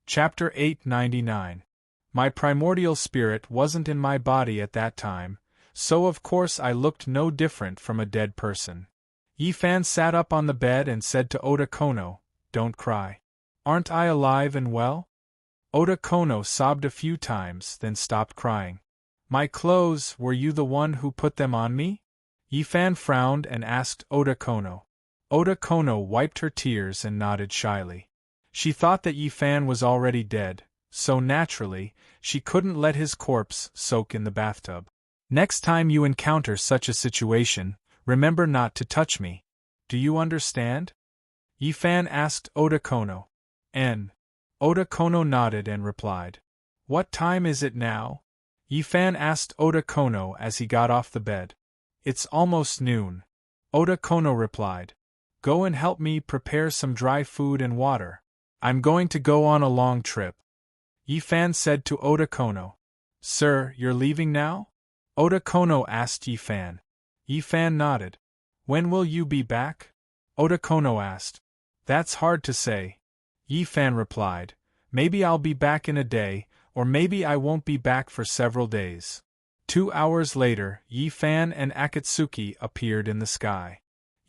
Chapter 899. My primordial spirit wasn't in my body at that time, so of course I looked no different from a dead person. Yifan sat up on the bed and said to Oda Kono, "Don't cry. Aren't I alive and well?" Oda Kono sobbed a few times, then stopped crying. "My clothes, were you the one who put them on me?" Yifan frowned and asked Oda Kono. Oda Kono wiped her tears and nodded shyly. She thought that Yifan was already dead, so naturally, she couldn't let his corpse soak in the bathtub. "Next time you encounter such a situation, remember not to touch me. Do you understand?" Yifan asked Oda Kono. Oda Kono nodded and replied. "What time is it now?" Yifan asked Oda Kono as he got off the bed. "It's almost noon." Oda Kono replied. "Go and help me prepare some dry food and water. I'm going to go on a long trip." Yifan said to Oda Kono. "Sir, you're leaving now?" Oda Kono asked Yifan. Yifan nodded. "When will you be back?" Oda Kono asked. "That's hard to say." Yifan replied. "Maybe I'll be back in a day, or maybe I won't be back for several days." 2 hours later, Yifan and Akatsuki appeared in the sky.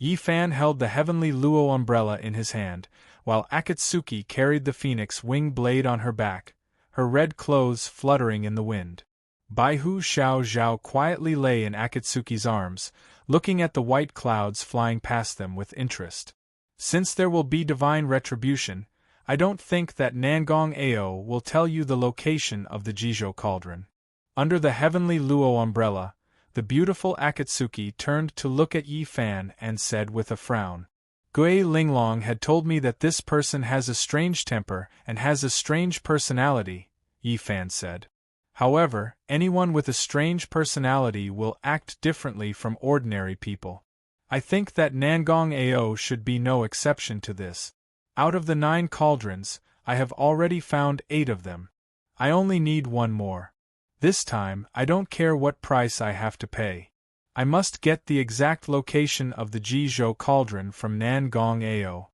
Yifan held the heavenly Luo umbrella in his hand, while Akatsuki carried the phoenix wing blade on her back, her red clothes fluttering in the wind. Baihu Xiao Zhao quietly lay in Akatsuki's arms, looking at the white clouds flying past them with interest. "Since there will be divine retribution, I don't think that Nangong Ao will tell you the location of the Jizhou cauldron." Under the heavenly Luo umbrella, the beautiful Akatsuki turned to look at Yifan and said with a frown, "Gui Linglong had told me that this person has a strange temper and has a strange personality," Yifan said. "However, anyone with a strange personality will act differently from ordinary people. I think that Nangong Ao should be no exception to this. Out of the 9 cauldrons, I have already found 8 of them. I only need 1 more. This time, I don't care what price I have to pay. I must get the exact location of the Jizhou cauldron from Nangong Ao."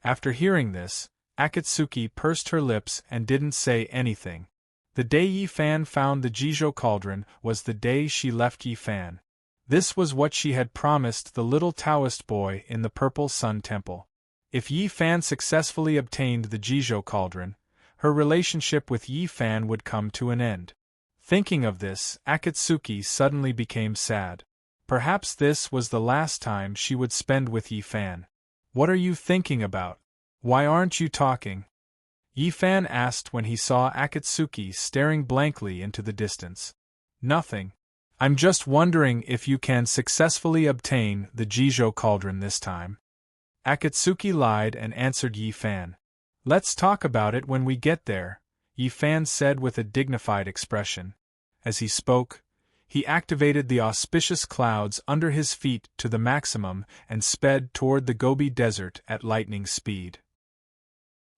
After hearing this, Akatsuki pursed her lips and didn't say anything. The day Yifan found the Jizhou cauldron was the day she left Yifan. This was what she had promised the little Taoist boy in the Purple Sun Temple. If Yifan successfully obtained the Jizhou cauldron, her relationship with Yifan would come to an end. Thinking of this, Akatsuki suddenly became sad. Perhaps this was the last time she would spend with Yifan. "What are you thinking about? Why aren't you talking?" Yifan asked when he saw Akatsuki staring blankly into the distance. "Nothing. I'm just wondering if you can successfully obtain the Jizhou cauldron this time." Akatsuki lied and answered Yifan. "Let's talk about it when we get there," Yifan said with a dignified expression. As he spoke, he activated the auspicious clouds under his feet to the maximum and sped toward the Gobi Desert at lightning speed.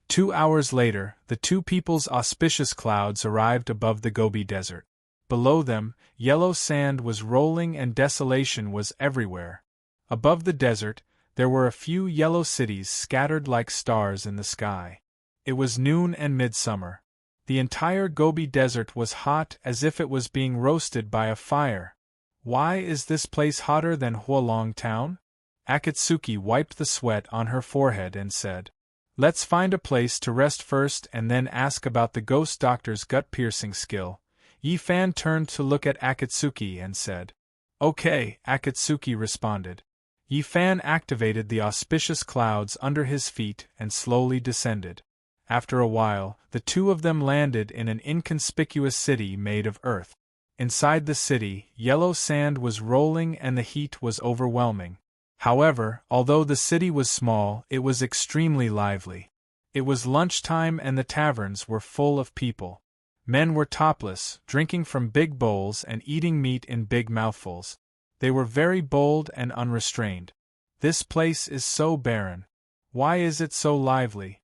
2 hours later, the 2 people's auspicious clouds arrived above the Gobi Desert. Below them, yellow sand was rolling and desolation was everywhere. Above the desert, there were a few yellow cities scattered like stars in the sky. It was noon and midsummer. The entire Gobi Desert was hot as if it was being roasted by a fire. "Why is this place hotter than Hualong Town?" Akatsuki wiped the sweat on her forehead and said. "Let's find a place to rest first and then ask about the ghost doctor's gut-piercing skill." Yifan turned to look at Akatsuki and said. "Okay," Akatsuki responded. Yifan activated the auspicious clouds under his feet and slowly descended. After a while, the 2 of them landed in an inconspicuous city made of earth. Inside the city, yellow sand was rolling and the heat was overwhelming. However, although the city was small, it was extremely lively. It was lunchtime and the taverns were full of people. Men were topless, drinking from big bowls and eating meat in big mouthfuls. They were very bold and unrestrained. "This place is so barren. Why is it so lively?"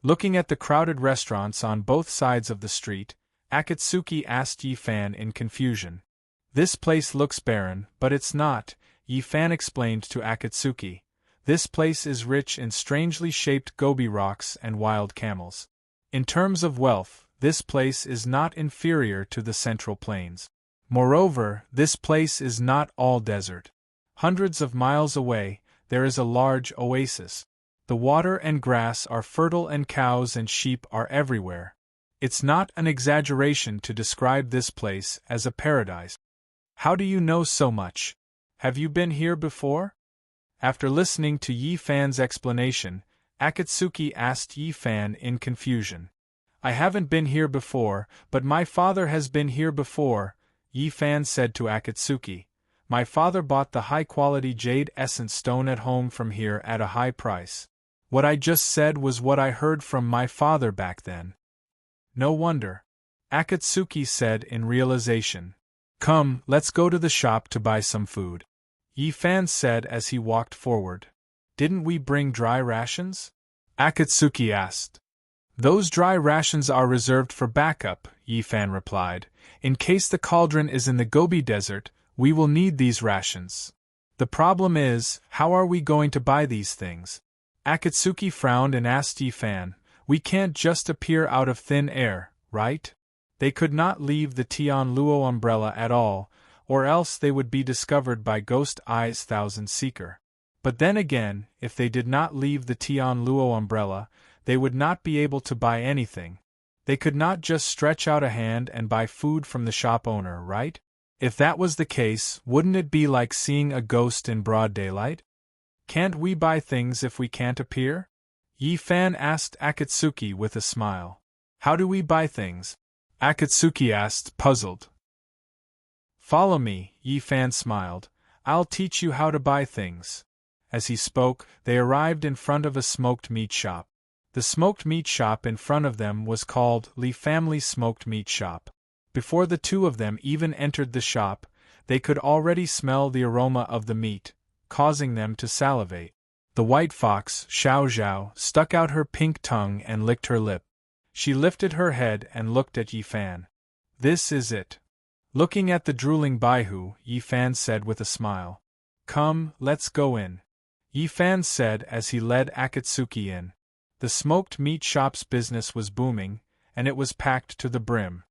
Looking at the crowded restaurants on both sides of the street, Akatsuki asked Yifan in confusion. "This place looks barren, but it's not," Yifan explained to Akatsuki. "This place is rich in strangely shaped gobi rocks and wild camels. In terms of wealth, this place is not inferior to the Central Plains. Moreover, this place is not all desert. Hundreds of miles away, there is a large oasis. The water and grass are fertile and cows and sheep are everywhere. It's not an exaggeration to describe this place as a paradise. How do you know so much? Have you been here before? After listening to Yi Fan's explanation, Akatsuki asked Yi Fan in confusion. I haven't been here before, but my father has been here before, Yi Fan said to Akatsuki. My father bought the high-quality jade essence stone at home from here at a high price. What I just said was what I heard from my father back then. No wonder, Akatsuki said in realization. Come, let's go to the shop to buy some food, Yi Fan said as he walked forward. Didn't we bring dry rations? Akatsuki asked. Those dry rations are reserved for backup, Yi Fan replied. In case the cauldron is in the Gobi Desert, we will need these rations. The problem is, how are we going to buy these things? Akatsuki frowned and asked Yi Fan. We can't just appear out of thin air, right? They could not leave the Tianluo umbrella at all, or else they would be discovered by Ghost Eye's Thousand Seeker. But then again, if they did not leave the Tianluo umbrella, they would not be able to buy anything. They could not just stretch out a hand and buy food from the shop owner, right? If that was the case, wouldn't it be like seeing a ghost in broad daylight? Can't we buy things if we can't appear? Yi Fan asked Akatsuki with a smile. How do we buy things? Akatsuki asked, puzzled. Follow me, Yi Fan smiled. I'll teach you how to buy things. As he spoke, they arrived in front of a smoked meat shop. The smoked meat shop in front of them was called Li Family Smoked Meat Shop. Before the two of them even entered the shop, they could already smell the aroma of the meat, causing them to salivate. The white fox, Xiao Zhao, stuck out her pink tongue and licked her lip. She lifted her head and looked at Yi Fan. This is it. Looking at the drooling Baihu, Yi Fan said with a smile. Come, let's go in, Yi Fan said as he led Akatsuki in. The smoked meat shop's business was booming, and it was packed to the brim.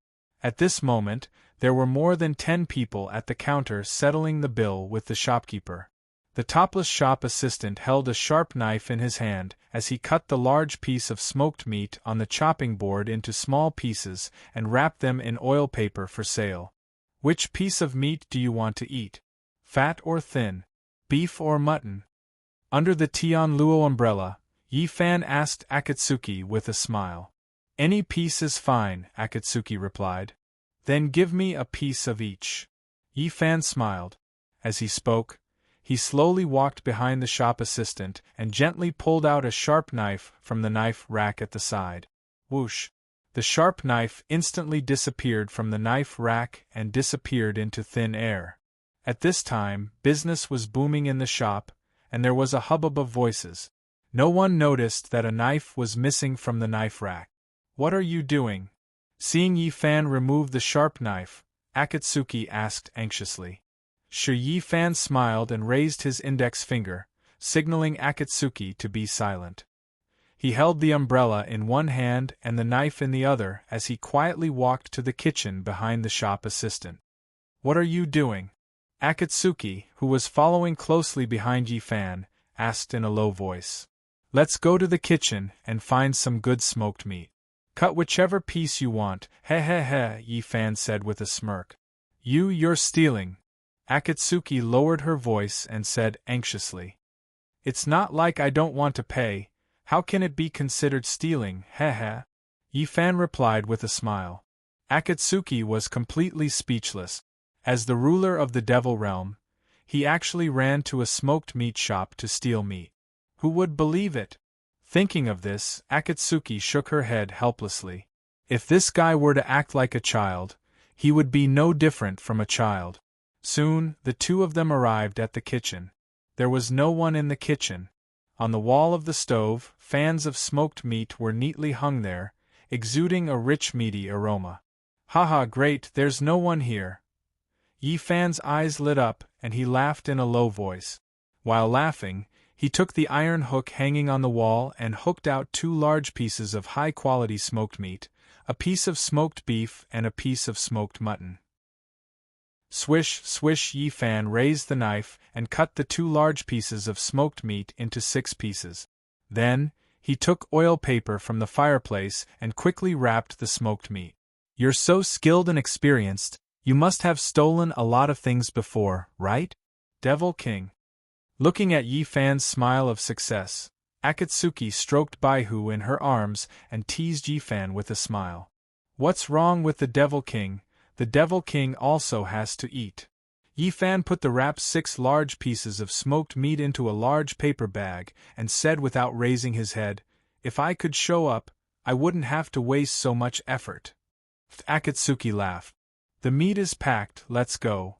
At this moment, there were more than 10 people at the counter settling the bill with the shopkeeper. The topless shop assistant held a sharp knife in his hand as he cut the large piece of smoked meat on the chopping board into small pieces and wrapped them in oil paper for sale. Which piece of meat do you want to eat? Fat or thin? Beef or mutton? Under the Tianluo umbrella, Yi Fan asked Akatsuki with a smile. Any piece is fine, Akatsuki replied. Then give me a piece of each. Yi Fan smiled. As he spoke, he slowly walked behind the shop assistant and gently pulled out a sharp knife from the knife rack at the side. Whoosh! The sharp knife instantly disappeared from the knife rack and disappeared into thin air. At this time, business was booming in the shop, and there was a hubbub of voices. No one noticed that a knife was missing from the knife rack. What are you doing? Seeing Yi Fan remove the sharp knife, Akatsuki asked anxiously. Yi Fan smiled and raised his index finger, signaling Akatsuki to be silent. He held the umbrella in one hand and the knife in the other as he quietly walked to the kitchen behind the shop assistant. What are you doing? Akatsuki, who was following closely behind Yi Fan, asked in a low voice. Let's go to the kitchen and find some good smoked meat. Cut whichever piece you want, he he he, Yi Fan said with a smirk. You're stealing. Akatsuki lowered her voice and said anxiously. It's not like I don't want to pay. How can it be considered stealing, he he? Yi Fan replied with a smile. Akatsuki was completely speechless. As the ruler of the Devil Realm, he actually ran to a smoked meat shop to steal meat. Who would believe it? Thinking of this, Akatsuki shook her head helplessly. If this guy were to act like a child, he would be no different from a child. Soon, the two of them arrived at the kitchen. There was no one in the kitchen. On the wall of the stove, fans of smoked meat were neatly hung there, exuding a rich meaty aroma. Haha, great, there's no one here. Yi Fan's eyes lit up and he laughed in a low voice. While laughing, He took the iron hook hanging on the wall and hooked out 2 large pieces of high-quality smoked meat, a piece of smoked beef and a piece of smoked mutton. Swish, swish, Yi Fan raised the knife and cut the 2 large pieces of smoked meat into 6 pieces. Then, he took oil paper from the fireplace and quickly wrapped the smoked meat. "You're so skilled and experienced, you must have stolen a lot of things before, right? Devil King." Looking at Yi Fan's smile of success, Akatsuki stroked Baihu in her arms and teased Yi Fan with a smile. "What's wrong with the Devil King? The Devil King also has to eat." Yi Fan put the wrapped 6 large pieces of smoked meat into a large paper bag and said without raising his head, "If I could show up, I wouldn't have to waste so much effort." Akatsuki laughed. "The meat is packed, let's go."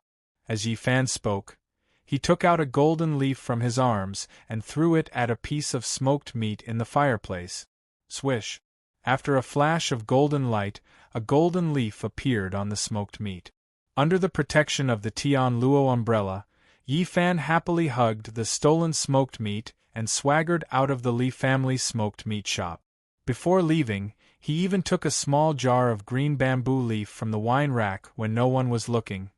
As Yi Fan spoke, he took out a golden leaf from his arms and threw it at a piece of smoked meat in the fireplace. Swish! After a flash of golden light, a golden leaf appeared on the smoked meat. Under the protection of the Tian Luo umbrella, Yi Fan happily hugged the stolen smoked meat and swaggered out of the Li family smoked meat shop. Before leaving, he even took a small jar of green bamboo leaf from the wine rack when no one was looking.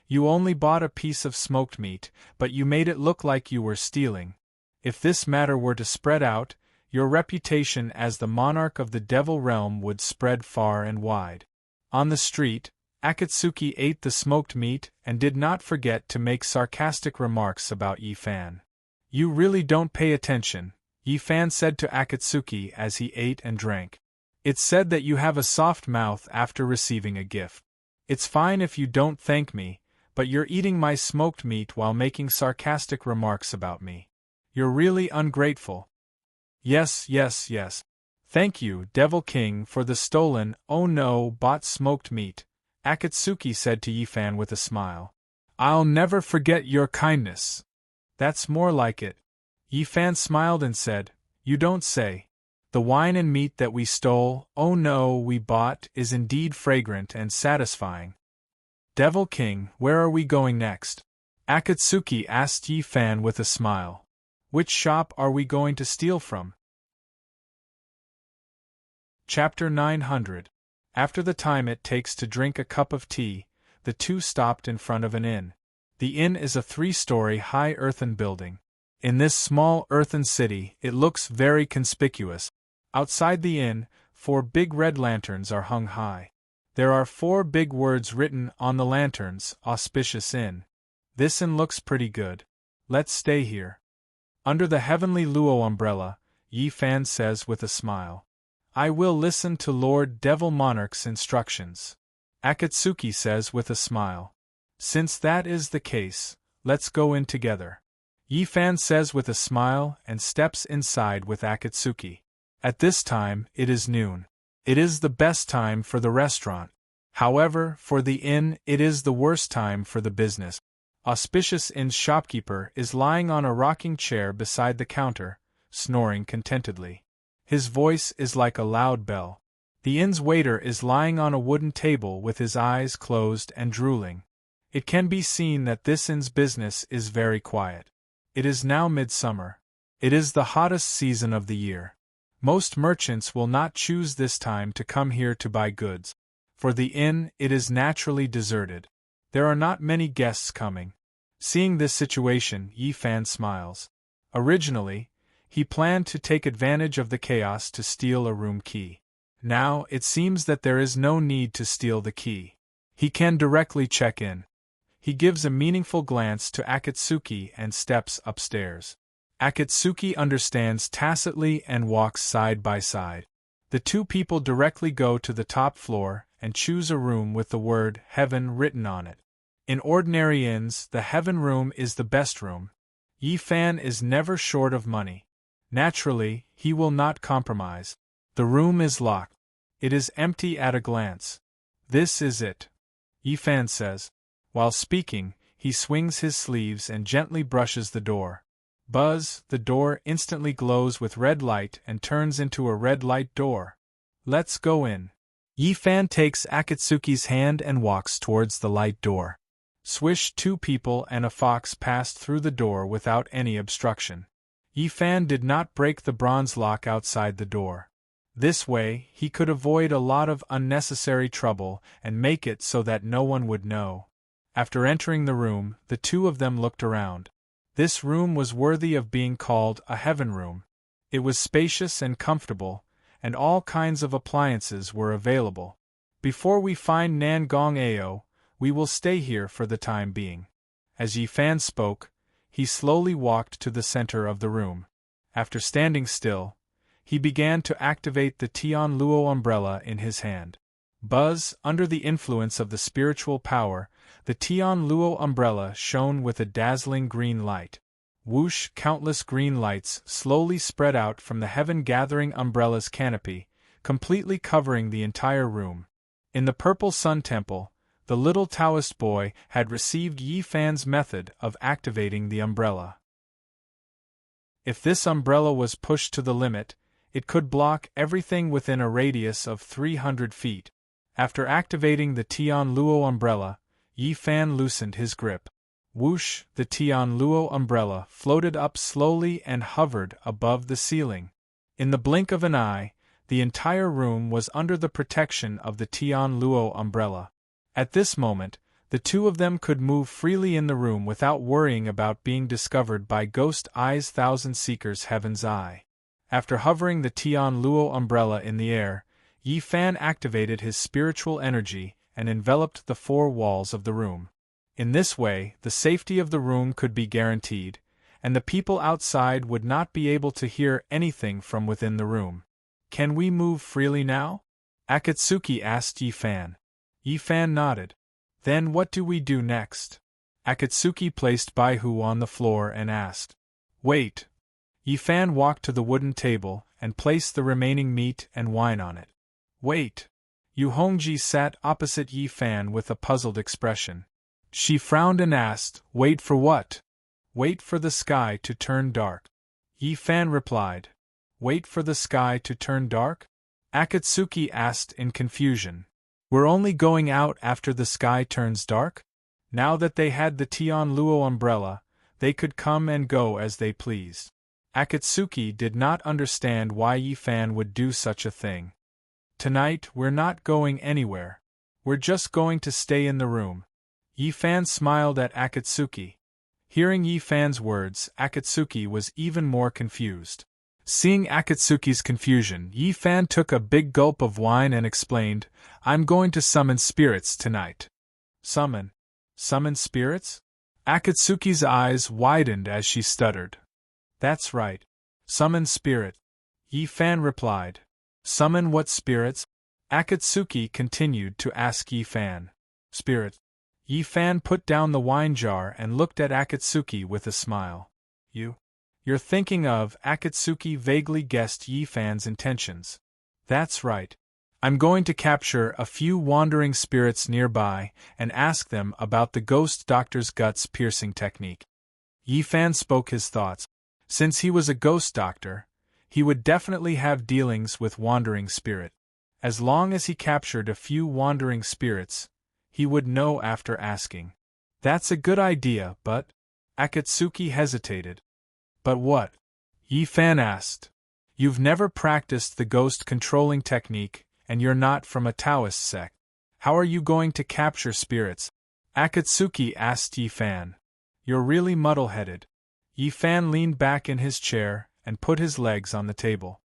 "You only bought a piece of smoked meat, but you made it look like you were stealing. If this matter were to spread out, your reputation as the monarch of the Devil Realm would spread far and wide." On the street, Akatsuki ate the smoked meat and did not forget to make sarcastic remarks about Yi Fan. "You really don't pay attention," Yi Fan said to Akatsuki as he ate and drank. "It's said that you have a soft mouth after receiving a gift. It's fine if you don't thank me, but you're eating my smoked meat while making sarcastic remarks about me. You're really ungrateful." Yes. Thank you, Devil King, for the stolen, oh no, bought smoked meat," Akatsuki said to Yi Fan with a smile. "I'll never forget your kindness." "That's more like it." Yi Fan smiled and said, "You don't say. The wine and meat that we stole, oh no, we bought, is indeed fragrant and satisfying." "Devil King, where are we going next?" Akatsuki asked Yi Fan with a smile. "Which shop are we going to steal from?" Chapter 900. After the time it takes to drink a cup of tea, the two stopped in front of an inn. The inn is a 3-story high earthen building. In this small earthen city, it looks very conspicuous. Outside the inn, 4 big red lanterns are hung high. There are 4 big words written on the lanterns, "Auspicious Inn." This inn looks pretty good. Let's stay here. Under the heavenly Luo umbrella, Yi Fan says with a smile, "I will listen to Lord Devil Monarch's instructions." Akatsuki says with a smile, "Since that is the case, let's go in together." Yi Fan says with a smile and steps inside with Akatsuki. At this time, it is noon. It is the best time for the restaurant. However, for the inn, it is the worst time for the business. Auspicious Inn's shopkeeper is lying on a rocking chair beside the counter, snoring contentedly. His voice is like a loud bell. The inn's waiter is lying on a wooden table with his eyes closed and drooling. It can be seen that this inn's business is very quiet. It is now midsummer. It is the hottest season of the year. Most merchants will not choose this time to come here to buy goods. For the inn, it is naturally deserted. There are not many guests coming. Seeing this situation, Yi Fan smiles. Originally, he planned to take advantage of the chaos to steal a room key. Now, it seems that there is no need to steal the key. He can directly check in. He gives a meaningful glance to Akatsuki and steps upstairs. Akatsuki understands tacitly and walks side by side. The two people directly go to the top floor and choose a room with the word Heaven written on it. In ordinary inns, the Heaven room is the best room. Yi Fan is never short of money. Naturally, he will not compromise. The room is locked. It is empty at a glance. "This is it," Yi Fan says. While speaking, he swings his sleeves and gently brushes the door. Buzz, the door instantly glows with red light and turns into a red light door. "Let's go in." Yi Fan takes Akatsuki's hand and walks towards the light door. Swish, 2 people and a fox passed through the door without any obstruction. Yi Fan did not break the bronze lock outside the door. This way, he could avoid a lot of unnecessary trouble and make it so that no one would know. After entering the room, the two of them looked around. This room was worthy of being called a heaven room. It was spacious and comfortable, and all kinds of appliances were available. Before we find Nangong Ao, we will stay here for the time being. As Yi Fan spoke, he slowly walked to the center of the room. After standing still, he began to activate the Tian Luo umbrella in his hand. Buzz, under the influence of the spiritual power, the Tian Luo umbrella shone with a dazzling green light. Whoosh! Countless green lights slowly spread out from the heaven-gathering umbrella's canopy, completely covering the entire room. In the Purple Sun Temple, the little Taoist boy had received Yi Fan's method of activating the umbrella. If this umbrella was pushed to the limit, it could block everything within a radius of 300 feet. After activating the Tian Luo umbrella, Yi Fan loosened his grip. Whoosh! The Tian Luo umbrella floated up slowly and hovered above the ceiling. In the blink of an eye, the entire room was under the protection of the Tian Luo umbrella. At this moment, the two of them could move freely in the room without worrying about being discovered by Ghost Eye's Thousand Seekers' Heaven's Eye. After hovering the Tian Luo umbrella in the air, Yi Fan activated his spiritual energy and enveloped the four walls of the room. In this way, the safety of the room could be guaranteed, and the people outside would not be able to hear anything from within the room. Can we move freely now? Akatsuki asked Yi Fan. Yi Fan nodded. Then what do we do next? Akatsuki placed Baihu on the floor and asked. Wait. Yi Fan walked to the wooden table and placed the remaining meat and wine on it. Wait. Yu Hongji sat opposite Yi Fan with a puzzled expression. She frowned and asked, Wait for what? Wait for the sky to turn dark. Yi Fan replied. Wait for the sky to turn dark? Akatsuki asked in confusion. We're only going out after the sky turns dark? Now that they had the Tian Luo umbrella, they could come and go as they pleased. Akatsuki did not understand why Yi Fan would do such a thing. Tonight we're not going anywhere. We're just going to stay in the room. Yi Fan smiled at Akatsuki. Hearing Yi Fan's words, Akatsuki was even more confused. Seeing Akatsuki's confusion, Yi Fan took a big gulp of wine and explained, I'm going to summon spirits tonight. Summon? Summon spirits? Akatsuki's eyes widened as she stuttered. That's right. Summon spirit. Yi Fan replied. Summon what spirits? Akatsuki continued to ask Yi Fan. Spirit. Yi Fan put down the wine jar and looked at Akatsuki with a smile. You're thinking of, Akatsuki vaguely guessed Yi Fan's intentions. That's right. I'm going to capture a few wandering spirits nearby and ask them about the ghost doctor's guts-piercing technique. Yi Fan spoke his thoughts. Since he was a ghost doctor, he would definitely have dealings with wandering spirit. As long as he captured a few wandering spirits, he would know after asking. That's a good idea, but... Akatsuki hesitated. But what? Yi Fan asked. You've never practiced the ghost-controlling technique, and you're not from a Taoist sect. How are you going to capture spirits? Akatsuki asked Yi Fan. You're really muddle-headed. Yi Fan leaned back in his chair and put his legs on the table.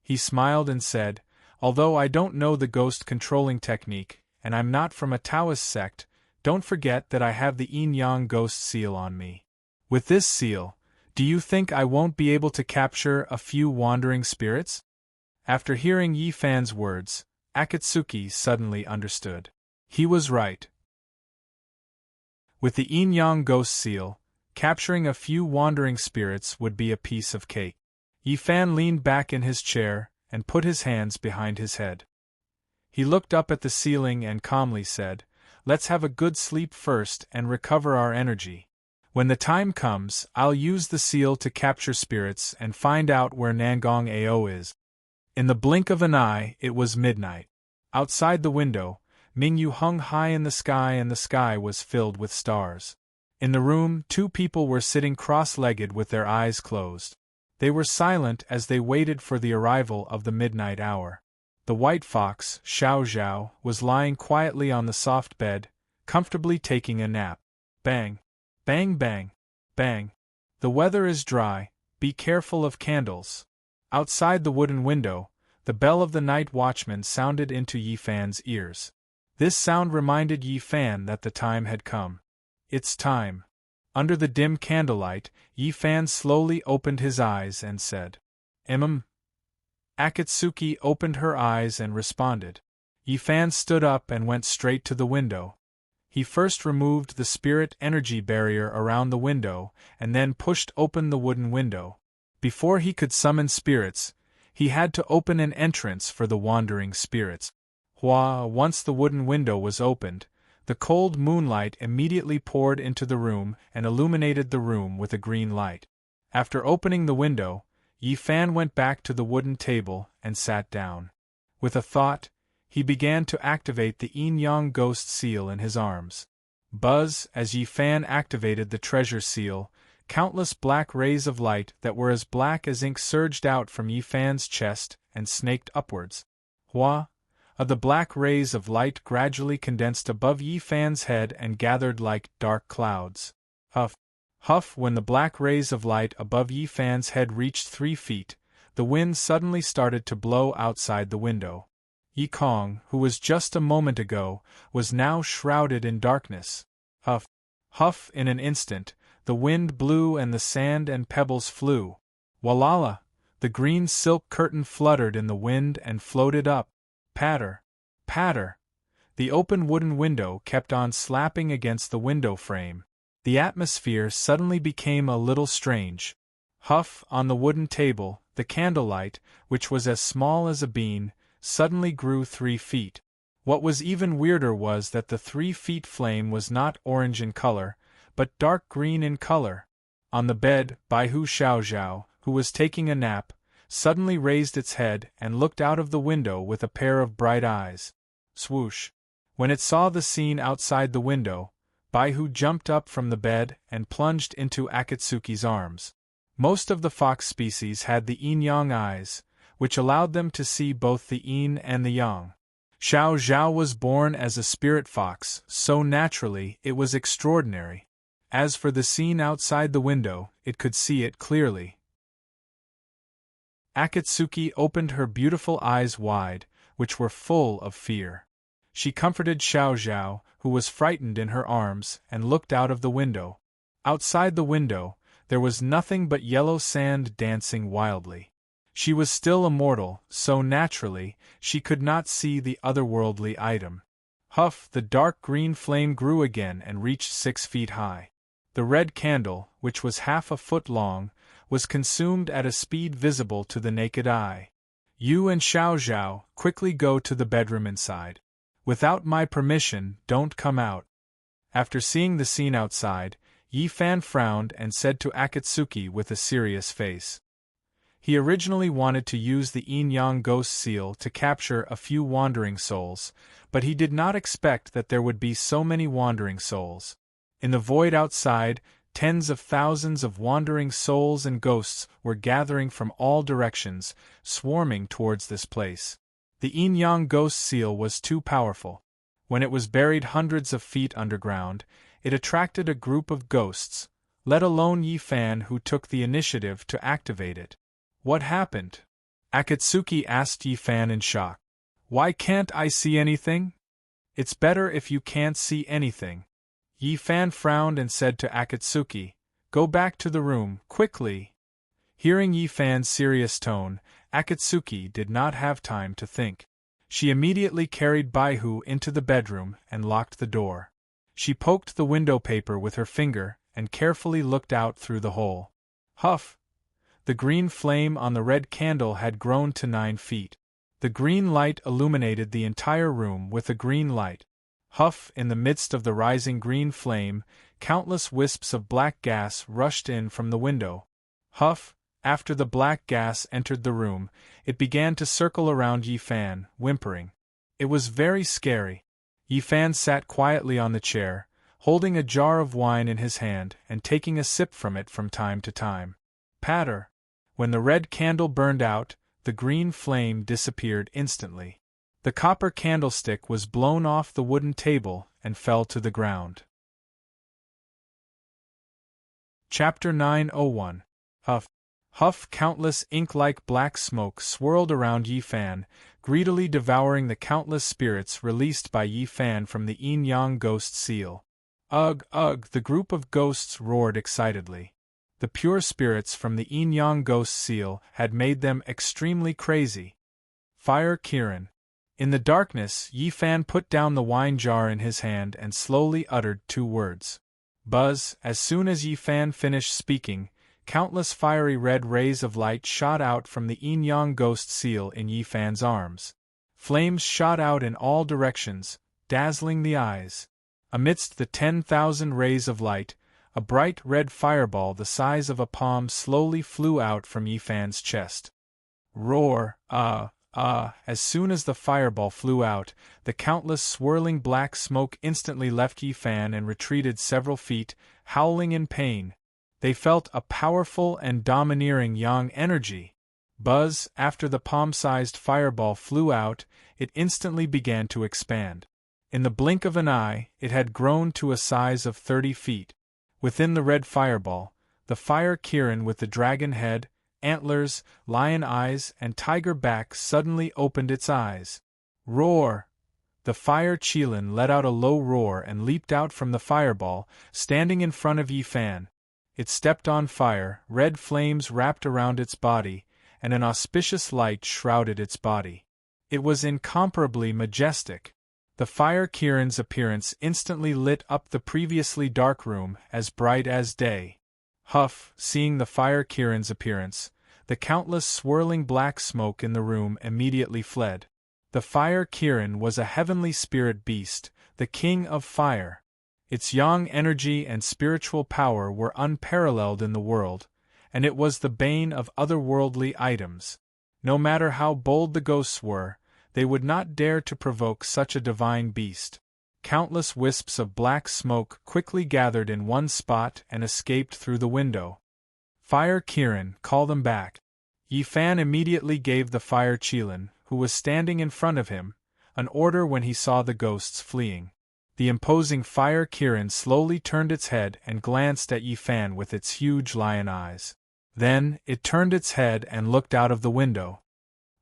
He smiled and said, Although I don't know the ghost-controlling technique, and I'm not from a Taoist sect, don't forget that I have the Yin-Yang ghost seal on me. With this seal, do you think I won't be able to capture a few wandering spirits? After hearing Yi Fan's words, Akatsuki suddenly understood. He was right. With the Yin-Yang ghost seal, capturing a few wandering spirits would be a piece of cake. Yi Fan leaned back in his chair and put his hands behind his head. He looked up at the ceiling and calmly said, Let's have a good sleep first and recover our energy. When the time comes, I'll use the seal to capture spirits and find out where Nangong Ao is. In the blink of an eye, it was midnight. Outside the window, Mingyu hung high in the sky and the sky was filled with stars. In the room, two people were sitting cross-legged with their eyes closed. They were silent as they waited for the arrival of the midnight hour. The white fox, Xiao Zhao, was lying quietly on the soft bed, comfortably taking a nap. Bang! Bang bang! Bang! The weather is dry, be careful of candles. Outside the wooden window, the bell of the night watchman sounded into Yi Fan's ears. This sound reminded Yi Fan that the time had come. It's time. Under the dim candlelight, Yi Fan slowly opened his eyes and said, Akatsuki opened her eyes and responded. Yi Fan stood up and went straight to the window. He first removed the spirit energy barrier around the window and then pushed open the wooden window. Before he could summon spirits, he had to open an entrance for the wandering spirits. Once the wooden window was opened, the cold moonlight immediately poured into the room and illuminated the room with a green light. After opening the window, Yi Fan went back to the wooden table and sat down. With a thought, he began to activate the yin-yang ghost seal in his arms. Buzz, as Yi Fan activated the treasure seal, countless black rays of light that were as black as ink surged out from Yi Fan's chest and snaked upwards. The black rays of light gradually condensed above Yi Fan's head and gathered like dark clouds. Huff! Huff! When the black rays of light above Yi Fan's head reached 3 feet, the wind suddenly started to blow outside the window. Yi Kong, who was just a moment ago, was now shrouded in darkness. Huff! Huff! In an instant, the wind blew and the sand and pebbles flew. Walala! The green silk curtain fluttered in the wind and floated up. Patter! Patter! The open wooden window kept on slapping against the window frame. The atmosphere suddenly became a little strange. Huff! On the wooden table, the candlelight, which was as small as a bean, suddenly grew 3 feet. What was even weirder was that the 3 feet flame was not orange in color, but dark green in color. On the bed, Baihu Xiaozhao, who was taking a nap, suddenly raised its head and looked out of the window with a pair of bright eyes. Swoosh! When it saw the scene outside the window, Baihu jumped up from the bed and plunged into Akatsuki's arms. Most of the fox species had the yin-yang eyes, which allowed them to see both the yin and the yang. Xiao Zhao was born as a spirit fox, so naturally it was extraordinary. As for the scene outside the window, it could see it clearly. Akatsuki opened her beautiful eyes wide, which were full of fear. She comforted Xiao Zhao, who was frightened in her arms, and looked out of the window. Outside the window, there was nothing but yellow sand dancing wildly. She was still a mortal, so naturally, she could not see the otherworldly item. Huff! The dark green flame grew again and reached 6 feet high. The red candle, which was half a foot long, was consumed at a speed visible to the naked eye. You and Xiao Zhao, quickly go to the bedroom inside. Without my permission, don't come out. After seeing the scene outside, Yi Fan frowned and said to Akatsuki with a serious face. He originally wanted to use the yin-yang ghost seal to capture a few wandering souls, but he did not expect that there would be so many wandering souls. In the void outside, tens of thousands of wandering souls and ghosts were gathering from all directions, swarming towards this place. The yin-yang ghost seal was too powerful. When it was buried hundreds of feet underground, it attracted a group of ghosts, let alone Yi Fan, who took the initiative to activate it. What happened? Akatsuki asked Yi Fan in shock. Why can't I see anything? It's better if you can't see anything. Yi Fan frowned and said to Akatsuki, Go back to the room, quickly. Hearing Yi Fan's serious tone, Akatsuki did not have time to think. She immediately carried Baihu into the bedroom and locked the door. She poked the window paper with her finger and carefully looked out through the hole. Huff! The green flame on the red candle had grown to 9 feet. The green light illuminated the entire room with a green light. Huff! In the midst of the rising green flame, countless wisps of black gas rushed in from the window. Huff! After the black gas entered the room, it began to circle around Yi Fan, whimpering. It was very scary. Yi Fan sat quietly on the chair, holding a jar of wine in his hand and taking a sip from it from time to time. Patter! When the red candle burned out, the green flame disappeared instantly. The copper candlestick was blown off the wooden table and fell to the ground. Chapter 901. Huff. Huff. Countless ink-like black smoke swirled around Yi Fan, greedily devouring the countless spirits released by Yi Fan from the yin-yang ghost seal. Ugh, ugh, the group of ghosts roared excitedly. The pure spirits from the yin-yang ghost seal had made them extremely crazy. Fire Kirin. In the darkness, Yi Fan put down the wine jar in his hand and slowly uttered 2 words. Buzz. As soon as Yi Fan finished speaking, countless fiery red rays of light shot out from the yin-yang ghost seal in Yi Fan's arms. Flames shot out in all directions, dazzling the eyes. Amidst the 10,000 rays of light, a bright red fireball the size of a palm slowly flew out from Yi Fan's chest. Roar, as soon as the fireball flew out, the countless swirling black smoke instantly left Yi Fan and retreated several feet, howling in pain. They felt a powerful and domineering yang energy. Buzz. After the palm-sized fireball flew out, it instantly began to expand. In the blink of an eye, it had grown to a size of 30 feet. Within the red fireball, the Fire Kirin with the dragon head, antlers, lion eyes, and tiger back suddenly opened its eyes. Roar! The Fire Qilin let out a low roar and leaped out from the fireball, standing in front of Yi Fan. It stepped on fire, red flames wrapped around its body, and an auspicious light shrouded its body. It was incomparably majestic. The Fire Kirin's appearance instantly lit up the previously dark room as bright as day. Huff. Seeing the Fire Kirin's appearance, the countless swirling black smoke in the room immediately fled. The Fire Kirin was a heavenly spirit beast, the king of fire. Its yang energy and spiritual power were unparalleled in the world, and it was the bane of otherworldly items. No matter how bold the ghosts were, they would not dare to provoke such a divine beast. Countless wisps of black smoke quickly gathered in one spot and escaped through the window. Fire Kirin, call them back. Yi Fan immediately gave the Fire Qilin, who was standing in front of him, an order when he saw the ghosts fleeing. The imposing Fire Kirin slowly turned its head and glanced at Yi Fan with its huge lion eyes. Then, it turned its head and looked out of the window.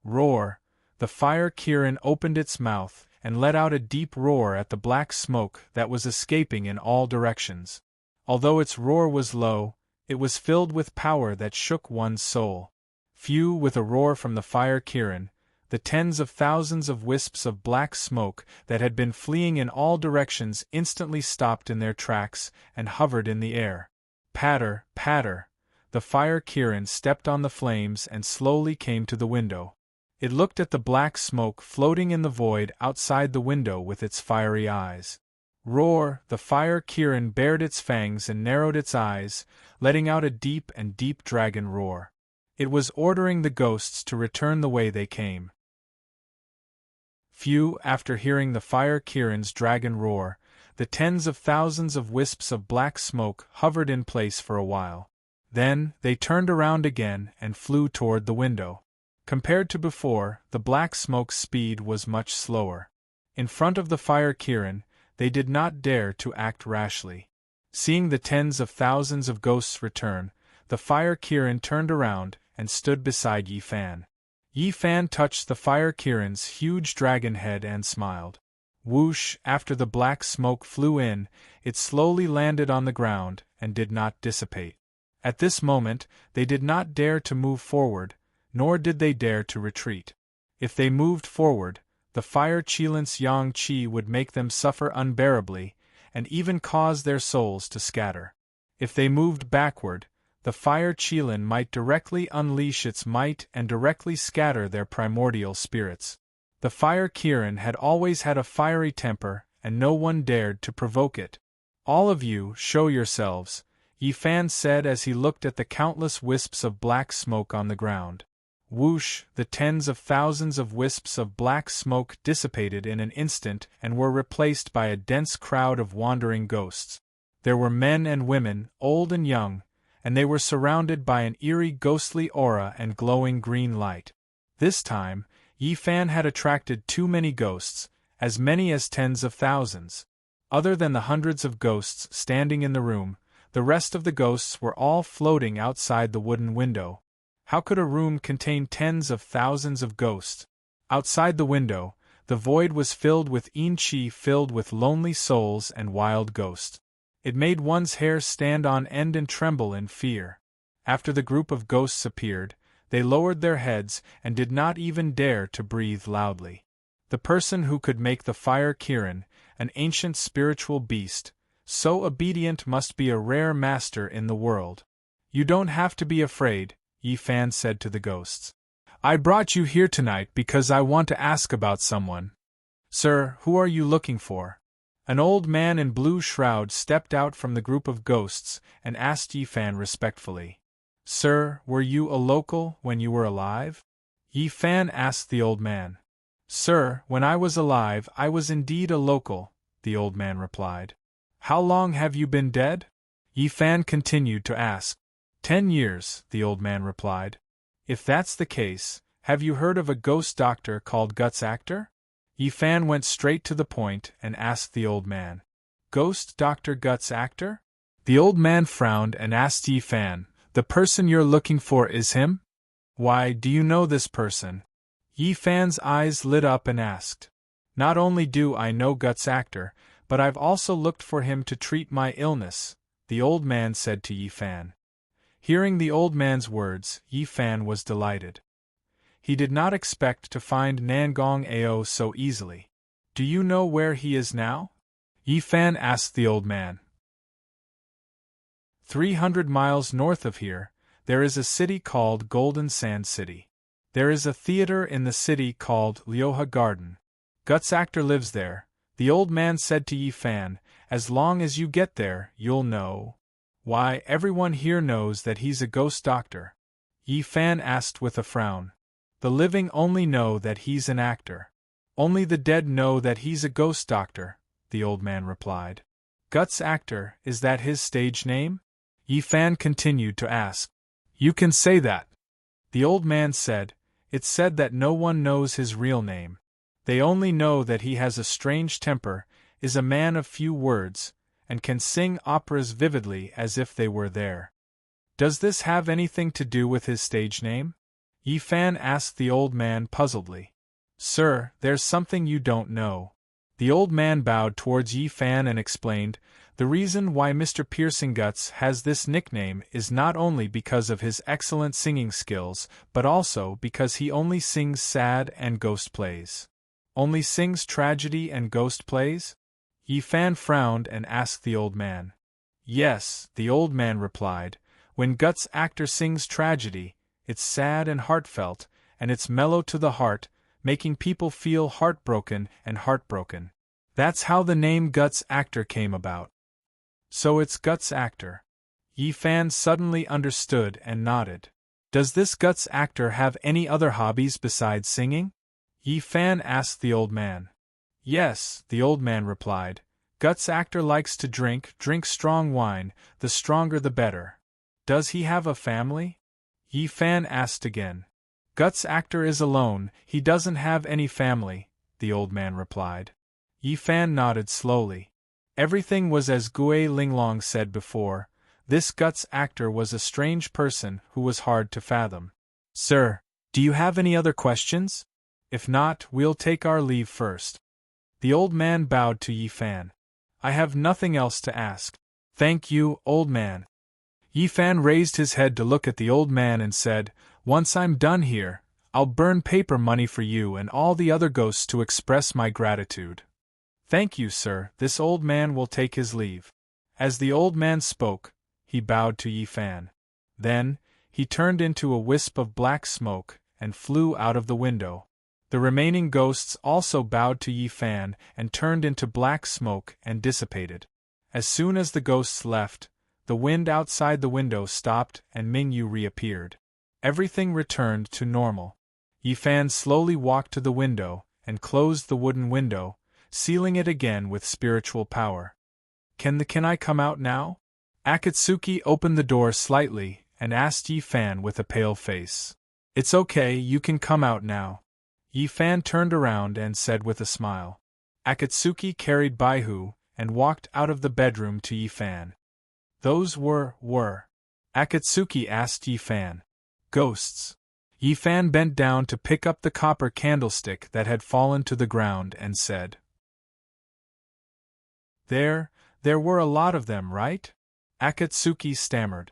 Roar! The Fire Kirin opened its mouth and let out a deep roar at the black smoke that was escaping in all directions. Although its roar was low, it was filled with power that shook one's soul. Phew! With a roar from the Fire Kirin, the tens of thousands of wisps of black smoke that had been fleeing in all directions instantly stopped in their tracks and hovered in the air. Patter, patter! The Fire Kirin stepped on the flames and slowly came to the window. It looked at the black smoke floating in the void outside the window with its fiery eyes. Roar! The Fire Kirin bared its fangs and narrowed its eyes, letting out a deep and deep dragon roar. It was ordering the ghosts to return the way they came. Phew! After hearing the Fire Kirin's dragon roar, the tens of thousands of wisps of black smoke hovered in place for a while. Then, they turned around again and flew toward the window. Compared to before, the black smoke's speed was much slower. In front of the Fire Kirin, they did not dare to act rashly. Seeing the tens of thousands of ghosts return, the Fire Kirin turned around and stood beside Yi Fan. Yi Fan touched the Fire Kirin's huge dragon head and smiled. Whoosh! After the black smoke flew in, it slowly landed on the ground and did not dissipate. At this moment, they did not dare to move forward, nor did they dare to retreat. If they moved forward, the Fire Qilin's yang qi would make them suffer unbearably, and even cause their souls to scatter. If they moved backward, the Fire Qilin might directly unleash its might and directly scatter their primordial spirits. The Fire Kirin had always had a fiery temper, and no one dared to provoke it. All of you, show yourselves, Yi Fan said as he looked at the countless wisps of black smoke on the ground. Whoosh! The tens of thousands of wisps of black smoke dissipated in an instant and were replaced by a dense crowd of wandering ghosts. There were men and women, old and young, and they were surrounded by an eerie ghostly aura and glowing green light. This time, Yi Fan had attracted too many ghosts, as many as tens of thousands. Other than the hundreds of ghosts standing in the room, the rest of the ghosts were all floating outside the wooden window. How could a room contain tens of thousands of ghosts? Outside the window, the void was filled with chi filled with lonely souls and wild ghosts. It made one's hair stand on end and tremble in fear. After the group of ghosts appeared, they lowered their heads and did not even dare to breathe loudly. The person who could make the fire Kirin, an ancient spiritual beast, so obedient must be a rare master in the world. You don't have to be afraid, Yi Fan said to the ghosts. I brought you here tonight because I want to ask about someone. Sir, who are you looking for? An old man in blue shroud stepped out from the group of ghosts and asked Yi Fan respectfully. Sir, were you a local when you were alive? Yi Fan asked the old man. Sir, when I was alive I was indeed a local, the old man replied. How long have you been dead? Yi Fan continued to ask. 10 years, the old man replied. If that's the case, have you heard of a ghost doctor called Guts Actor? Yi Fan went straight to the point and asked the old man. Ghost Dr. Guts Actor? The old man frowned and asked Yi Fan, the person you're looking for is him? Why, do you know this person? Yi Fan's eyes lit up and asked. Not only do I know Guts Actor, but I've also looked for him to treat my illness, the old man said to Yi Fan. Hearing the old man's words, Yi Fan was delighted. He did not expect to find Nangong Ao so easily. Do you know where he is now? Yi Fan asked the old man. 300 miles north of here, there is a city called Golden Sand City. There is a theater in the city called Lyoha Garden. Guts Actor lives there, the old man said to Yi Fan. As long as you get there, you'll know. Why, everyone here knows that he's a ghost doctor. Yi Fan asked with a frown. The living only know that he's an actor. Only the dead know that he's a ghost doctor, the old man replied. Guts Actor, is that his stage name? Yi Fan continued to ask. You can say that. The old man said. It's said that no one knows his real name. They only know that he has a strange temper, is a man of few words, and can sing operas vividly as if they were there. Does this have anything to do with his stage name? Yi Fan asked the old man puzzledly. Sir, there's something you don't know. The old man bowed towards Yi Fan and explained, the reason why Mr. Piercing Guts has this nickname is not only because of his excellent singing skills, but also because he only sings sad and ghost plays. Only sings tragedy and ghost plays? Yi Fan frowned and asked the old man. Yes, the old man replied, when Guts Actor sings tragedy, it's sad and heartfelt, and it's mellow to the heart, making people feel heartbroken and heartbroken. That's how the name Guts Actor came about. So it's Guts Actor. Yi Fan suddenly understood and nodded. Does this Guts Actor have any other hobbies besides singing? Yi Fan asked the old man. Yes, the old man replied. Guts Actor likes to drink strong wine, the stronger the better. Does he have a family? Yi Fan asked again. Guts Actor is alone, he doesn't have any family, the old man replied. Yi Fan nodded slowly. Everything was as Gue Linglong said before. This Guts Actor was a strange person who was hard to fathom. Sir, do you have any other questions? If not, we'll take our leave first. The old man bowed to Yi Fan. I have nothing else to ask. Thank you, old man. Yi Fan raised his head to look at the old man and said, Once I'm done here, I'll burn paper money for you and all the other ghosts to express my gratitude. Thank you, sir, this old man will take his leave. As the old man spoke, he bowed to Yi Fan. Then, he turned into a wisp of black smoke and flew out of the window. The remaining ghosts also bowed to Yi Fan and turned into black smoke and dissipated. As soon as the ghosts left, the wind outside the window stopped and Mingyu reappeared. Everything returned to normal. Yi Fan slowly walked to the window and closed the wooden window, sealing it again with spiritual power. Can I come out now? Akatsuki opened the door slightly and asked Yi Fan with a pale face. It's okay, you can come out now. Yi Fan turned around and said with a smile. Akatsuki carried Baihu and walked out of the bedroom to Yi Fan. Those were. Akatsuki asked Yi Fan. Ghosts. Yi Fan bent down to pick up the copper candlestick that had fallen to the ground and said. There were a lot of them, right? Akatsuki stammered.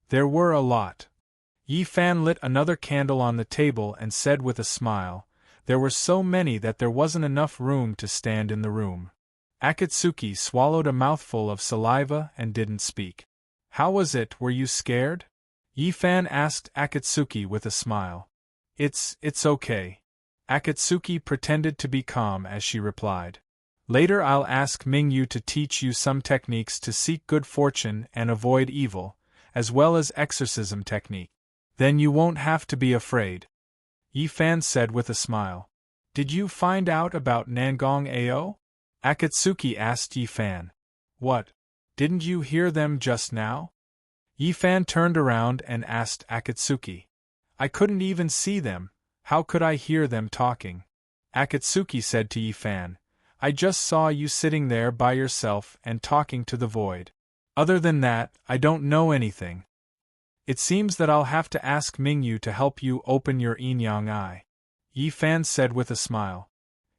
There were a lot. Yi Fan lit another candle on the table and said with a smile, there were so many that there wasn't enough room to stand in the room. Akatsuki swallowed a mouthful of saliva and didn't speak. How was it, were you scared? Yi Fan asked Akatsuki with a smile. It's okay. Akatsuki pretended to be calm as she replied. Later I'll ask Mingyu to teach you some techniques to seek good fortune and avoid evil, as well as exorcism technique. Then you won't have to be afraid. Yi Fan said with a smile. Did you find out about Nangong Ao? Akatsuki asked Yi Fan. What? Didn't you hear them just now? Yi Fan turned around and asked Akatsuki. I couldn't even see them, how could I hear them talking? Akatsuki said to Yi Fan. I just saw you sitting there by yourself and talking to the void. Other than that, I don't know anything. It seems that I'll have to ask Mingyu to help you open your yin-yang eye. Yi Fan said with a smile.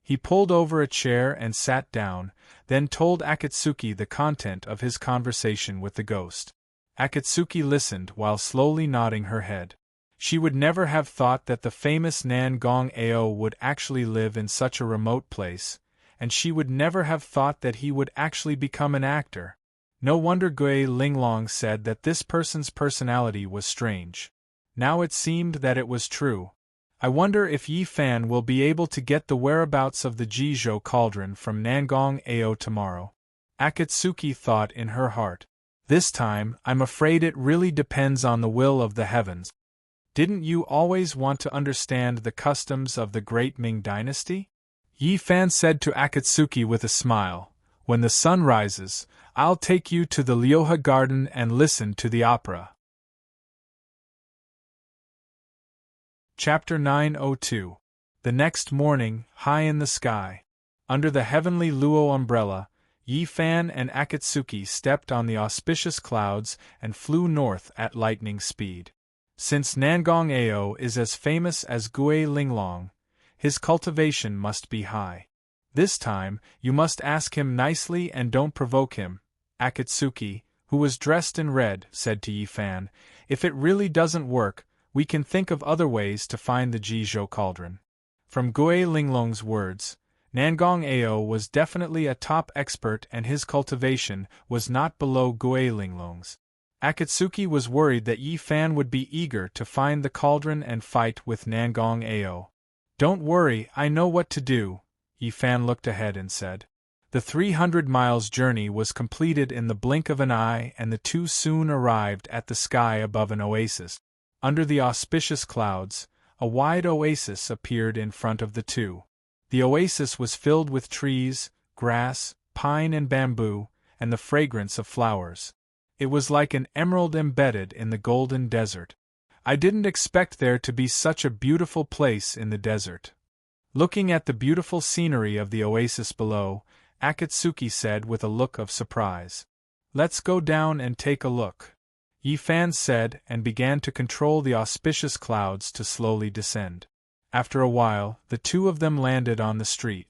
He pulled over a chair and sat down, then told Akatsuki the content of his conversation with the ghost. Akatsuki listened while slowly nodding her head. She would never have thought that the famous Nangong Ao would actually live in such a remote place, and she would never have thought that he would actually become an actor. No wonder Gui Linglong said that this person's personality was strange. Now it seemed that it was true. I wonder if Yi Fan will be able to get the whereabouts of the Jizhou cauldron from Nangong Ao tomorrow. Akatsuki thought in her heart. This time, I'm afraid it really depends on the will of the heavens. Didn't you always want to understand the customs of the great Ming dynasty? Yi Fan said to Akatsuki with a smile, when the sun rises, I'll take you to the Lyoha garden and listen to the opera. Chapter 902. The next morning, high in the sky, under the heavenly Luo umbrella, Yi Fan and Akatsuki stepped on the auspicious clouds and flew north at lightning speed. Since Nangong Ao is as famous as Gui Linglong, his cultivation must be high. This time, you must ask him nicely and don't provoke him. Akatsuki, who was dressed in red, said to Yi Fan, if it really doesn't work, we can think of other ways to find the Jizhou cauldron. From Gui Linglong's words, Nangong Ao was definitely a top expert and his cultivation was not below Gui Linglong's. Akatsuki was worried that Yi Fan would be eager to find the cauldron and fight with Nangong Ao. Don't worry, I know what to do, Yi Fan looked ahead and said. The 300 miles journey was completed in the blink of an eye and the two soon arrived at the sky above an oasis. Under the auspicious clouds, a wide oasis appeared in front of the two. The oasis was filled with trees, grass, pine and bamboo, and the fragrance of flowers. It was like an emerald embedded in the golden desert. I didn't expect there to be such a beautiful place in the desert. Looking at the beautiful scenery of the oasis below, Akatsuki said with a look of surprise. Let's go down and take a look. Yi Fan said and began to control the auspicious clouds to slowly descend. After a while, the two of them landed on the street.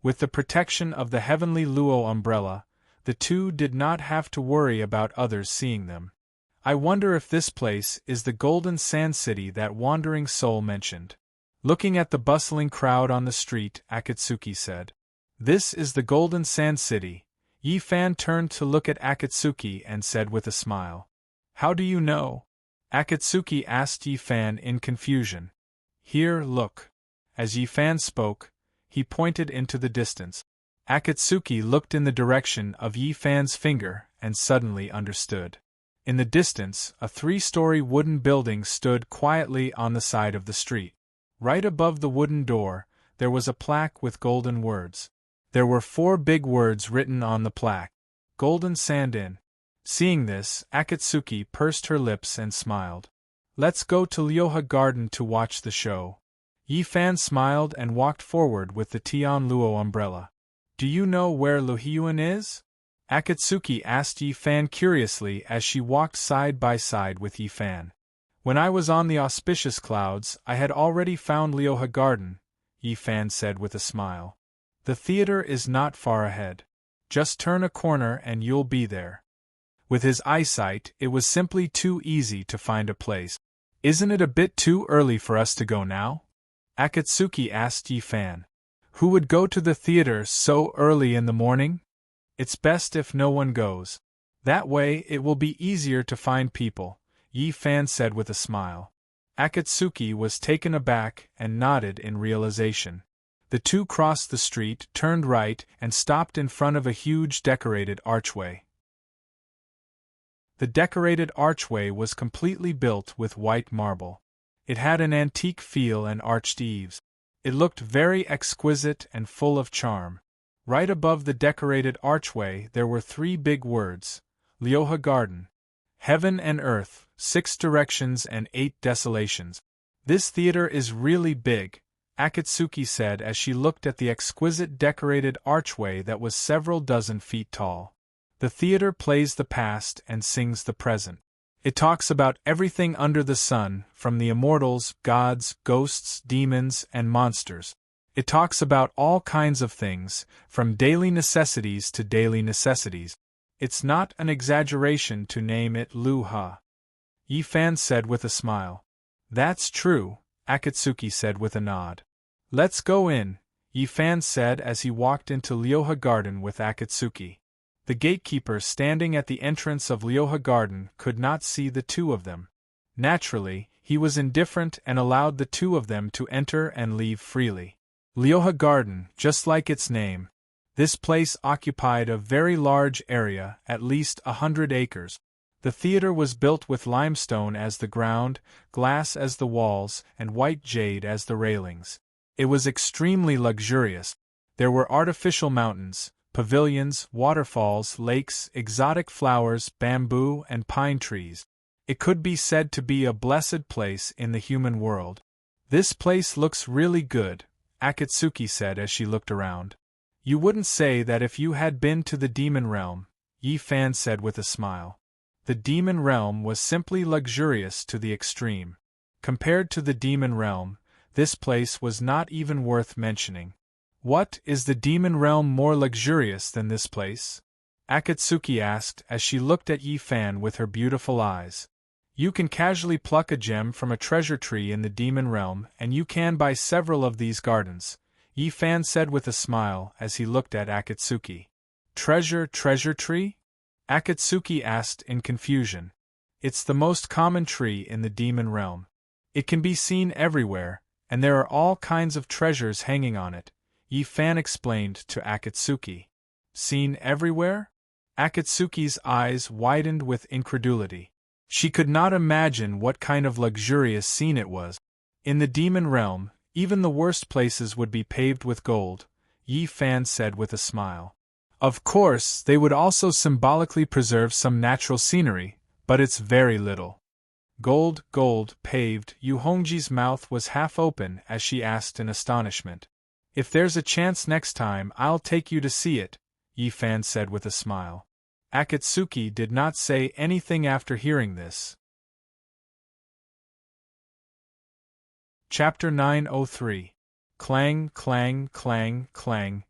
With the protection of the heavenly Luo umbrella, the two did not have to worry about others seeing them. I wonder if this place is the Golden Sand City that Wandering Soul mentioned. Looking at the bustling crowd on the street, Akatsuki said. This is the Golden Sand City. Yi Fan turned to look at Akatsuki and said with a smile. How do you know? Akatsuki asked Yi Fan in confusion. Here, look. As Yi Fan spoke, he pointed into the distance. Akatsuki looked in the direction of Yi Fan's finger and suddenly understood. In the distance, a 3-story wooden building stood quietly on the side of the street. Right above the wooden door, there was a plaque with golden words. There were 4 big words written on the plaque. Golden Sand Inn. Seeing this, Akatsuki pursed her lips and smiled. Let's go to Ryoha Garden to watch the show. Yi-fan smiled and walked forward with the Tian Luo umbrella. Do you know where Luhyuan is? Akatsuki asked Yi-fan curiously as she walked side by side with Yi-fan. When I was on the auspicious clouds, I had already found Ryoha Garden, Yi-fan said with a smile. The theater is not far ahead. Just turn a corner and you'll be there. With his eyesight, it was simply too easy to find a place. Isn't it a bit too early for us to go now? Akatsuki asked Yi-fan. Who would go to the theater so early in the morning? It's best if no one goes. That way it will be easier to find people, Yi-fan said with a smile. Akatsuki was taken aback and nodded in realization. The two crossed the street, turned right, and stopped in front of a huge decorated archway. The decorated archway was completely built with white marble. It had an antique feel and arched eaves. It looked very exquisite and full of charm. Right above the decorated archway there were 3 big words, Ryoha Garden. Heaven and earth, 6 directions and 8 desolations. This theater is really big, Akatsuki said as she looked at the exquisite decorated archway that was several dozen feet tall. The theater plays the past and sings the present. It talks about everything under the sun, from the immortals, gods, ghosts, demons, and monsters. It talks about all kinds of things, from daily necessities to daily necessities. It's not an exaggeration to name it Lu-ha. Yi-fan said with a smile. That's true, Akatsuki said with a nod. Let's go in, Yi-fan said as he walked into Ryoha Garden with Akatsuki. The gatekeeper standing at the entrance of Ryoha Garden could not see the two of them. Naturally, he was indifferent and allowed the two of them to enter and leave freely. Ryoha Garden, just like its name. This place occupied a very large area, at least 100 acres. The theater was built with limestone as the ground, glass as the walls, and white jade as the railings. It was extremely luxurious. There were artificial mountains, pavilions, waterfalls, lakes, exotic flowers, bamboo, and pine trees. It could be said to be a blessed place in the human world. This place looks really good, Akatsuki said as she looked around. You wouldn't say that if you had been to the demon realm, Yi-fan said with a smile. The demon realm was simply luxurious to the extreme. Compared to the demon realm, this place was not even worth mentioning. What, is the demon realm more luxurious than this place? Akatsuki asked as she looked at Yi-fan with her beautiful eyes. You can casually pluck a gem from a treasure tree in the demon realm and you can buy several of these gardens, Yi-fan said with a smile as he looked at Akatsuki. Treasure tree? Akatsuki asked in confusion. It's the most common tree in the demon realm. It can be seen everywhere, and there are all kinds of treasures hanging on it, Yi-fan explained to Akatsuki. Seen everywhere? Akatsuki's eyes widened with incredulity. She could not imagine what kind of luxurious scene it was. In the demon realm, even the worst places would be paved with gold, Yi-fan said with a smile. Of course, they would also symbolically preserve some natural scenery, but it's very little. Gold, paved. Yu Hongji's mouth was half open as she asked in astonishment. If there's a chance next time, I'll take you to see it, Yi-fan said with a smile. Akatsuki did not say anything after hearing this. Chapter 903. Clang, clang, clang, clang.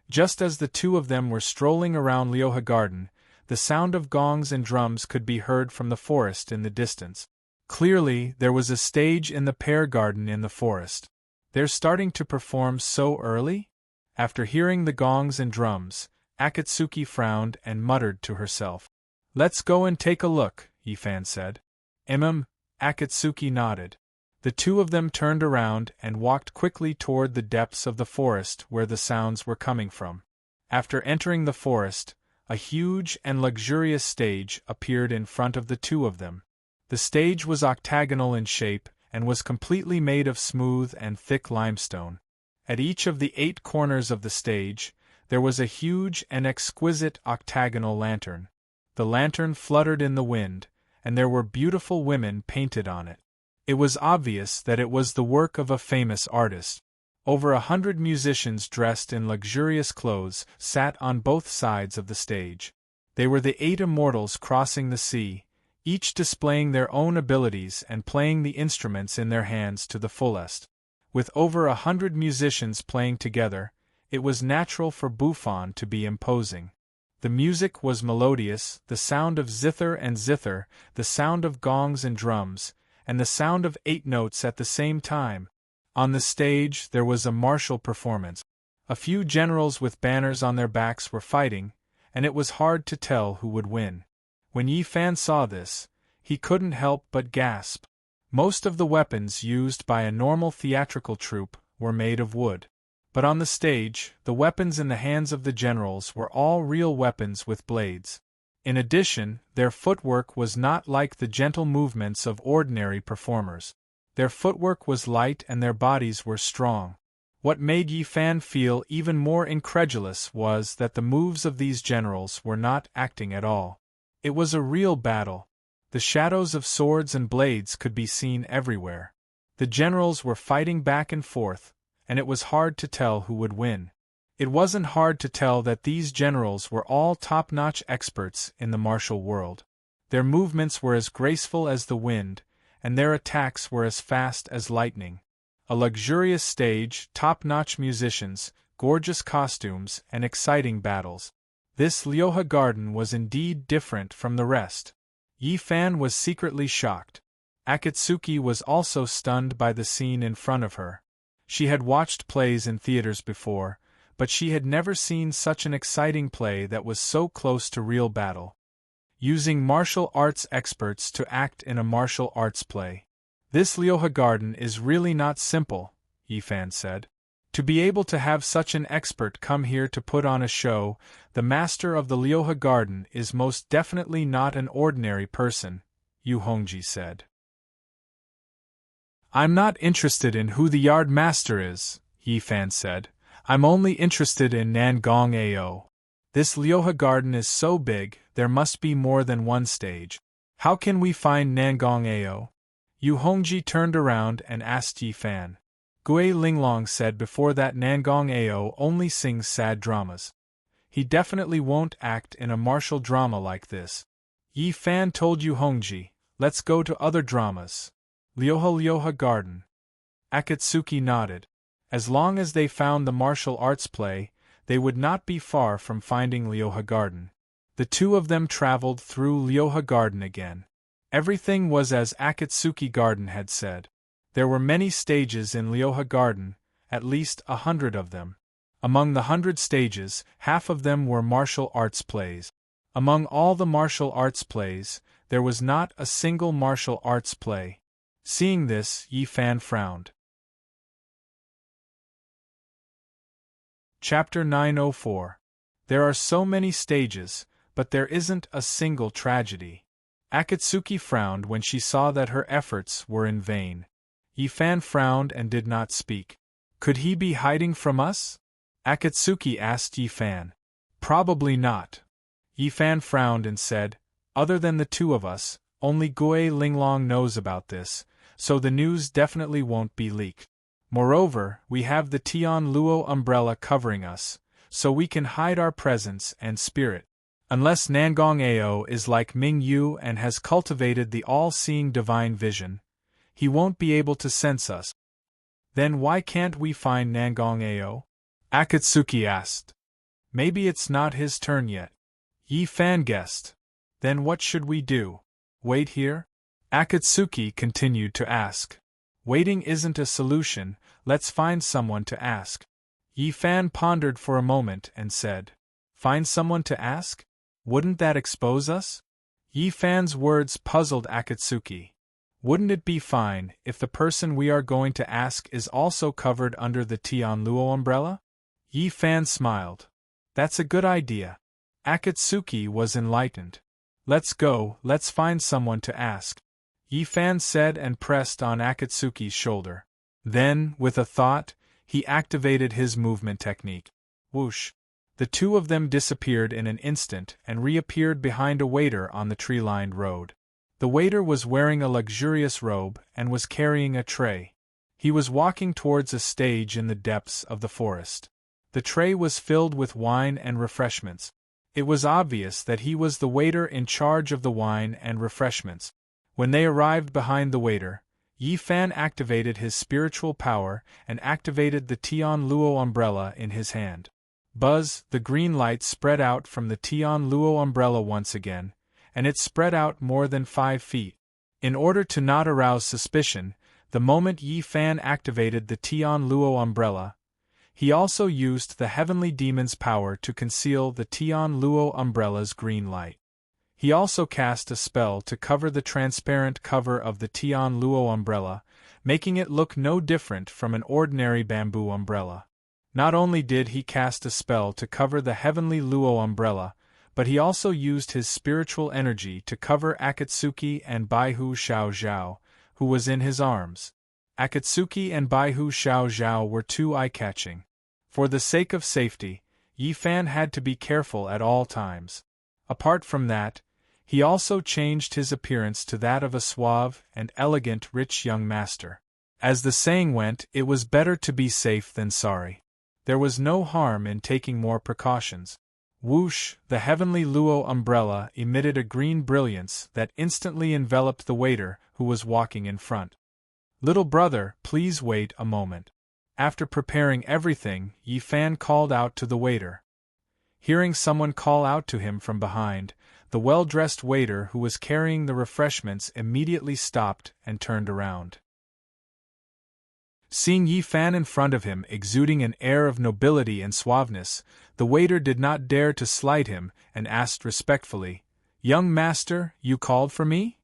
Just as the two of them were strolling around Ryoha Garden, the sound of gongs and drums could be heard from the forest in the distance. Clearly, there was a stage in the pear garden in the forest. They're starting to perform so early? After hearing the gongs and drums, Akatsuki frowned and muttered to herself. Let's go and take a look, Yi-fan said. Akatsuki nodded. The two of them turned around and walked quickly toward the depths of the forest where the sounds were coming from. After entering the forest, a huge and luxurious stage appeared in front of the two of them. The stage was octagonal in shape and was completely made of smooth and thick limestone. At each of the 8 corners of the stage, there was a huge and exquisite octagonal lantern. The lantern fluttered in the wind, and there were beautiful women painted on it. It was obvious that it was the work of a famous artist. Over 100 musicians dressed in luxurious clothes sat on both sides of the stage. They were the 8 immortals crossing the sea, each displaying their own abilities and playing the instruments in their hands to the fullest. With over 100 musicians playing together, it was natural for Buffon to be imposing. The music was melodious, the sound of zither and zither, the sound of gongs and drums, and the sound of 8 notes at the same time. On the stage there was a martial performance. A few generals with banners on their backs were fighting, and it was hard to tell who would win. When Yi Fan saw this, he couldn't help but gasp. Most of the weapons used by a normal theatrical troupe were made of wood. But on the stage, the weapons in the hands of the generals were all real weapons with blades. In addition, their footwork was not like the gentle movements of ordinary performers. Their footwork was light and their bodies were strong. What made Yi Fan feel even more incredulous was that the moves of these generals were not acting at all. It was a real battle. The shadows of swords and blades could be seen everywhere. The generals were fighting back and forth, and it was hard to tell who would win. It wasn't hard to tell that these generals were all top-notch experts in the martial world. Their movements were as graceful as the wind, and their attacks were as fast as lightning. A luxurious stage, top-notch musicians, gorgeous costumes, and exciting battles. This Ryoha garden was indeed different from the rest. Yi Fan was secretly shocked. Akatsuki was also stunned by the scene in front of her. She had watched plays in theaters before, but she had never seen such an exciting play that was so close to real battle. Using martial arts experts to act in a martial arts play. This Ryoha garden is really not simple, Yi Fan said. To be able to have such an expert come here to put on a show, the master of the Ryoha garden is most definitely not an ordinary person, Yu Hongji said. I'm not interested in who the yard master is, Yi Fan said. I'm only interested in Nangong Ao. This Ryoha garden is so big, there must be more than one stage. How can we find Nangong Ao? Yu Hongji turned around and asked Yi Fan. Gui Linglong said before that Nangong Ao only sings sad dramas. He definitely won't act in a martial drama like this. Yi Fan told Yu Hongji, let's go to other dramas. Ryoha garden. Akatsuki nodded. As long as they found the martial arts play, they would not be far from finding Ryoha garden. The two of them traveled through Ryoha garden again. Everything was as Akatsuki garden had said. There were many stages in Ryoha garden, at least 100 of them. Among the 100 stages, half of them were martial arts plays. Among all the martial arts plays, there was not a single martial arts play. Seeing this, Yi Fan frowned. Chapter 904. There are so many stages, but there isn't a single tragedy. Akatsuki frowned when she saw that her efforts were in vain. Yi Fan frowned and did not speak. Could he be hiding from us? Akatsuki asked Yi Fan. Probably not. Yi Fan frowned and said, other than the two of us, only Gui Linglong knows about this, so the news definitely won't be leaked. Moreover, we have the Tian Luo umbrella covering us, so we can hide our presence and spirit. Unless Nangong Ao is like Ming Yu and has cultivated the all-seeing divine vision, he won't be able to sense us. Then why can't we find Nangong Ao? Akatsuki asked. Maybe it's not his turn yet. Yi Fan guessed. Then what should we do? Wait here? Akatsuki continued to ask. Waiting isn't a solution, let's find someone to ask. Yi Fan pondered for a moment and said, find someone to ask? Wouldn't that expose us? Yi Fan's words puzzled Akatsuki. Wouldn't it be fine if the person we are going to ask is also covered under the Tian Luo umbrella? Yi Fan smiled. That's a good idea. Akatsuki was enlightened. Let's go, let's find someone to ask. Yi Fan said and pressed on Akatsuki's shoulder. Then, with a thought, he activated his movement technique. Whoosh! The two of them disappeared in an instant and reappeared behind a waiter on the tree-lined road. The waiter was wearing a luxurious robe and was carrying a tray. He was walking towards a stage in the depths of the forest. The tray was filled with wine and refreshments. It was obvious that he was the waiter in charge of the wine and refreshments. When they arrived behind the waiter, Yi Fan activated his spiritual power and activated the Tian Luo umbrella in his hand. Buzz, the green light spread out from the Tian Luo umbrella once again, and it spread out more than 5 feet. In order to not arouse suspicion, the moment Yi Fan activated the Tian Luo umbrella, he also used the heavenly demon's power to conceal the Tian Luo umbrella's green light. He also cast a spell to cover the transparent cover of the Tian Luo umbrella, making it look no different from an ordinary bamboo umbrella. Not only did he cast a spell to cover the heavenly Luo umbrella, but he also used his spiritual energy to cover Akatsuki and Baihu Xiao Zhao, who was in his arms. Akatsuki and Baihu Xiao Zhao were too eye-catching. For the sake of safety, Yi Fan had to be careful at all times. Apart from that, he also changed his appearance to that of a suave and elegant rich young master. As the saying went, it was better to be safe than sorry. There was no harm in taking more precautions. Whoosh, the heavenly Luo umbrella emitted a green brilliance that instantly enveloped the waiter who was walking in front. "Little brother, please wait a moment." After preparing everything, Yi Fan called out to the waiter. Hearing someone call out to him from behind, the well-dressed waiter who was carrying the refreshments immediately stopped and turned around. Seeing Yi Fan in front of him exuding an air of nobility and suaveness, the waiter did not dare to slight him and asked respectfully, "Young master, you called for me?"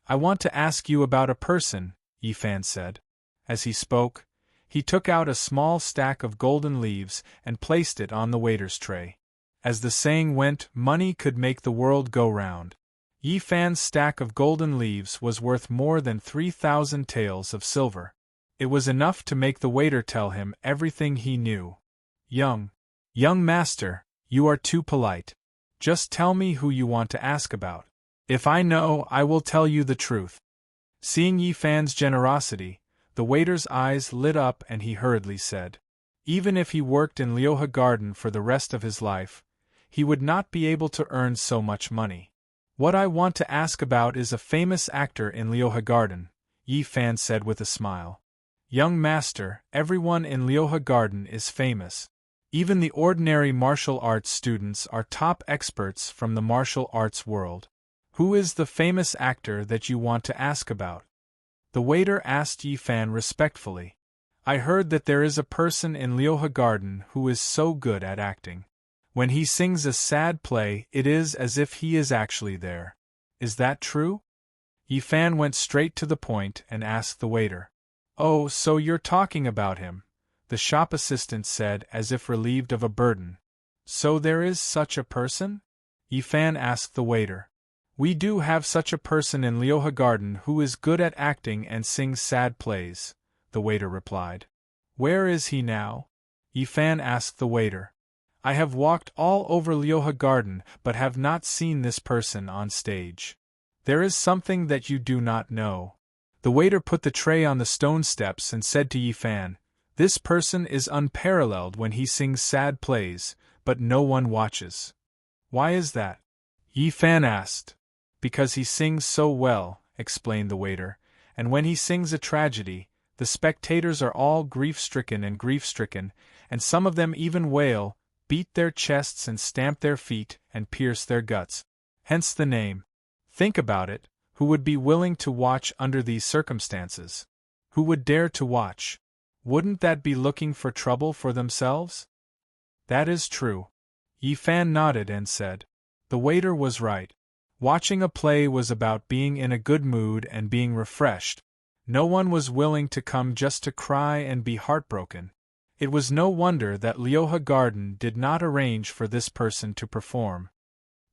"I want to ask you about a person," Yi Fan said. As he spoke, he took out a small stack of golden leaves and placed it on the waiter's tray. As the saying went, money could make the world go round. Yi Fan's stack of golden leaves was worth more than 3,000 taels of silver. It was enough to make the waiter tell him everything he knew. Young master, you are too polite. Just tell me who you want to ask about. If I know, I will tell you the truth." Seeing Yi Fan's generosity, the waiter's eyes lit up and he hurriedly said, even if he worked in Lioha Garden for the rest of his life, he would not be able to earn so much money. "What I want to ask about is a famous actor in Lioha Garden," Yi Fan said with a smile. "Young master, everyone in Lioha Garden is famous. Even the ordinary martial arts students are top experts from the martial arts world. Who is the famous actor that you want to ask about?" The waiter asked Yi Fan respectfully. "I heard that there is a person in Lioha Garden who is so good at acting. When he sings a sad play, it is as if he is actually there. Is that true?" Yi Fan went straight to the point and asked the waiter. "Oh, so you're talking about him," the shop assistant said as if relieved of a burden. "So there is such a person?" Yi Fan asked the waiter. "We do have such a person in Lioha Garden who is good at acting and sings sad plays," the waiter replied. "Where is he now?" Yi Fan asked the waiter. "I have walked all over Lioha Garden but have not seen this person on stage. There is something that you do not know." The waiter put the tray on the stone steps and said to Yi Fan, "This person is unparalleled when he sings sad plays, but no one watches." "Why is that?" Yi Fan asked. "Because he sings so well," explained the waiter, "and when he sings a tragedy, the spectators are all grief-stricken, and some of them even wail, beat their chests and stamp their feet and pierce their guts. Hence the name. Think about it. Who would be willing to watch under these circumstances? Who would dare to watch? Wouldn't that be looking for trouble for themselves?" "That is true." Yi Fan nodded and said, "The waiter was right. Watching a play was about being in a good mood and being refreshed. No one was willing to come just to cry and be heartbroken. It was no wonder that Lioha Garden did not arrange for this person to perform."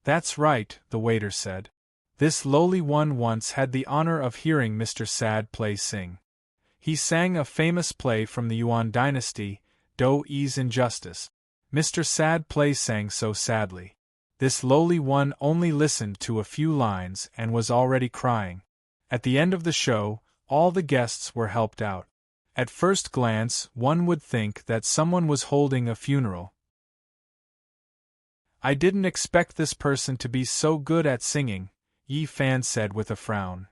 "That's right," the waiter said. "This lowly one once had the honor of hearing Mr. Sad Play sing. He sang a famous play from the Yuan dynasty, Do Yi's Injustice. Mr. Sad Play sang so sadly. This lowly one only listened to a few lines and was already crying. At the end of the show, all the guests were helped out. At first glance, one would think that someone was holding a funeral. I didn't expect this person to be so good at singing, Yi Fan said with a frown.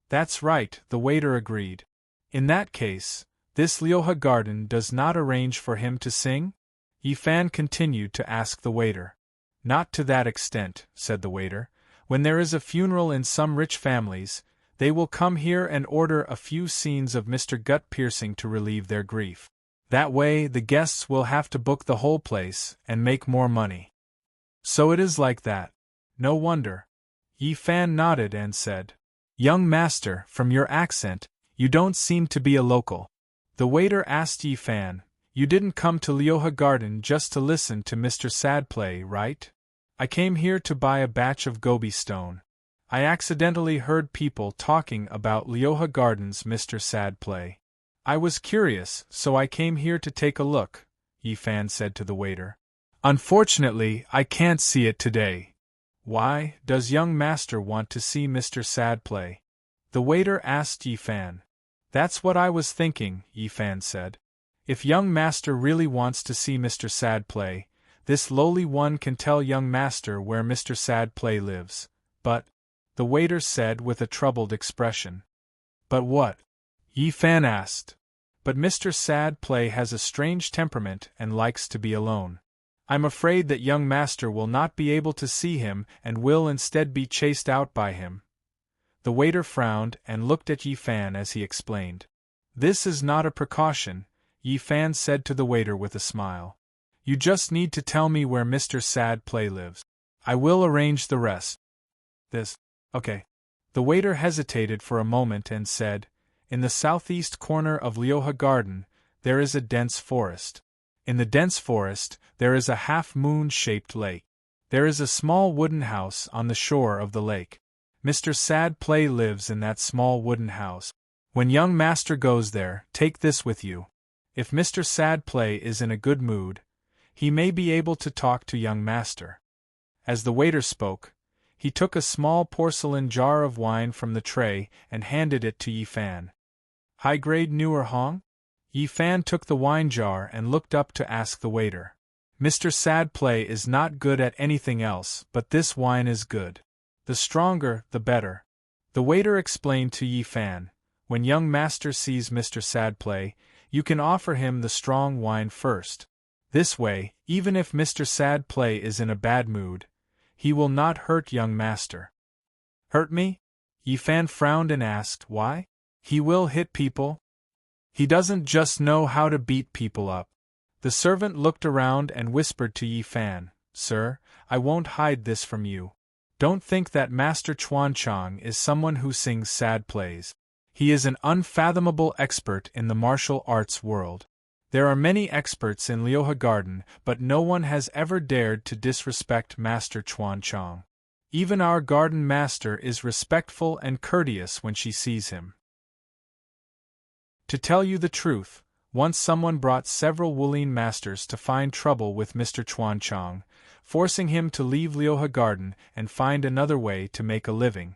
That's right, the waiter agreed. In that case, this Lioha garden does not arrange for him to sing? Yi Fan continued to ask the waiter. Not to that extent, said the waiter. When there is a funeral in some rich families, they will come here and order a few scenes of Mr. Gut-piercing to relieve their grief. That way, the guests will have to book the whole place and make more money. So it is like that. No wonder. Yi Fan nodded and said, Young master, from your accent, you don't seem to be a local. The waiter asked Yi Fan, You didn't come to Lioha Garden just to listen to Mr. Sad Play, right? I came here to buy a batch of gobi stone. I accidentally heard people talking about Lioha Garden's Mr. Sad Play. I was curious, so I came here to take a look, Yi Fan said to the waiter. Unfortunately, I can't see it today. Why, does young master want to see Mr. Sad Play? The waiter asked Yi Fan. That's what I was thinking, Yi Fan said. If young master really wants to see Mr. Sad Play, this lowly one can tell young master where Mr. Sad Play lives. But, the waiter said with a troubled expression. But what? Yi Fan asked. But Mr. Sad Play has a strange temperament and likes to be alone. I'm afraid that young master will not be able to see him and will instead be chased out by him. The waiter frowned and looked at Yi Fan as he explained. This is not a precaution, Yi Fan said to the waiter with a smile. You just need to tell me where Mr. Sad Play lives. I will arrange the rest. Okay. The waiter hesitated for a moment and said, In the southeast corner of Lioha Garden, there is a dense forest. In the dense forest, there is a half-moon-shaped lake. There is a small wooden house on the shore of the lake. Mr. Sad Play lives in that small wooden house. When young master goes there, take this with you. If Mr. Sad Play is in a good mood, he may be able to talk to young master. As the waiter spoke, he took a small porcelain jar of wine from the tray and handed it to Yi Fan. High-grade Newer Hong? Yi Fan took the wine jar and looked up to ask the waiter. Mr. Sad Play is not good at anything else, but this wine is good. The stronger, the better. The waiter explained to Yi Fan, When young master sees Mr. Sad Play, you can offer him the strong wine first. This way, even if Mr. Sad Play is in a bad mood, he will not hurt young master. Hurt me? Yi Fan frowned and asked, Why? He will hit people? He doesn't just know how to beat people up. The servant looked around and whispered to Yi Fan, Sir, I won't hide this from you. Don't think that Master Chuan Chang is someone who sings sad plays. He is an unfathomable expert in the martial arts world. There are many experts in Lioha Garden, but no one has ever dared to disrespect Master Chuan Chang. Even our garden master is respectful and courteous when she sees him. To tell you the truth, once someone brought several Wulin masters to find trouble with Mr. Chuan Chang, forcing him to leave Lioha Garden and find another way to make a living.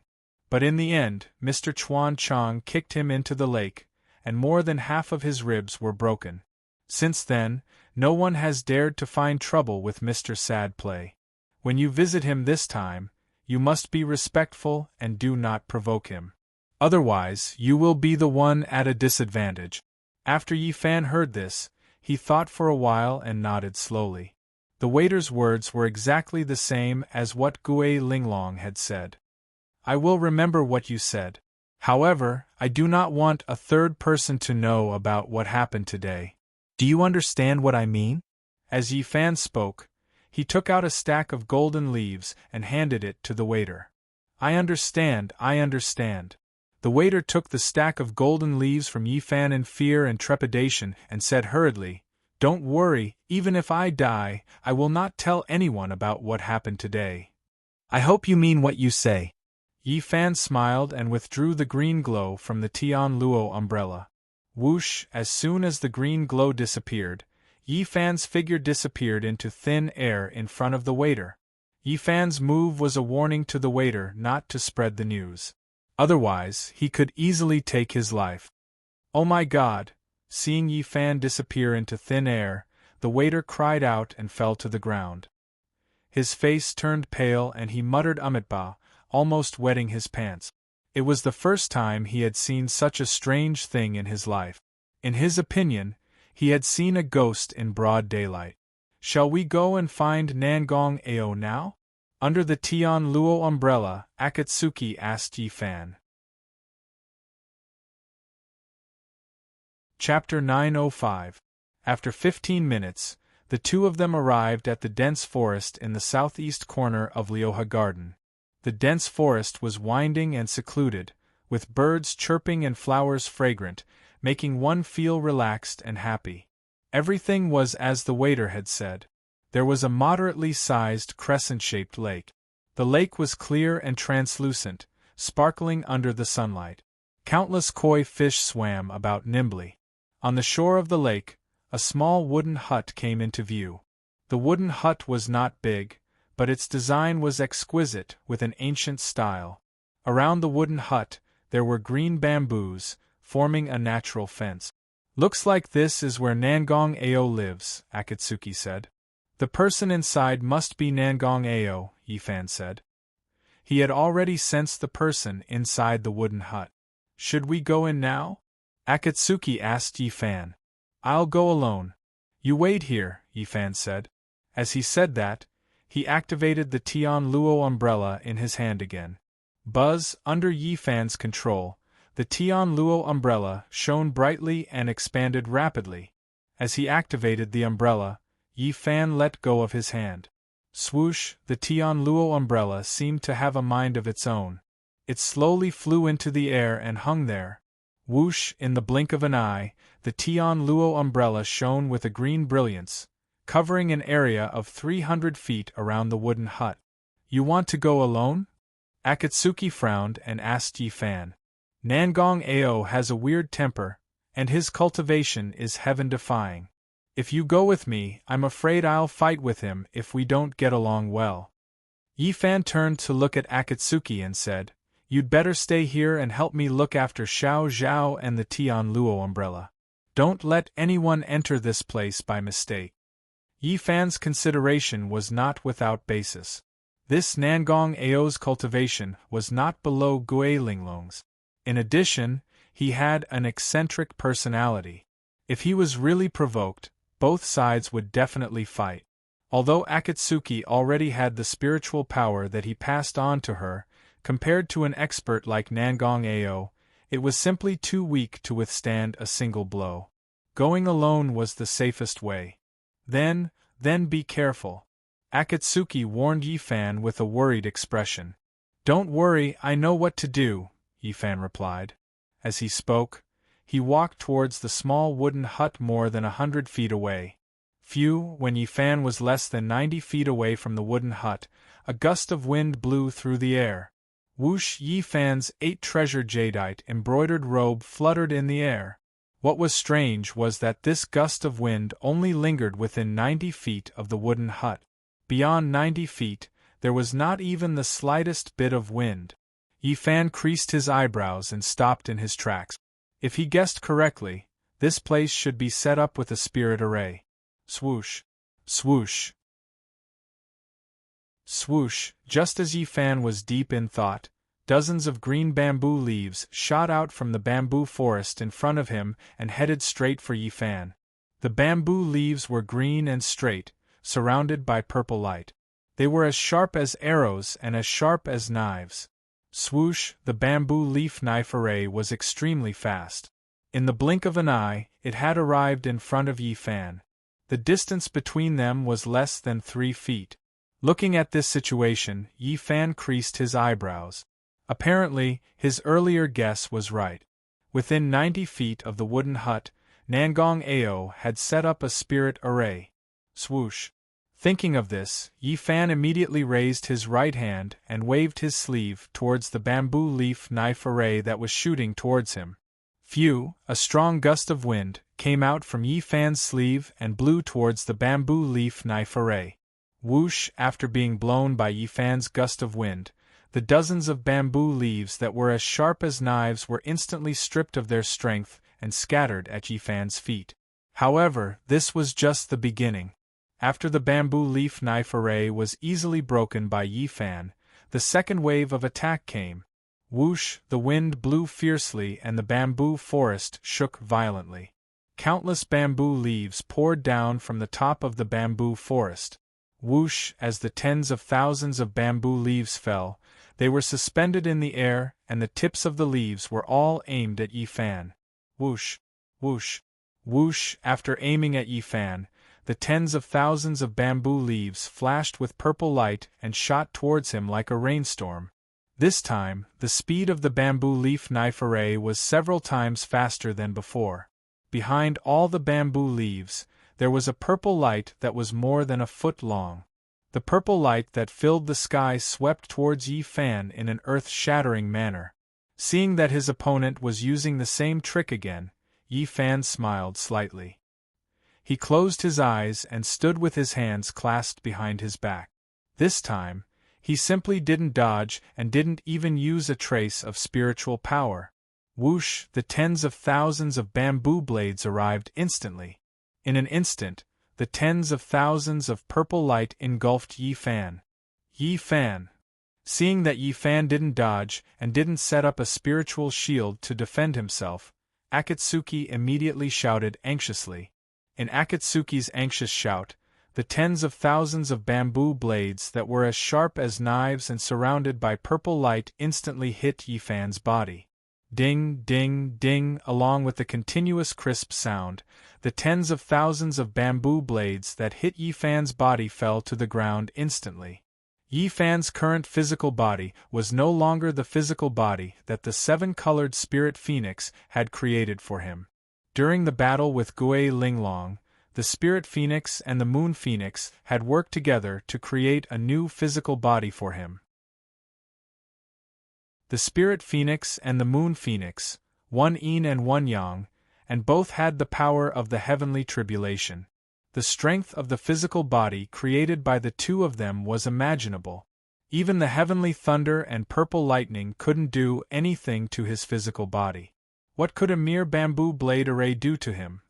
But in the end, Mr. Chuan Chang kicked him into the lake, and more than half of his ribs were broken. Since then, no one has dared to find trouble with Mr. Sad Play. When you visit him this time, you must be respectful and do not provoke him. Otherwise, you will be the one at a disadvantage. After Yi Fan heard this, he thought for a while and nodded slowly. The waiter's words were exactly the same as what Gui Linglong had said. I will remember what you said. However, I do not want a third person to know about what happened today. Do you understand what I mean? As Yi Fan spoke, he took out a stack of golden leaves and handed it to the waiter. I understand. The waiter took the stack of golden leaves from Yi Fan in fear and trepidation and said hurriedly, Don't worry, even if I die, I will not tell anyone about what happened today. I hope you mean what you say. Yi Fan smiled and withdrew the green glow from the Tian Luo umbrella. Whoosh, as soon as the green glow disappeared, Yi Fan's figure disappeared into thin air in front of the waiter. Yi Fan's move was a warning to the waiter not to spread the news. Otherwise, he could easily take his life. "Oh my God!" Seeing Yi Fan disappear into thin air, the waiter cried out and fell to the ground. His face turned pale and he muttered "Amitabha," almost wetting his pants. It was the first time he had seen such a strange thing in his life. In his opinion, he had seen a ghost in broad daylight. "Shall we go and find Nangong Ao now?" Under the Tian Luo umbrella, Akatsuki asked Yi Fan. Chapter 905. After 15 minutes, the two of them arrived at the dense forest in the southeast corner of Lioha Garden. The dense forest was winding and secluded, with birds chirping and flowers fragrant, making one feel relaxed and happy. Everything was as the waiter had said. There was a moderately sized crescent-shaped lake. The lake was clear and translucent, sparkling under the sunlight. Countless koi fish swam about nimbly. On the shore of the lake, a small wooden hut came into view. The wooden hut was not big, but its design was exquisite with an ancient style. Around the wooden hut, there were green bamboos, forming a natural fence. "Looks like this is where Nangong Ao lives," Akatsuki said. "The person inside must be Nangong Ao," Yi Fan said. He had already sensed the person inside the wooden hut. "Should we go in now?" Akatsuki asked Yi Fan. "I'll go alone. You wait here," Yi Fan said. As he said that, he activated the Tian Luo umbrella in his hand again. Buzz, under Yi Fan's control, the Tian Luo umbrella shone brightly and expanded rapidly. As he activated the umbrella, Yi Fan let go of his hand. Swoosh, the Tian Luo umbrella seemed to have a mind of its own. It slowly flew into the air and hung there. Whoosh, in the blink of an eye, the Tian Luo umbrella shone with a green brilliance, covering an area of 300 feet around the wooden hut. "You want to go alone?" Akatsuki frowned and asked Yi Fan. "Nangong Ao has a weird temper, and his cultivation is heaven-defying. If you go with me, I'm afraid I'll fight with him if we don't get along well." Yi Fan turned to look at Akatsuki and said, "You'd better stay here and help me look after Xiao Zhao and the Tian Luo umbrella. Don't let anyone enter this place by mistake." Yi Fan's consideration was not without basis. This Nangong Ao's cultivation was not below Gui Linglong's. In addition, he had an eccentric personality. If he was really provoked, both sides would definitely fight. Although Akatsuki already had the spiritual power that he passed on to her, compared to an expert like Nangong Ao, it was simply too weak to withstand a single blow. Going alone was the safest way. Then be careful," Akatsuki warned Yi Fan with a worried expression. "Don't worry, I know what to do," Yi Fan replied. As he spoke, he walked towards the small wooden hut more than 100 feet away. When Yi Fan was less than 90 feet away from the wooden hut, a gust of wind blew through the air. Whoosh, Yi Fan's 8-treasure jadeite embroidered robe fluttered in the air. What was strange was that this gust of wind only lingered within 90 feet of the wooden hut. Beyond 90 feet, there was not even the slightest bit of wind. Yi Fan creased his eyebrows and stopped in his tracks. If he guessed correctly, this place should be set up with a spirit array. Swoosh! Swoosh! Swoosh! Just as Yi Fan was deep in thought, dozens of green bamboo leaves shot out from the bamboo forest in front of him and headed straight for Yi Fan. The bamboo leaves were green and straight, surrounded by purple light. They were as sharp as arrows and as sharp as knives. Swoosh! The bamboo leaf knife array was extremely fast. In the blink of an eye, it had arrived in front of Yi Fan. The distance between them was less than 3 feet. Looking at this situation, Yi Fan creased his eyebrows. Apparently, his earlier guess was right. Within 90 feet of the wooden hut, Nangong Ao had set up a spirit array. Swoosh! Thinking of this, Yi Fan immediately raised his right hand and waved his sleeve towards the bamboo leaf knife array that was shooting towards him. A strong gust of wind, came out from Yi Fan's sleeve and blew towards the bamboo leaf knife array. Whoosh! After being blown by Yi Fan's gust of wind, the dozens of bamboo leaves that were as sharp as knives were instantly stripped of their strength and scattered at Yi Fan's feet. However, this was just the beginning. After the bamboo leaf knife array was easily broken by Yi Fan, the second wave of attack came. Whoosh! The wind blew fiercely and the bamboo forest shook violently. Countless bamboo leaves poured down from the top of the bamboo forest. Whoosh! As the tens of thousands of bamboo leaves fell, they were suspended in the air, and the tips of the leaves were all aimed at Yi Fan. Whoosh! Whoosh! Whoosh! After aiming at Yi Fan, the tens of thousands of bamboo leaves flashed with purple light and shot towards him like a rainstorm. This time, the speed of the bamboo leaf knife array was several times faster than before. Behind all the bamboo leaves, there was a purple light that was more than a foot long. The purple light that filled the sky swept towards Yi Fan in an earth-shattering manner. Seeing that his opponent was using the same trick again, Yi Fan smiled slightly. He closed his eyes and stood with his hands clasped behind his back. This time, he simply didn't dodge and didn't even use a trace of spiritual power. Whoosh! The tens of thousands of bamboo blades arrived instantly. In an instant, the tens of thousands of purple light engulfed Yi Fan. Yi Fan! Seeing that Yi Fan didn't dodge and didn't set up a spiritual shield to defend himself, Akatsuki immediately shouted anxiously. In Akatsuki's anxious shout, the tens of thousands of bamboo blades that were as sharp as knives and surrounded by purple light instantly hit Yi Fan's body. Ding, ding, ding! Along with the continuous crisp sound, the tens of thousands of bamboo blades that hit Yi Fan's body fell to the ground instantly. Yi Fan's current physical body was no longer the physical body that the seven-colored spirit phoenix had created for him. During the battle with Gui Linglong, the spirit phoenix and the moon phoenix had worked together to create a new physical body for him. The spirit phoenix and the moon phoenix, one yin and one yang, and both had the power of the heavenly tribulation. The strength of the physical body created by the two of them was imaginable. Even the heavenly thunder and purple lightning couldn't do anything to his physical body. What could a mere bamboo blade array do to him?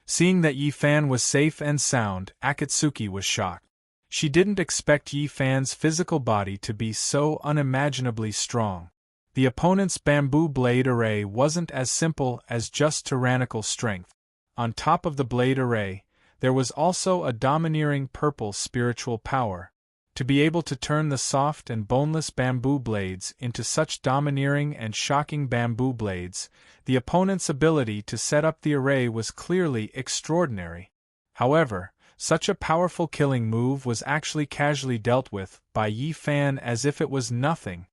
Seeing that Yi Fan was safe and sound, Akatsuki was shocked. She didn't expect Yi Fan's physical body to be so unimaginably strong. The opponent's bamboo blade array wasn't as simple as just tyrannical strength. On top of the blade array, there was also a domineering purple spiritual power. To be able to turn the soft and boneless bamboo blades into such domineering and shocking bamboo blades, the opponent's ability to set up the array was clearly extraordinary. However, such a powerful killing move was actually casually dealt with by Yi Fan as if it was nothing.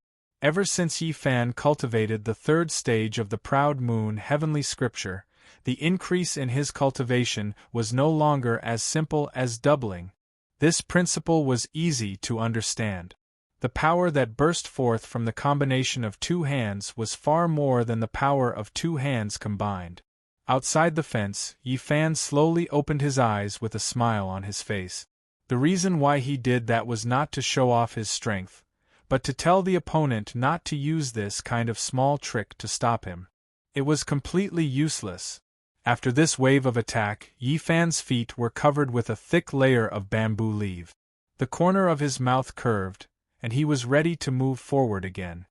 Ever since Yi Fan cultivated the third stage of the Proud Moon heavenly scripture, the increase in his cultivation was no longer as simple as doubling. This principle was easy to understand. The power that burst forth from the combination of two hands was far more than the power of two hands combined. Outside the fence, Yi Fan slowly opened his eyes with a smile on his face. The reason why he did that was not to show off his strength, but to tell the opponent not to use this kind of small trick to stop him. It was completely useless. After this wave of attack, Yi Fan's feet were covered with a thick layer of bamboo leaf. The corner of his mouth curved, and he was ready to move forward again.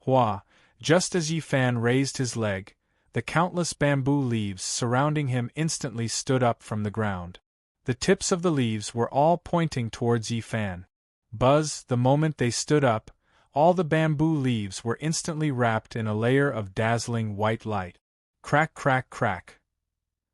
Hua! Just as Yi Fan raised his leg, the countless bamboo leaves surrounding him instantly stood up from the ground. The tips of the leaves were all pointing towards Yi Fan. Buzz! The moment they stood up, all the bamboo leaves were instantly wrapped in a layer of dazzling white light. Crack, crack, crack!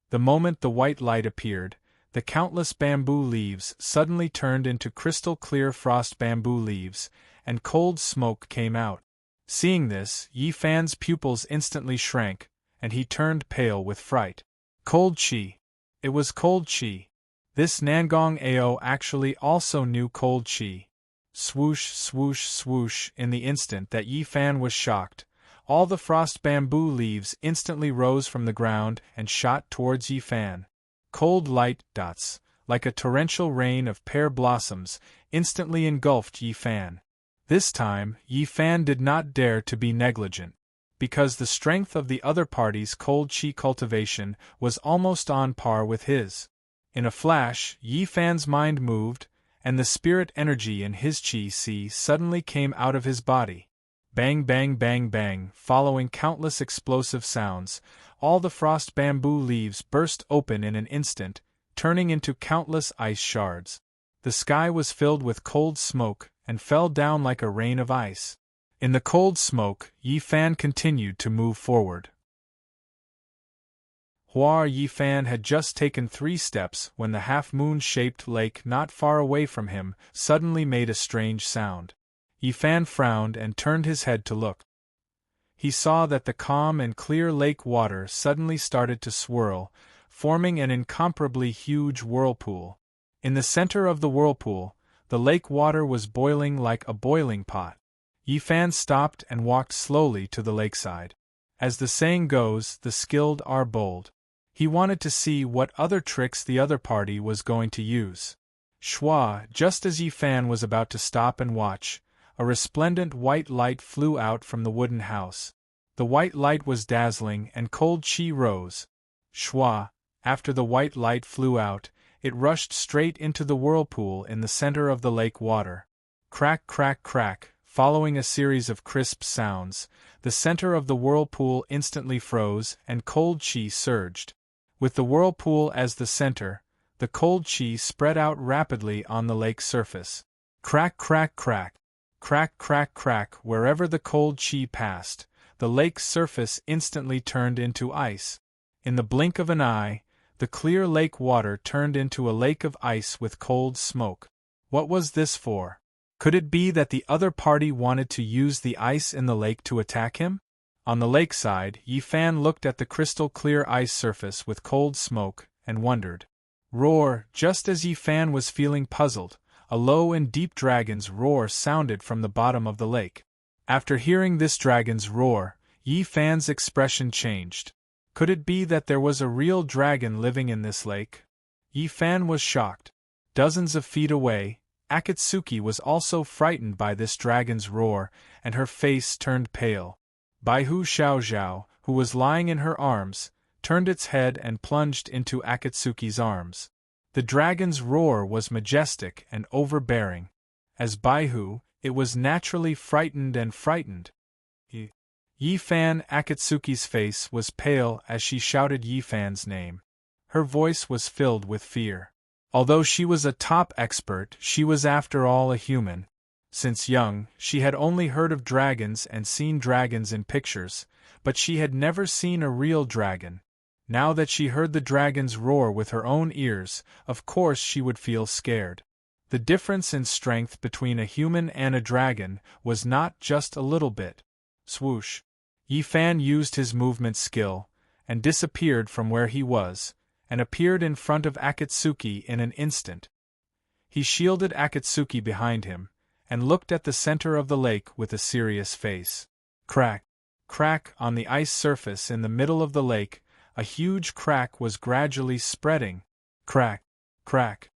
The moment the white light appeared, the countless bamboo leaves suddenly turned into crystal-clear frost bamboo leaves, and cold smoke came out. Seeing this, Yi Fan's pupils instantly shrank, and he turned pale with fright. Cold Chi! It was Cold Chi! This Nangong Ao actually also knew Cold Chi. Swoosh, swoosh, swoosh! In the instant that Yi Fan was shocked, all the frost bamboo leaves instantly rose from the ground and shot towards Yi Fan. Cold light dots, like a torrential rain of pear blossoms, instantly engulfed Yi Fan. This time, Yi Fan did not dare to be negligent, because the strength of the other party's cold chi cultivation was almost on par with his. In a flash, Yi Fan's mind moved, and the spirit energy in his chi suddenly came out of his body. Bang bang bang bang, following countless explosive sounds, all the frost bamboo leaves burst open in an instant, turning into countless ice shards. The sky was filled with cold smoke, and fell down like a rain of ice. In the cold smoke, Yi Fan continued to move forward. Yi Fan had just taken 3 steps when the half-moon-shaped lake not far away from him suddenly made a strange sound. Yi Fan frowned and turned his head to look. He saw that the calm and clear lake water suddenly started to swirl, forming an incomparably huge whirlpool. In the center of the whirlpool, the lake water was boiling like a boiling pot. Yi Fan stopped and walked slowly to the lakeside. As the saying goes, the skilled are bold. He wanted to see what other tricks the other party was going to use. Shwa, just as Yi Fan was about to stop and watch, a resplendent white light flew out from the wooden house. The white light was dazzling and cold chi rose. Shwa, after the white light flew out, it rushed straight into the whirlpool in the center of the lake water. Crack crack crack, following a series of crisp sounds, the center of the whirlpool instantly froze and cold chi surged. With the whirlpool as the center, the cold chi spread out rapidly on the lake surface. Crack crack crack, crack crack crack, wherever the cold chi passed, the lake's surface instantly turned into ice. In the blink of an eye, the clear lake water turned into a lake of ice with cold smoke. What was this for? Could it be that the other party wanted to use the ice in the lake to attack him? On the lakeside, Yi Fan looked at the crystal-clear ice surface with cold smoke, and wondered. Roar! Just as Yi Fan was feeling puzzled, a low and deep dragon's roar sounded from the bottom of the lake. After hearing this dragon's roar, Yi Fan's expression changed. Could it be that there was a real dragon living in this lake? Yi Fan was shocked. Dozens of feet away, Akatsuki was also frightened by this dragon's roar, and her face turned pale. Baihu Xiaozhao, who was lying in her arms, turned its head and plunged into Akatsuki's arms. The dragon's roar was majestic and overbearing. As Baihu, it was naturally frightened and frightened. Yi Fan. Akatsuki's face was pale as she shouted Yi Fan's name. Her voice was filled with fear. Although she was a top expert, she was after all a human. Since young, she had only heard of dragons and seen dragons in pictures, but she had never seen a real dragon. Now that she heard the dragon's roar with her own ears, of course she would feel scared. The difference in strength between a human and a dragon was not just a little bit. Swoosh! Yi Fan used his movement skill, and disappeared from where he was, and appeared in front of Akatsuki in an instant. He shielded Akatsuki behind him, and looked at the center of the lake with a serious face. Crack! Crack! On the ice surface in the middle of the lake, a huge crack was gradually spreading. Crack! Crack!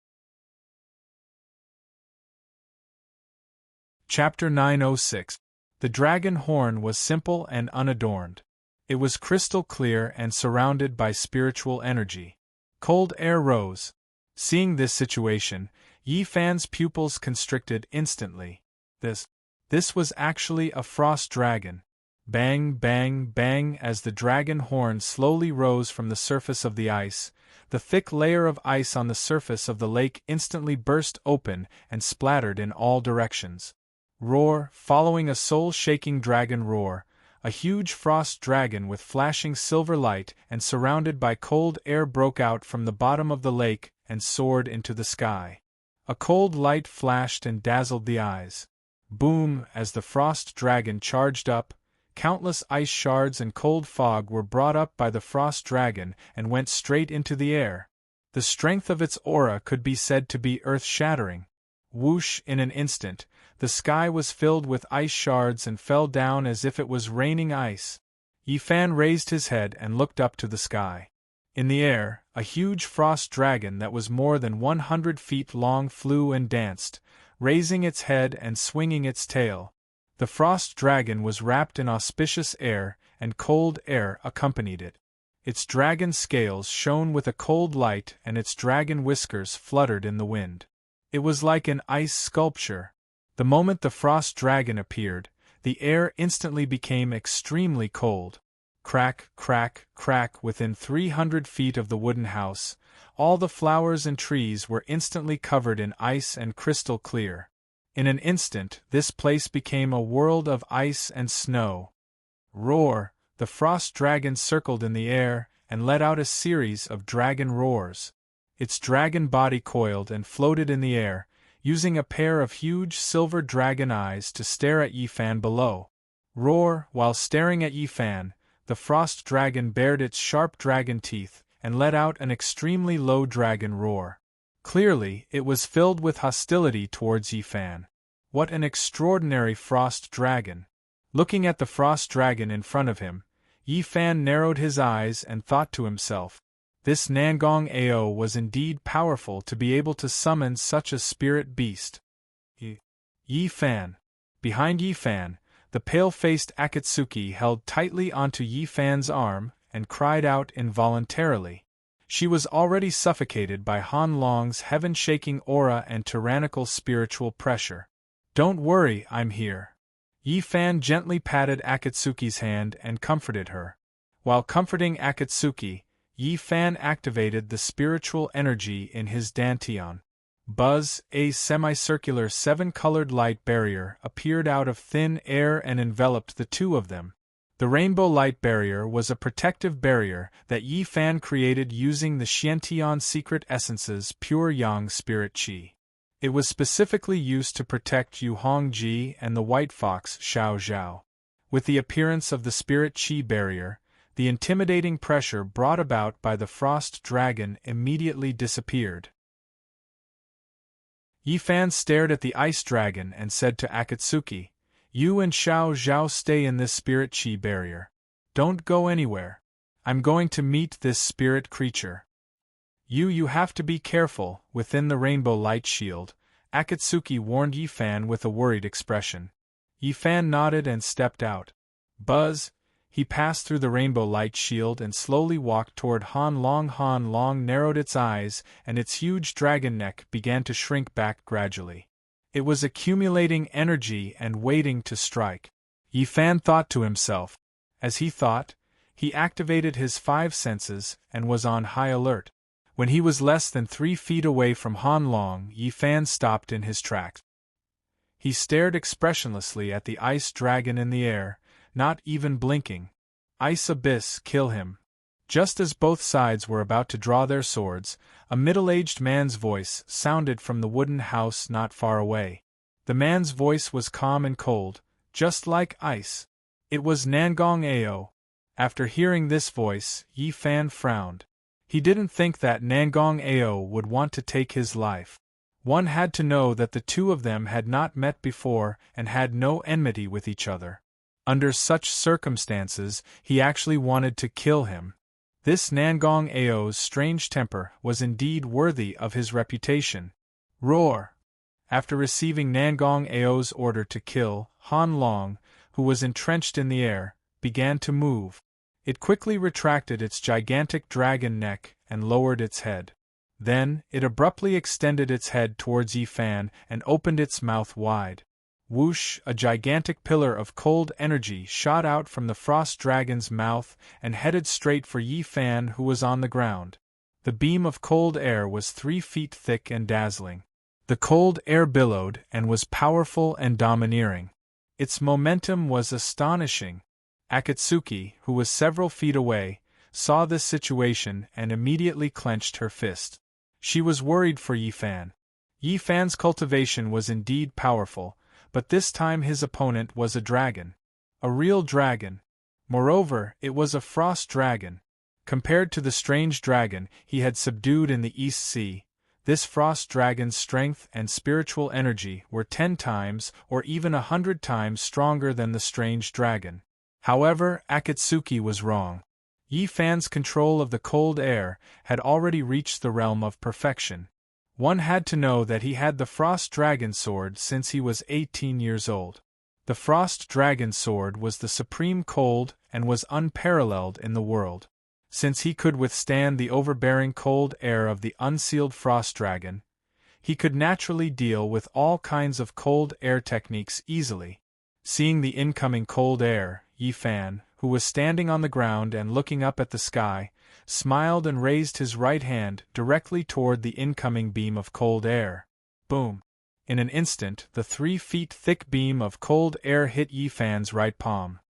Chapter 906. The dragon horn was simple and unadorned. It was crystal clear and surrounded by spiritual energy. Cold air rose. Seeing this situation, Yi Fan's pupils constricted instantly. This was actually a frost dragon. Bang, bang, bang as the dragon horn slowly rose from the surface of the ice. The thick layer of ice on the surface of the lake instantly burst open and splattered in all directions. Roar, following a soul-shaking dragon roar, a huge frost dragon with flashing silver light and surrounded by cold air broke out from the bottom of the lake and soared into the sky. A cold light flashed and dazzled the eyes. Boom! As the frost dragon charged up, countless ice shards and cold fog were brought up by the frost dragon and went straight into the air. The strength of its aura could be said to be earth-shattering. Whoosh! In an instant, The sky was filled with ice shards and fell down as if it was raining ice. Yifan raised his head and looked up to the sky. In the air, a huge frost dragon that was more than 100 feet long flew and danced, raising its head and swinging its tail. The frost dragon was wrapped in auspicious air, and cold air accompanied it. Its dragon scales shone with a cold light and its dragon whiskers fluttered in the wind. It was like an ice sculpture. The moment the frost dragon appeared, the air instantly became extremely cold. Crack, crack, crack within 300 feet of the wooden house, all the flowers and trees were instantly covered in ice and crystal clear. In an instant, this place became a world of ice and snow. Roar! The frost dragon circled in the air and let out a series of dragon roars. Its dragon body coiled and floated in the air, using a pair of huge silver dragon eyes to stare at Yifan below. Roar! While staring at Yifan, the frost dragon bared its sharp dragon teeth and let out an extremely low dragon roar. Clearly, it was filled with hostility towards Yifan. What an extraordinary frost dragon! Looking at the frost dragon in front of him, Yifan narrowed his eyes and thought to himself, this Nangong Ao was indeed powerful to be able to summon such a spirit beast. Yifan. Behind Yifan, the pale-faced Akatsuki held tightly onto Yifan's arm and cried out involuntarily. She was already suffocated by Han Long's heaven-shaking aura and tyrannical spiritual pressure. Don't worry, I'm here. Yifan gently patted Akatsuki's hand and comforted her. While comforting Akatsuki, Yifan activated the spiritual energy in his dantian. Buzz, a semicircular seven-colored light barrier appeared out of thin air and enveloped the two of them. The rainbow light barrier was a protective barrier that Yifan created using the Xiantian secret essence's pure yang spirit qi. It was specifically used to protect Yu Hongji and the white fox Xiao Zhao. With the appearance of the spirit qi barrier, the intimidating pressure brought about by the frost dragon immediately disappeared. Yifan stared at the ice dragon and said to Akatsuki, "You and Xiao Zhao stay in this spirit qi barrier. Don't go anywhere. I'm going to meet this spirit creature. You have to be careful." Within the rainbow light shield, Akatsuki warned Yifan with a worried expression. Yifan nodded and stepped out. Buzz! He passed through the rainbow light shield and slowly walked toward Han Long. Han Long narrowed its eyes and its huge dragon neck began to shrink back gradually. It was accumulating energy and waiting to strike. Yifan thought to himself. As he thought, he activated his 5 senses and was on high alert. When he was less than 3 feet away from Han Long, Yifan stopped in his tracks. He stared expressionlessly at the ice dragon in the air, not even blinking. Ice abyss, kill him. Just as both sides were about to draw their swords, a middle-aged man's voice sounded from the wooden house not far away. The man's voice was calm and cold, just like ice. It was Nangong Ao. After hearing this voice, Yifan frowned. He didn't think that Nangong Ao would want to take his life. One had to know that the two of them had not met before and had no enmity with each other. Under such circumstances, he actually wanted to kill him. This Nangong Ao's strange temper was indeed worthy of his reputation. Roar! After receiving Nangong Ao's order to kill, Han Long, who was entrenched in the air, began to move. It quickly retracted its gigantic dragon neck and lowered its head. Then, it abruptly extended its head towards Yifan and opened its mouth wide. Whoosh! A gigantic pillar of cold energy shot out from the frost dragon's mouth and headed straight for Yifan, who was on the ground. The beam of cold air was 3 feet thick and dazzling. The cold air billowed and was powerful and domineering. Its momentum was astonishing. Akatsuki, who was several feet away, saw this situation and immediately clenched her fist. She was worried for Yifan. Yifan's cultivation was indeed powerful, but this time his opponent was a dragon. A real dragon. Moreover, it was a frost dragon. Compared to the strange dragon he had subdued in the East Sea, this frost dragon's strength and spiritual energy were 10 times or even 100 times stronger than the strange dragon. However, Akatsuki was wrong. Yi Fan's control of the cold air had already reached the realm of perfection. One had to know that he had the Frost Dragon Sword since he was 18 years old. The Frost Dragon Sword was the supreme cold and was unparalleled in the world. Since he could withstand the overbearing cold air of the unsealed Frost Dragon, he could naturally deal with all kinds of cold air techniques easily. Seeing the incoming cold air, Yi Fan, who was standing on the ground and looking up at the sky, smiled and raised his right hand directly toward the incoming beam of cold air. Boom! In an instant, the 3 feet thick beam of cold air hit Yi Fan's right palm.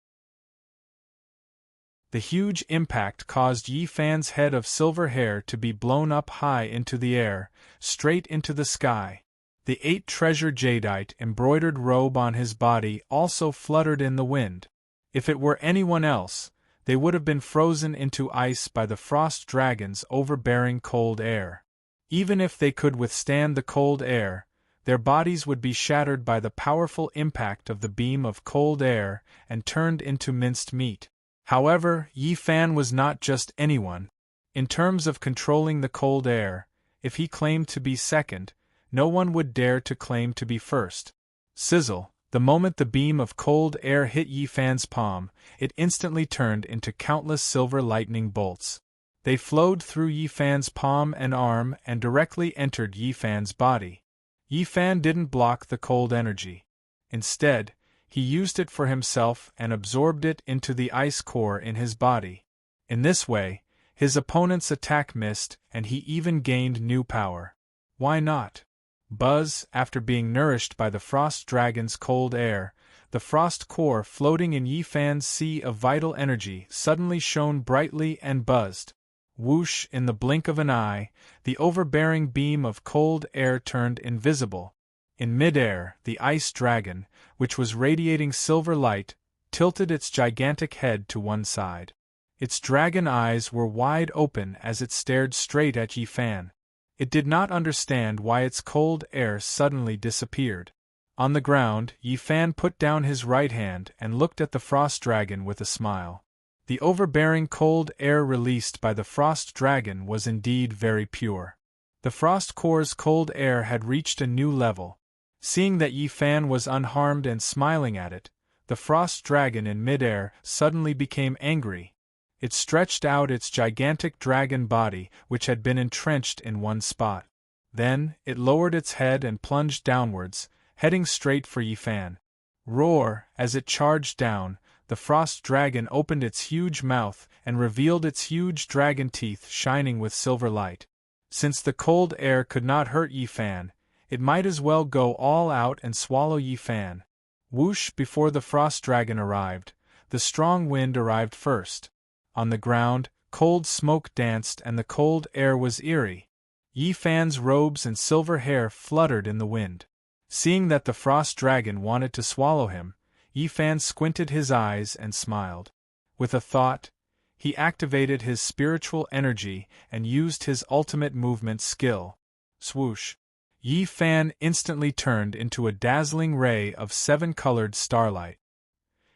The huge impact caused Yi Fan's head of silver hair to be blown up high into the air, straight into the sky. The 8 treasure jadeite embroidered robe on his body also fluttered in the wind. If it were anyone else, they would have been frozen into ice by the frost dragon's overbearing cold air. Even if they could withstand the cold air, their bodies would be shattered by the powerful impact of the beam of cold air and turned into minced meat. However, Yi Fan was not just anyone. In terms of controlling the cold air, if he claimed to be second, no one would dare to claim to be first. Sizzle! The moment the beam of cold air hit Yi Fan's palm, it instantly turned into countless silver lightning bolts. They flowed through Yi Fan's palm and arm and directly entered Yi Fan's body. Yi Fan didn't block the cold energy. Instead, he used it for himself and absorbed it into the ice core in his body. In this way, his opponent's attack missed and he even gained new power. Why not? Buzz, after being nourished by the frost dragon's cold air, the frost core floating in Yi Fan's sea of vital energy suddenly shone brightly and buzzed. Whoosh! In the blink of an eye, the overbearing beam of cold air turned invisible. In midair, the ice dragon, which was radiating silver light, tilted its gigantic head to one side. Its dragon eyes were wide open as it stared straight at Yi Fan. It did not understand why its cold air suddenly disappeared. On the ground, Yi Fan put down his right hand and looked at the frost dragon with a smile. The overbearing cold air released by the frost dragon was indeed very pure. The frost core's cold air had reached a new level. Seeing that Yi Fan was unharmed and smiling at it, the frost dragon in midair suddenly became angry. It stretched out its gigantic dragon body, which had been entrenched in one spot. Then, it lowered its head and plunged downwards, heading straight for Yi Fan. Roar! As it charged down, the frost dragon opened its huge mouth and revealed its huge dragon teeth shining with silver light. Since the cold air could not hurt Yi Fan, it might as well go all out and swallow Yi Fan. Whoosh! Before the frost dragon arrived, the strong wind arrived first. On the ground, cold smoke danced and the cold air was eerie. Yi Fan's robes and silver hair fluttered in the wind. Seeing that the frost dragon wanted to swallow him, Yi Fan squinted his eyes and smiled. With a thought, he activated his spiritual energy and used his ultimate movement skill. Swoosh! Yi Fan instantly turned into a dazzling ray of 7-colored starlight.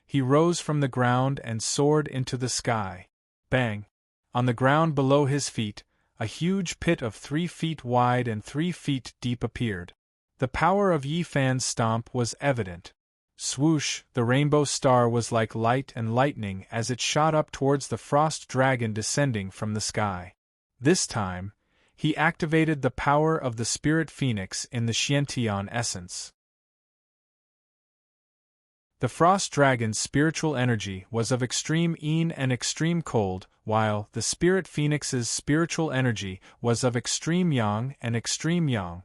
He rose from the ground and soared into the sky. Bang! On the ground below his feet, a huge pit of 3 feet wide and 3 feet deep appeared. The power of Yi Fan's stomp was evident. Swoosh! The rainbow star was like light and lightning as it shot up towards the frost dragon descending from the sky. This time, he activated the power of the spirit phoenix in the Xiantian essence. The frost dragon's spiritual energy was of extreme yin and extreme cold, while the spirit phoenix's spiritual energy was of extreme yang and extreme yang.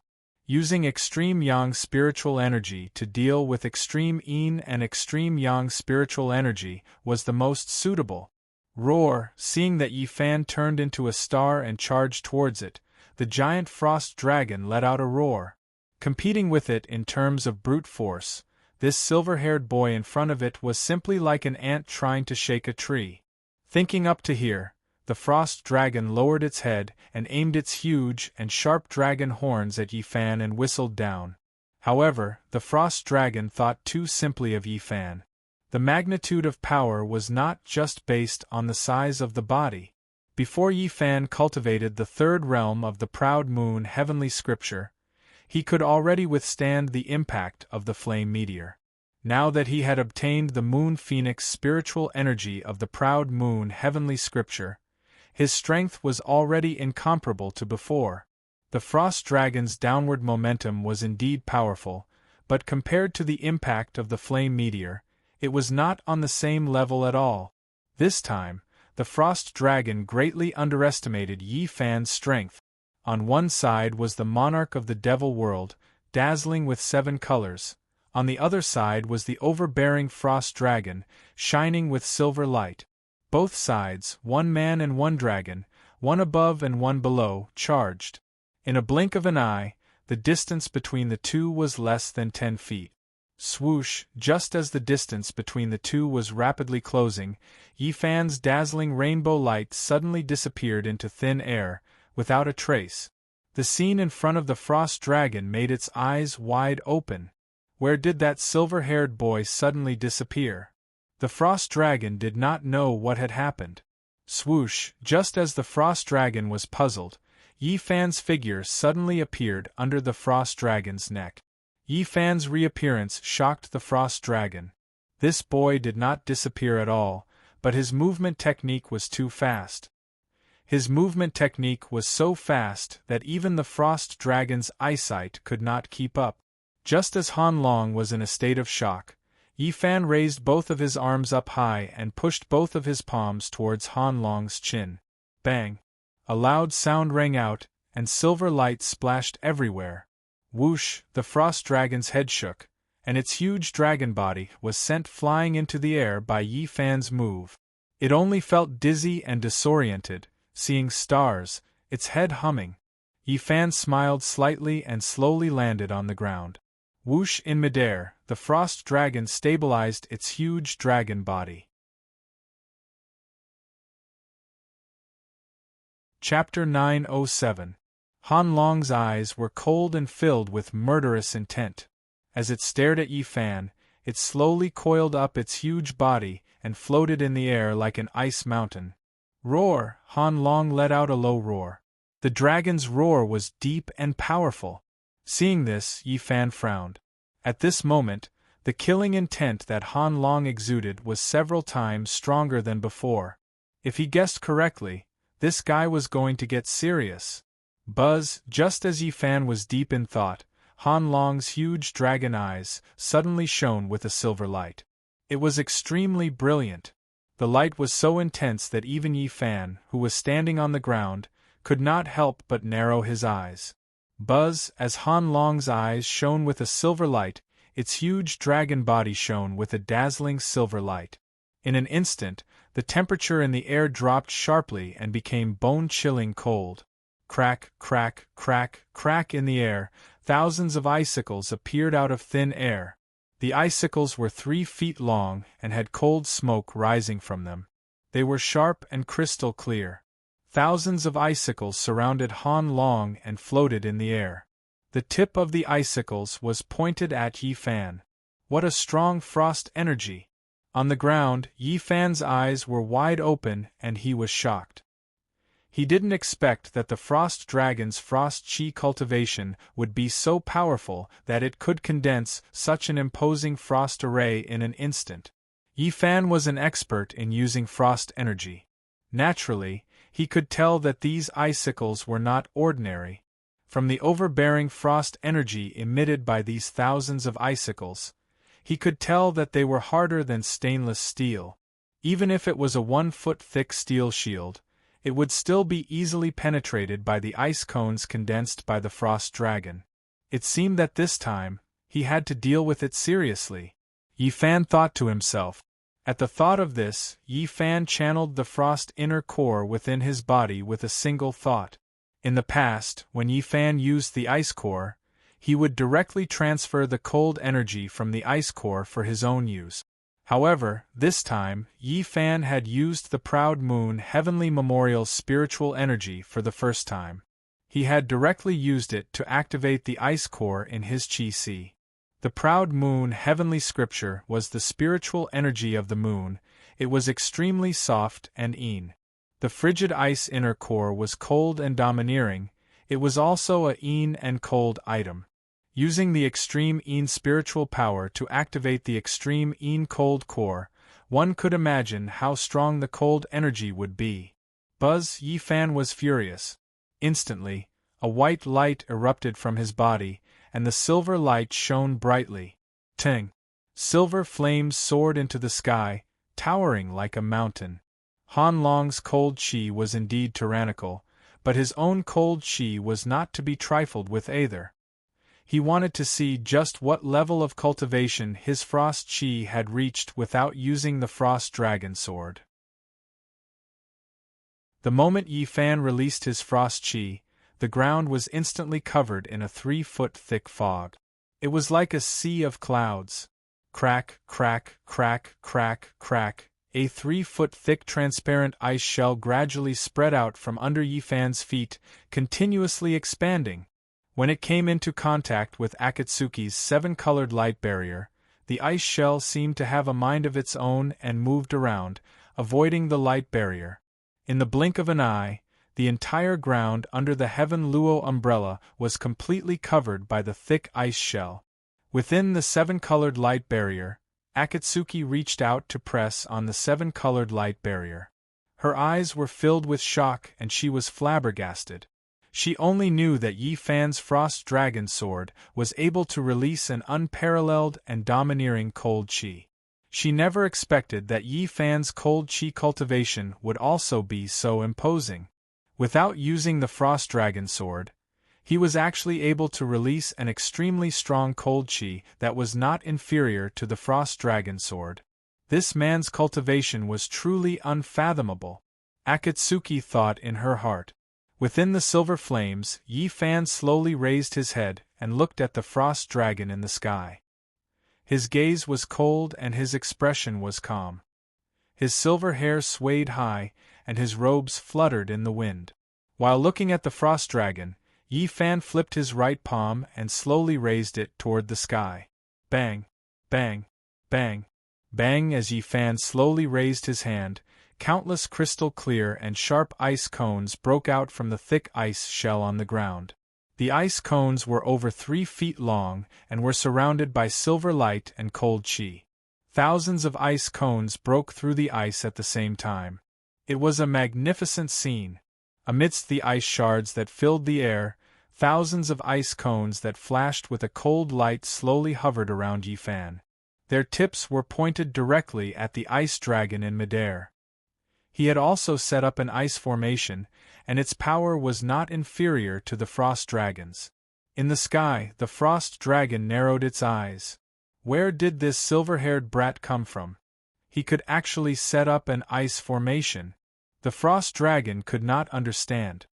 Using extreme yang spiritual energy to deal with extreme yin and extreme yang spiritual energy was the most suitable. Roar! Seeing that Yi Fan turned into a star and charged towards it, the giant frost dragon let out a roar. Competing with it in terms of brute force, this silver-haired boy in front of it was simply like an ant trying to shake a tree. Thinking up to here, the frost dragon lowered its head and aimed its huge and sharp dragon horns at Yi Fan and whistled down. However, the frost dragon thought too simply of Yi Fan. The magnitude of power was not just based on the size of the body. Before Yi Fan cultivated the third realm of the proud moon heavenly scripture, he could already withstand the impact of the flame meteor. Now that he had obtained the moon phoenix spiritual energy of the proud moon heavenly scripture, his strength was already incomparable to before. The frost dragon's downward momentum was indeed powerful, but compared to the impact of the flame meteor, it was not on the same level at all. This time, the frost dragon greatly underestimated Yi Fan's strength. On one side was the monarch of the devil world, dazzling with 7 colors. On the other side was the overbearing frost dragon, shining with silver light. Both sides, one man and one dragon, one above and one below, charged. In a blink of an eye, the distance between the two was less than 10 feet. Swoosh, just as the distance between the two was rapidly closing, Yi Fan's dazzling rainbow light suddenly disappeared into thin air, without a trace. The scene in front of the frost dragon made its eyes wide open. Where did that silver-haired boy suddenly disappear? The frost dragon did not know what had happened. Swoosh, just as the frost dragon was puzzled, Yi Fan's figure suddenly appeared under the frost dragon's neck. Yi Fan's reappearance shocked the frost dragon. This boy did not disappear at all, but his movement technique was too fast. His movement technique was so fast that even the frost dragon's eyesight could not keep up. Just as Han Long was in a state of shock, Yi Fan raised both of his arms up high and pushed both of his palms towards Han Long's chin. Bang! A loud sound rang out, and silver light splashed everywhere. Whoosh! The frost dragon's head shook, and its huge dragon body was sent flying into the air by Yi Fan's move. It only felt dizzy and disoriented, seeing stars, its head humming. Yi Fan smiled slightly and slowly landed on the ground. Whoosh! In midair, the frost dragon stabilized its huge dragon body. Chapter 907. Han Long's eyes were cold and filled with murderous intent. As it stared at Yi Fan, it slowly coiled up its huge body and floated in the air like an ice mountain. Roar! Han Long let out a low roar. The dragon's roar was deep and powerful. Seeing this, Yi Fan frowned. At this moment, the killing intent that Han Long exuded was several times stronger than before. If he guessed correctly, this guy was going to get serious. Buzz! Just as Yi Fan was deep in thought, Han Long's huge dragon eyes suddenly shone with a silver light. It was extremely brilliant. The light was so intense that even Yi Fan, who was standing on the ground, could not help but narrow his eyes. Buzz! As Han Long's eyes shone with a silver light, its huge dragon body shone with a dazzling silver light. In an instant, the temperature in the air dropped sharply and became bone-chilling cold. Crack, crack, crack, crack in the air, thousands of icicles appeared out of thin air. The icicles were 3 feet long and had cold smoke rising from them. They were sharp and crystal clear. Thousands of icicles surrounded Han Long and floated in the air. The tip of the icicles was pointed at Yi Fan. What a strong frost energy! On the ground, Yi Fan's eyes were wide open and he was shocked. He didn't expect that the frost dragon's frost chi cultivation would be so powerful that it could condense such an imposing frost array in an instant. Yi Fan was an expert in using frost energy. Naturally, he could tell that these icicles were not ordinary. From the overbearing frost energy emitted by these thousands of icicles, he could tell that they were harder than stainless steel. Even if it was a 1-foot-thick steel shield, it would still be easily penetrated by the ice cones condensed by the frost dragon. It seemed that this time, he had to deal with it seriously. Yi Fan thought to himself. At the thought of this, Yi Fan channeled the frost inner core within his body with a single thought. In the past, when Yi Fan used the ice core, he would directly transfer the cold energy from the ice core for his own use. However, this time, Yi Fan had used the Proud Moon Heavenly Memorial's spiritual energy for the first time. He had directly used it to activate the ice core in his Qi. The Proud Moon Heavenly Scripture was the spiritual energy of the moon. It was extremely soft and een. The frigid ice inner core was cold and domineering. It was also a een and cold item. Using the extreme een spiritual power to activate the extreme een cold core, one could imagine how strong the cold energy would be. Buzz Yi Fan was furious. Instantly, a white light erupted from his body, and the silver light shone brightly. Ting! Silver flames soared into the sky, towering like a mountain. Han Long's cold qi was indeed tyrannical, but his own cold qi was not to be trifled with either. He wanted to see just what level of cultivation his frost qi had reached without using the frost dragon sword. The moment Yi Fan released his frost qi, the ground was instantly covered in a 3-foot thick fog. It was like a sea of clouds. Crack, crack, crack, crack, crack. A 3-foot thick transparent ice shell gradually spread out from under Yi Fan's feet, continuously expanding. When it came into contact with Akatsuki's 7-colored light barrier, the ice shell seemed to have a mind of its own and moved around, avoiding the light barrier. In the blink of an eye, the entire ground under the Heaven Luo umbrella was completely covered by the thick ice shell. Within the 7-colored light barrier, Akatsuki reached out to press on the 7-colored light barrier. Her eyes were filled with shock and she was flabbergasted. She only knew that Yi Fan's frost dragon sword was able to release an unparalleled and domineering cold qi. She never expected that Yi Fan's cold qi cultivation would also be so imposing. Without using the frost dragon sword, he was actually able to release an extremely strong cold qi that was not inferior to the frost dragon sword. This man's cultivation was truly unfathomable. Akatsuki thought in her heart. Within the silver flames, Yi Fan slowly raised his head and looked at the frost dragon in the sky. His gaze was cold and his expression was calm. His silver hair swayed high, and his robes fluttered in the wind. While looking at the frost dragon, Yi Fan flipped his right palm and slowly raised it toward the sky. Bang! Bang! Bang! Bang! As Yi Fan slowly raised his hand, countless crystal-clear and sharp ice cones broke out from the thick ice shell on the ground. The ice cones were over 3 feet long and were surrounded by silver light and cold qi. Thousands of ice cones broke through the ice at the same time. It was a magnificent scene. Amidst the ice shards that filled the air, thousands of ice cones that flashed with a cold light slowly hovered around Yi Fan. Their tips were pointed directly at the ice dragon in midair. He had also set up an ice formation, and its power was not inferior to the frost dragon's. In the sky, the frost dragon narrowed its eyes. Where did this silver-haired brat come from? He could actually set up an ice formation. The frost dragon could not understand.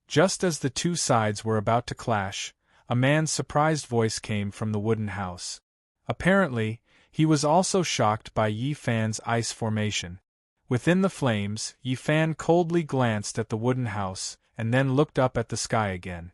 Just as the two sides were about to clash, a man's surprised voice came from the wooden house. Apparently, he was also shocked by Yi Fan's ice formation. Within the flames, Yi Fan coldly glanced at the wooden house, and then looked up at the sky again.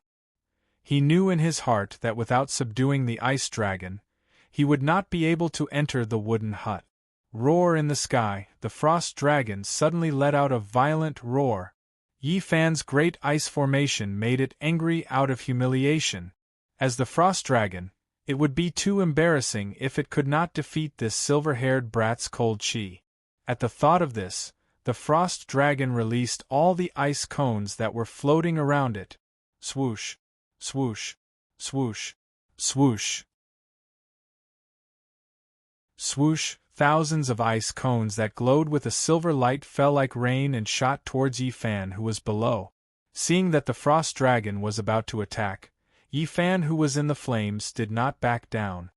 He knew in his heart that without subduing the ice dragon, he would not be able to enter the wooden hut. Roar in the sky, the frost dragon suddenly let out a violent roar. Yi Fan's great ice formation made it angry out of humiliation. As the frost dragon, it would be too embarrassing if it could not defeat this silver-haired brat's cold qi. At the thought of this, the frost dragon released all the ice cones that were floating around it. Swoosh, swoosh, swoosh, swoosh. Swoosh, thousands of ice cones that glowed with a silver light fell like rain and shot towards Yi Fan, who was below. Seeing that the frost dragon was about to attack, Yi Fan, who was in the flames, did not back down.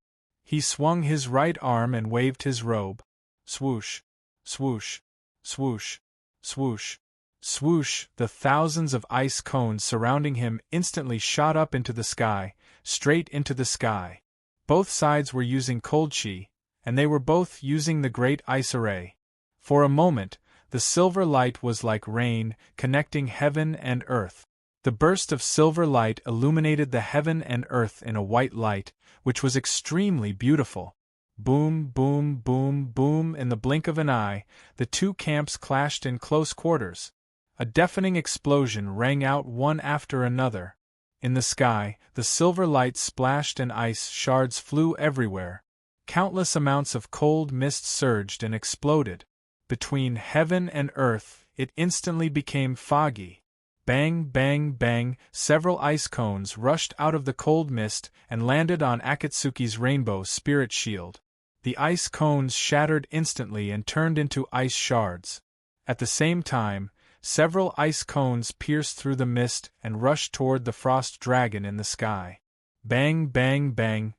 He swung his right arm and waved his robe. Swoosh, swoosh, swoosh, swoosh, swoosh. The thousands of ice cones surrounding him instantly shot up into the sky, straight into the sky. Both sides were using cold qi, and they were both using the great ice array. For a moment, the silver light was like rain, connecting heaven and earth. The burst of silver light illuminated the heaven and earth in a white light, which was extremely beautiful. Boom, boom, boom, boom, in the blink of an eye, the two camps clashed in close quarters. A deafening explosion rang out one after another. In the sky, the silver light splashed and ice shards flew everywhere. Countless amounts of cold mist surged and exploded. Between heaven and earth, it instantly became foggy. Bang, bang, bang, several ice cones rushed out of the cold mist and landed on Akatsuki's rainbow spirit shield. The ice cones shattered instantly and turned into ice shards. At the same time, several ice cones pierced through the mist and rushed toward the frost dragon in the sky. Bang, bang, bang.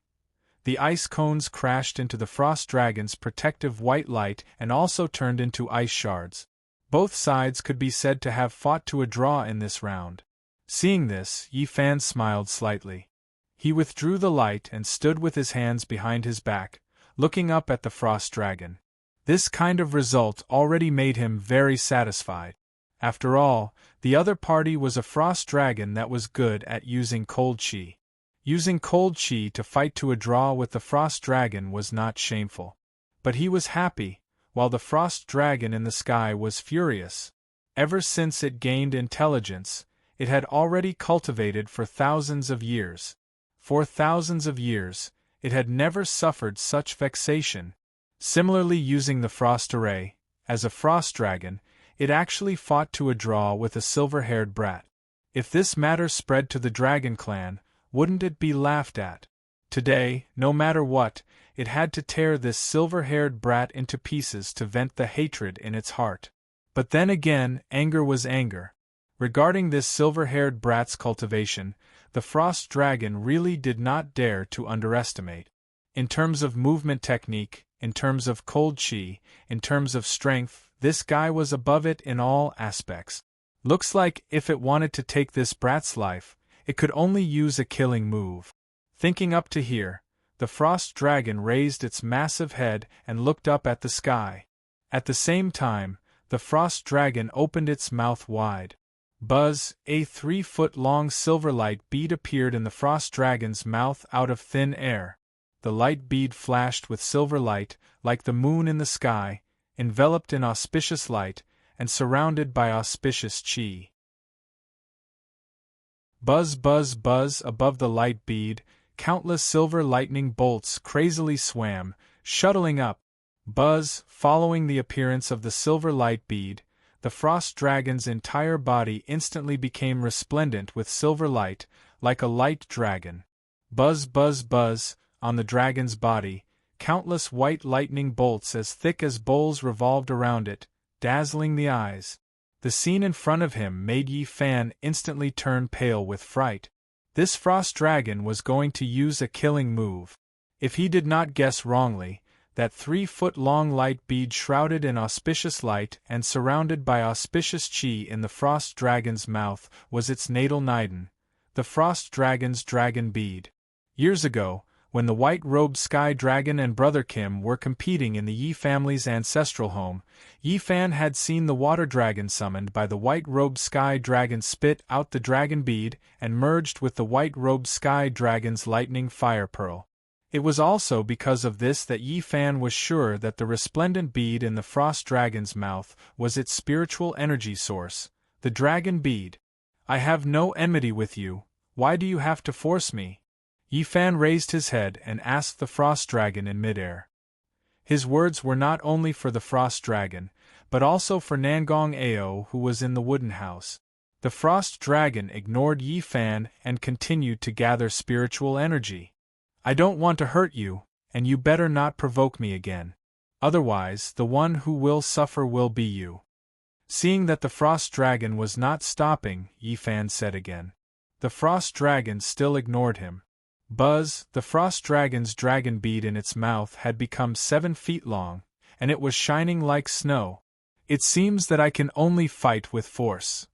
The ice cones crashed into the frost dragon's protective white light and also turned into ice shards. Both sides could be said to have fought to a draw in this round. Seeing this, Yi Fan smiled slightly. He withdrew the light and stood with his hands behind his back, looking up at the frost dragon. This kind of result already made him very satisfied. After all, the other party was a frost dragon that was good at using cold chi. Using cold chi to fight to a draw with the frost dragon was not shameful. But he was happy, while the frost dragon in the sky was furious. Ever since it gained intelligence, it had already cultivated for thousands of years. For thousands of years, it had never suffered such vexation. Similarly, using the frost array, as a frost dragon, it actually fought to a draw with a silver-haired brat. If this matter spread to the dragon clan, wouldn't it be laughed at? Today, no matter what, it had to tear this silver-haired brat into pieces to vent the hatred in its heart. But then again, anger was anger. Regarding this silver-haired brat's cultivation, the frost dragon really did not dare to underestimate. In terms of movement technique, in terms of cold chi, in terms of strength, this guy was above it in all aspects. Looks like if it wanted to take this brat's life, it could only use a killing move. Thinking up to here, the frost dragon raised its massive head and looked up at the sky. At the same time, the frost dragon opened its mouth wide. Buzz, a 3-foot-long silver light bead appeared in the frost dragon's mouth out of thin air. The light bead flashed with silver light, like the moon in the sky, enveloped in auspicious light, and surrounded by auspicious chi. Buzz, buzz, buzz above the light bead, countless silver lightning bolts crazily swam, shuttling up. Buzz, following the appearance of the silver light bead, the frost dragon's entire body instantly became resplendent with silver light, like a light dragon. Buzz, buzz, buzz, on the dragon's body, countless white lightning bolts as thick as bowls revolved around it, dazzling the eyes. The scene in front of him made Yi Fan instantly turn pale with fright. This frost dragon was going to use a killing move. If he did not guess wrongly, that 3-foot-long light bead shrouded in auspicious light and surrounded by auspicious chi in the frost dragon's mouth was its natal Niden, the frost dragon's dragon bead. Years ago, when the white-robed sky dragon and Brother Kim were competing in the Yi family's ancestral home, Yi Fan had seen the water dragon summoned by the white-robed sky dragon spit out the dragon bead and merged with the white-robed sky dragon's lightning fire pearl. It was also because of this that Yi Fan was sure that the resplendent bead in the frost dragon's mouth was its spiritual energy source, the dragon bead. "I have no enmity with you, why do you have to force me?" Yi Fan raised his head and asked the frost dragon in midair. His words were not only for the frost dragon, but also for Nangong Ao, who was in the wooden house. The frost dragon ignored Yi Fan and continued to gather spiritual energy. "I don't want to hurt you, and you better not provoke me again. Otherwise, the one who will suffer will be you." Seeing that the frost dragon was not stopping, Yi Fan said again. The frost dragon still ignored him. Buzz, the frost dragon's dragon bead in its mouth had become 7 feet long, and it was shining like snow. "It seems that I can only fight with force."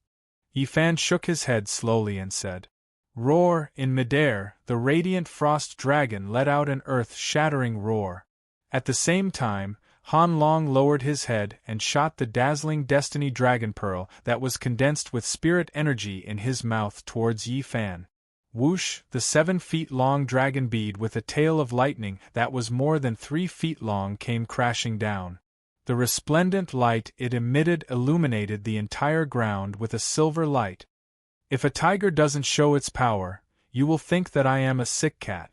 Yi Fan shook his head slowly and said, "Roar!" In midair, the radiant frost dragon let out an earth-shattering roar. At the same time, Han Long lowered his head and shot the dazzling Destiny Dragon Pearl that was condensed with spirit energy in his mouth towards Yi Fan. Whoosh! The 7-feet-long dragon bead with a tail of lightning that was more than 3 feet long came crashing down. The resplendent light it emitted illuminated the entire ground with a silver light. If a tiger doesn't show its power, you will think that I am a sick cat.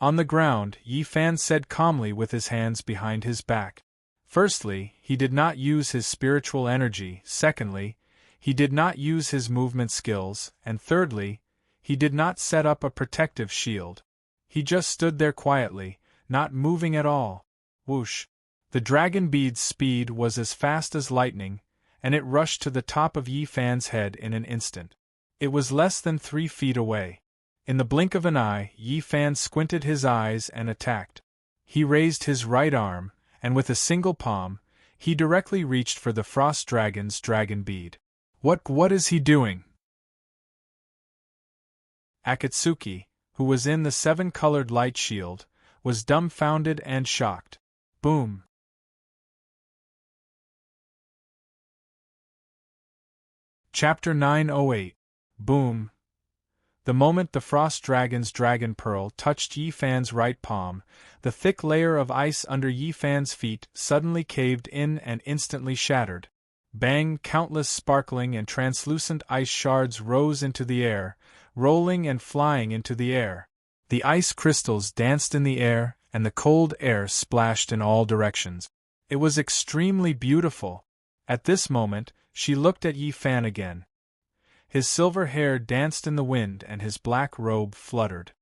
On the ground, Yi Fan said calmly with his hands behind his back. Firstly, he did not use his spiritual energy, secondly, he did not use his movement skills, and thirdly, he did not set up a protective shield. He just stood there quietly, not moving at all. Whoosh! The dragon bead's speed was as fast as lightning, and it rushed to the top of Yi Fan's head in an instant. It was less than 3 feet away. In the blink of an eye, Yi Fan squinted his eyes and attacked. He raised his right arm, and with a single palm, he directly reached for the Frost Dragon's dragon bead. What is he doing? Akatsuki, who was in the 7-colored light shield, was dumbfounded and shocked. Boom! Chapter 908. Boom! The moment the Frost Dragon's dragon pearl touched Yi Fan's right palm, the thick layer of ice under Yi Fan's feet suddenly caved in and instantly shattered. Bang! Countless sparkling and translucent ice shards rose into the air, rolling and flying into the air. The ice crystals danced in the air, and the cold air splashed in all directions. It was extremely beautiful. At this moment, she looked at Yi Fan again. His silver hair danced in the wind and his black robe fluttered.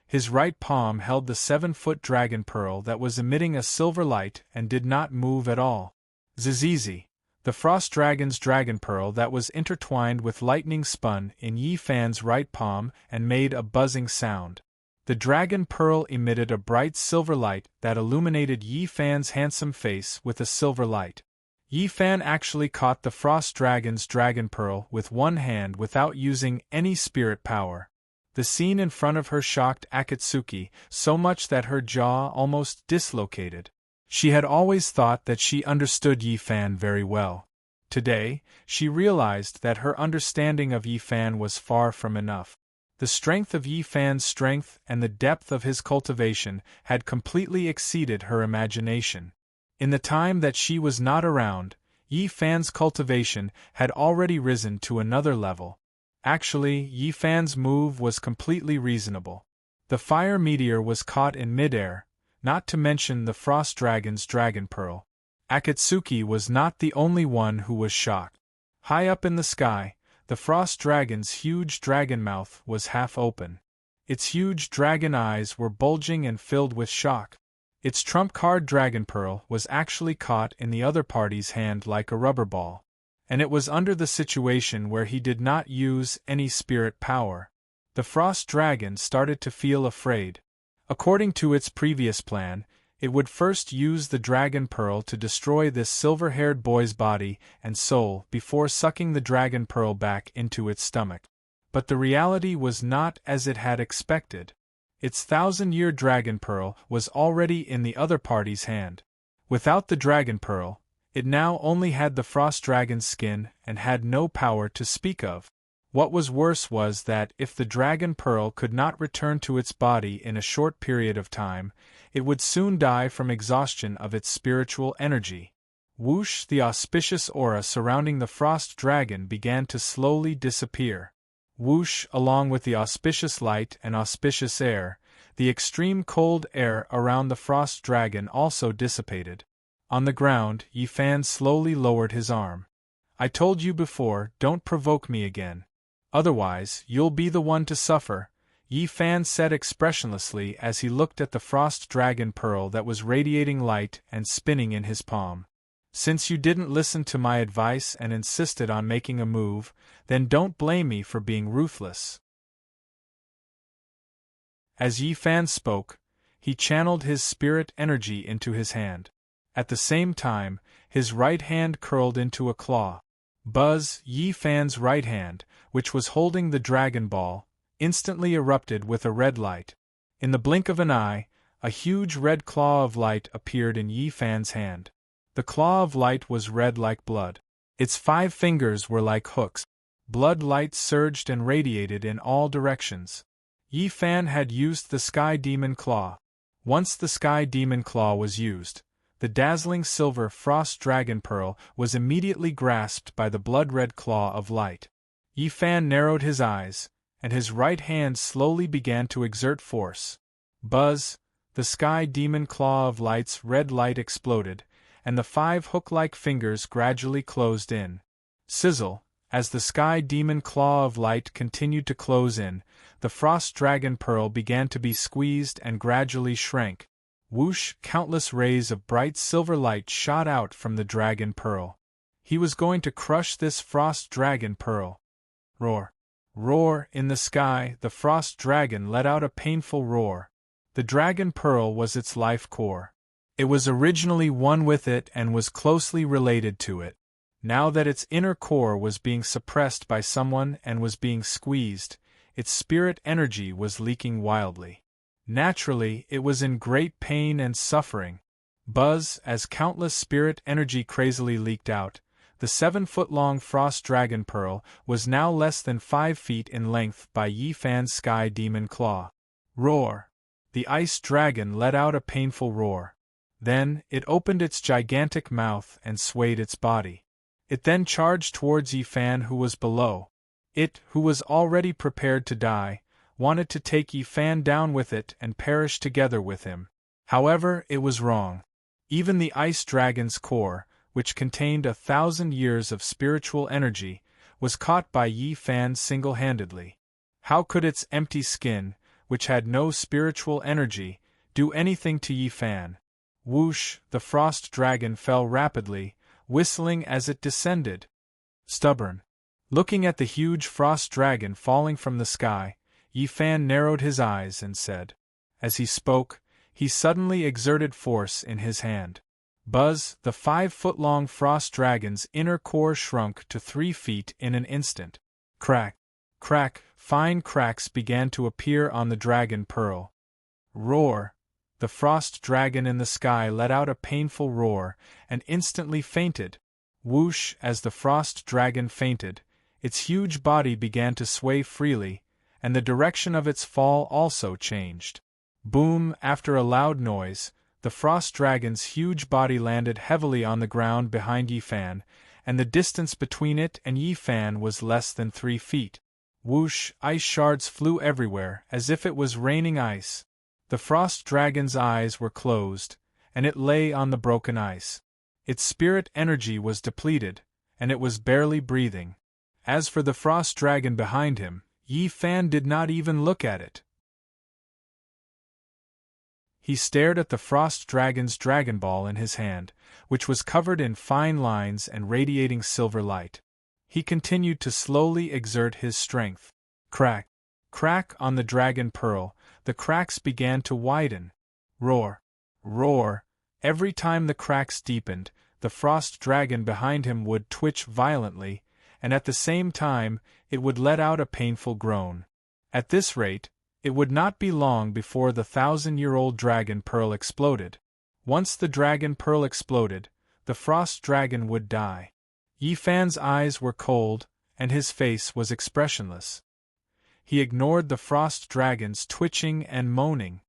His right palm held the 7-foot dragon pearl that was emitting a silver light and did not move at all. Zizizi! The Frost Dragon's dragon pearl that was intertwined with lightning spun in Yi Fan's right palm and made a buzzing sound. The dragon pearl emitted a bright silver light that illuminated Yi Fan's handsome face with a silver light. Yi Fan actually caught the Frost Dragon's dragon pearl with one hand without using any spirit power. The scene in front of her shocked Akatsuki so much that her jaw almost dislocated. She had always thought that she understood Yi Fan very well. Today, she realized that her understanding of Yi Fan was far from enough. The strength of Yi Fan's strength and the depth of his cultivation had completely exceeded her imagination. In the time that she was not around, Yi Fan's cultivation had already risen to another level. Actually, Yi Fan's move was completely reasonable. The fire meteor was caught in midair, not to mention the Frost Dragon's dragon pearl. Akatsuki was not the only one who was shocked. High up in the sky, the Frost Dragon's huge dragon mouth was half open. Its huge dragon eyes were bulging and filled with shock. Its trump-card dragon pearl was actually caught in the other party's hand like a rubber ball. And it was under the situation where he did not use any spirit power. The Frost Dragon started to feel afraid. According to its previous plan, it would first use the dragon pearl to destroy this silver-haired boy's body and soul before sucking the dragon pearl back into its stomach. But the reality was not as it had expected. Its 1,000-year dragon pearl was already in the other party's hand. Without the dragon pearl, it now only had the Frost Dragon's skin and had no power to speak of. What was worse was that if the dragon pearl could not return to its body in a short period of time, it would soon die from exhaustion of its spiritual energy. Whoosh! The auspicious aura surrounding the Frost Dragon began to slowly disappear. Whoosh! Along with the auspicious light and auspicious air, the extreme cold air around the Frost Dragon also dissipated. On the ground, Yi Fan slowly lowered his arm. I told you before, don't provoke me again. Otherwise, you'll be the one to suffer, Yi Fan said expressionlessly as he looked at the Frost Dragon pearl that was radiating light and spinning in his palm. Since you didn't listen to my advice and insisted on making a move, then don't blame me for being ruthless. As Yi Fan spoke, he channeled his spirit energy into his hand. At the same time, his right hand curled into a claw. Buzz! Yi Fan's right hand, which was holding the dragon ball, instantly erupted with a red light. In the blink of an eye, a huge red claw of light appeared in Yi Fan's hand. The claw of light was red like blood. Its 5 fingers were like hooks. Blood light surged and radiated in all directions. Yi Fan had used the Sky Demon Claw. Once the Sky Demon Claw was used, the dazzling silver Frost Dragon Pearl was immediately grasped by the blood-red claw of light. Yi Fan narrowed his eyes, and his right hand slowly began to exert force. Buzz! The Sky Demon Claw of Light's red light exploded, and the 5 hook-like fingers gradually closed in. Sizzle! As the Sky Demon Claw of Light continued to close in, the Frost Dragon Pearl began to be squeezed and gradually shrank. Whoosh! Countless rays of bright silver light shot out from the Dragon Pearl. He was going to crush this Frost Dragon Pearl. Roar! Roar! In the sky, the Frost Dragon let out a painful roar. The Dragon Pearl was its life core. It was originally one with it and was closely related to it. Now that its inner core was being suppressed by someone and was being squeezed, its spirit energy was leaking wildly. Naturally, it was in great pain and suffering. Buzz! As countless spirit energy crazily leaked out, the 7-foot-long Frost Dragon Pearl was now less than 5 feet in length by Yi Fan's Sky Demon Claw. Roar! The Ice Dragon let out a painful roar. Then, it opened its gigantic mouth and swayed its body. It then charged towards Yi Fan, who was below. It, who was already prepared to die, wanted to take Yi Fan down with it and perish together with him. However, it was wrong. Even the Ice Dragon's core, which contained 1,000 years of spiritual energy, was caught by Yi Fan single-handedly. How could its empty skin, which had no spiritual energy, do anything to Yi Fan? Whoosh! The Frost Dragon fell rapidly, whistling as it descended. Stubborn. Looking at the huge Frost Dragon falling from the sky, Yi Fan narrowed his eyes and said. As he spoke, he suddenly exerted force in his hand. Buzz! The 5-foot-long Frost Dragon's inner core shrunk to 3 feet in an instant. Crack! Crack! Fine cracks began to appear on the Dragon Pearl. Roar! The Frost Dragon in the sky let out a painful roar, and instantly fainted. Whoosh! As the Frost Dragon fainted, its huge body began to sway freely, and the direction of its fall also changed. Boom! After a loud noise, the Frost Dragon's huge body landed heavily on the ground behind Yi Fan, and the distance between it and Yi Fan was less than 3 feet. Whoosh! Ice shards flew everywhere, as if it was raining ice. The Frost Dragon's eyes were closed, and it lay on the broken ice. Its spirit energy was depleted, and it was barely breathing. As for the Frost Dragon behind him, Yi Fan did not even look at it. He stared at the Frost Dragon's Dragon Ball in his hand, which was covered in fine lines and radiating silver light. He continued to slowly exert his strength. Crack! Crack! On the Dragon Pearl, the cracks began to widen. Roar! Roar! Every time the cracks deepened, the Frost Dragon behind him would twitch violently, and at the same time, it would let out a painful groan. At this rate, it would not be long before the 1,000-year-old Dragon Pearl exploded. Once the Dragon Pearl exploded, the Frost Dragon would die. Yi Fan's eyes were cold, and his face was expressionless. He ignored the Frost Dragon's twitching and moaning.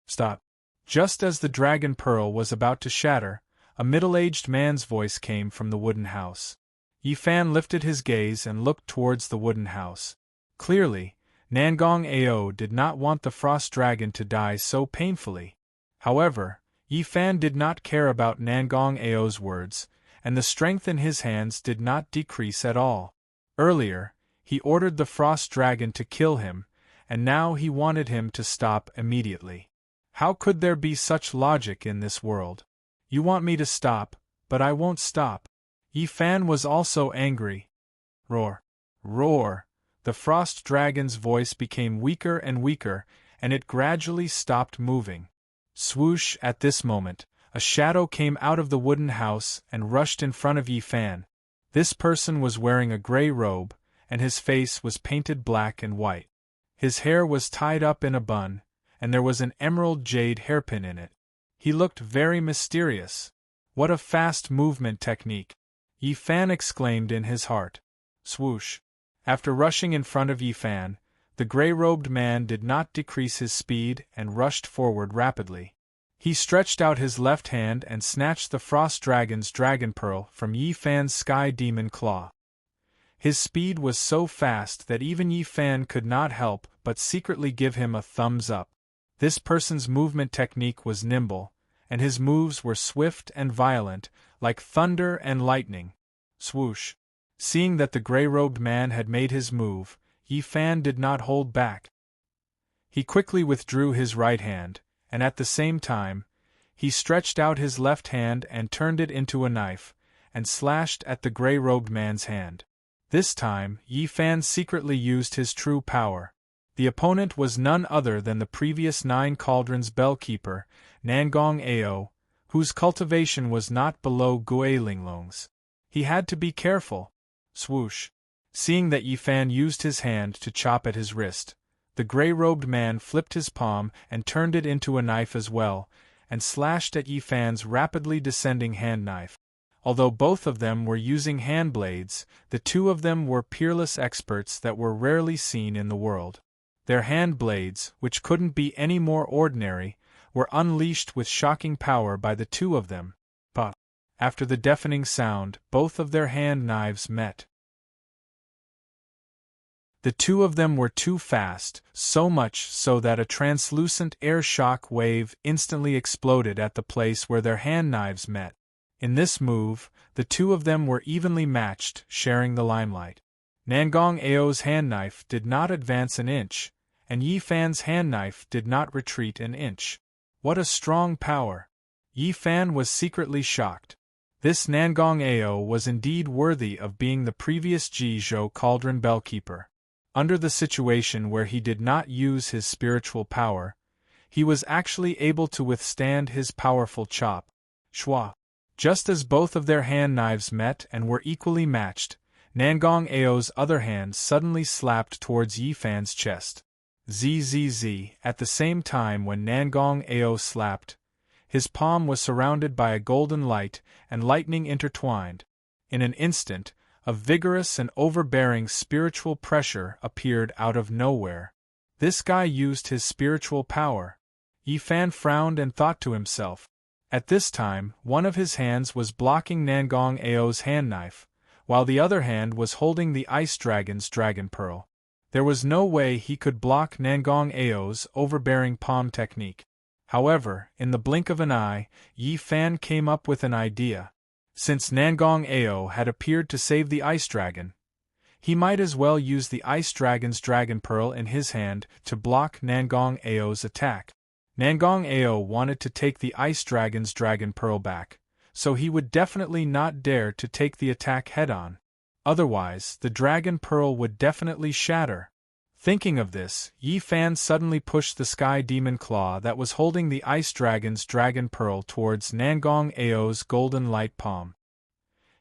Stop! Just as the Dragon Pearl was about to shatter, a middle-aged man's voice came from the wooden house. Yi Fan lifted his gaze and looked towards the wooden house. Clearly, Nangong Ao did not want the Frost Dragon to die so painfully. However, Yi Fan did not care about Nangong Ao's words, and the strength in his hands did not decrease at all. Earlier, he ordered the Frost Dragon to kill him, and now he wanted him to stop immediately. How could there be such logic in this world? You want me to stop, but I won't stop. Yi Fan was also angry. Roar! Roar! The Frost Dragon's voice became weaker and weaker, and it gradually stopped moving. Swoosh! At this moment, a shadow came out of the wooden house and rushed in front of Yi Fan. This person was wearing a gray robe, and his face was painted black and white. His hair was tied up in a bun, and there was an emerald jade hairpin in it. He looked very mysterious. What a fast movement technique! Yi Fan exclaimed in his heart. Swoosh! After rushing in front of Yi Fan, the gray-robed man did not decrease his speed and rushed forward rapidly. He stretched out his left hand and snatched the Frost Dragon's dragon pearl from Yi Fan's sky demon claw. His speed was so fast that even Yi Fan could not help but secretly give him a thumbs up. This person's movement technique was nimble, and his moves were swift and violent, like thunder and lightning. Swoosh! Seeing that the gray-robed man had made his move, Yi Fan did not hold back. He quickly withdrew his right hand, and at the same time, he stretched out his left hand and turned it into a knife, and slashed at the gray-robed man's hand. This time, Yi Fan secretly used his true power. The opponent was none other than the previous 9 cauldrons bellkeeper, Nangong Ao, whose cultivation was not below Guilinglong's. He had to be careful. Swoosh! Seeing that Yi Fan used his hand to chop at his wrist, the gray-robed man flipped his palm and turned it into a knife as well, and slashed at Yi Fan's rapidly descending hand knife. Although both of them were using hand blades, the two of them were peerless experts that were rarely seen in the world. Their hand blades, which couldn't be any more ordinary, were unleashed with shocking power by the two of them. But, after the deafening sound, both of their hand knives met. The two of them were too fast, so much so that a translucent air shock wave instantly exploded at the place where their hand knives met. In this move, the two of them were evenly matched, sharing the limelight. Nangong Ao's hand knife did not advance an inch, and Yi Fan's hand knife did not retreat an inch. What a strong power! Yi Fan was secretly shocked. This Nangong Ao was indeed worthy of being the previous Jizhou Cauldron Bellkeeper. Under the situation where he did not use his spiritual power, he was actually able to withstand his powerful chop. Shwa! Just as both of their hand knives met and were equally matched, Nangong Ao's other hand suddenly slapped towards Yi Fan's chest. Zzz. At the same time when Nangong Ao slapped, his palm was surrounded by a golden light and lightning intertwined. In an instant, a vigorous and overbearing spiritual pressure appeared out of nowhere. This guy used his spiritual power. Yi Fan frowned and thought to himself. At this time, one of his hands was blocking Nangong Ao's hand knife, while the other hand was holding the Ice Dragon's dragon pearl. There was no way he could block Nangong Ao's overbearing palm technique. However, in the blink of an eye, Yi Fan came up with an idea. Since Nangong Ao had appeared to save the Ice Dragon, he might as well use the Ice Dragon's dragon pearl in his hand to block Nangong Ao's attack. Nangong Ao wanted to take the Ice Dragon's dragon pearl back, so he would definitely not dare to take the attack head-on. Otherwise, the dragon pearl would definitely shatter. Thinking of this, Yi Fan suddenly pushed the sky demon claw that was holding the Ice Dragon's dragon pearl towards Nangong Ao's golden light palm.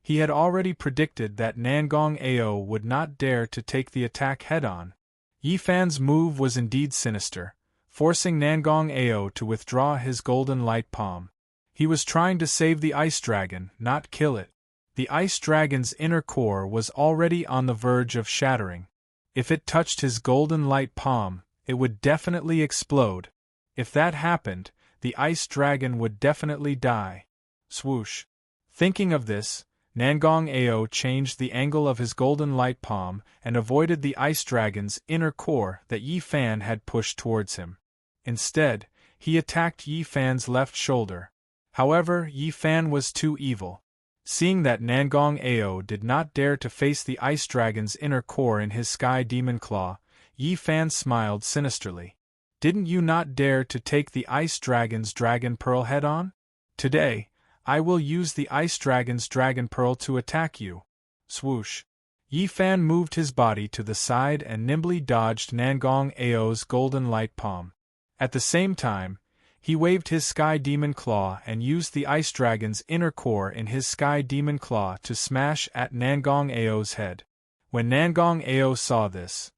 He had already predicted that Nangong Ao would not dare to take the attack head-on. Yi Fan's move was indeed sinister, forcing Nangong Ao to withdraw his golden light palm. He was trying to save the Ice Dragon, not kill it. The Ice Dragon's inner core was already on the verge of shattering. If it touched his golden light palm, it would definitely explode. If that happened, the Ice Dragon would definitely die. Swoosh! Thinking of this, Nangong Ao changed the angle of his golden light palm and avoided the Ice Dragon's inner core that Yi Fan had pushed towards him. Instead, he attacked Yi Fan's left shoulder. However, Yi Fan was too evil. Seeing that Nangong Ao did not dare to face the Ice Dragon's inner core in his sky demon claw, Yi Fan smiled sinisterly. Didn't you not dare to take the Ice Dragon's dragon pearl head-on? Today, I will use the Ice Dragon's dragon pearl to attack you. Swoosh! Yi Fan moved his body to the side and nimbly dodged Nangong Ao's golden light palm. At the same time, he waved his Sky Demon Claw and used the Ice Dragon's inner core in his Sky Demon Claw to smash at Nangong Ao's head. When Nangong Ao saw this,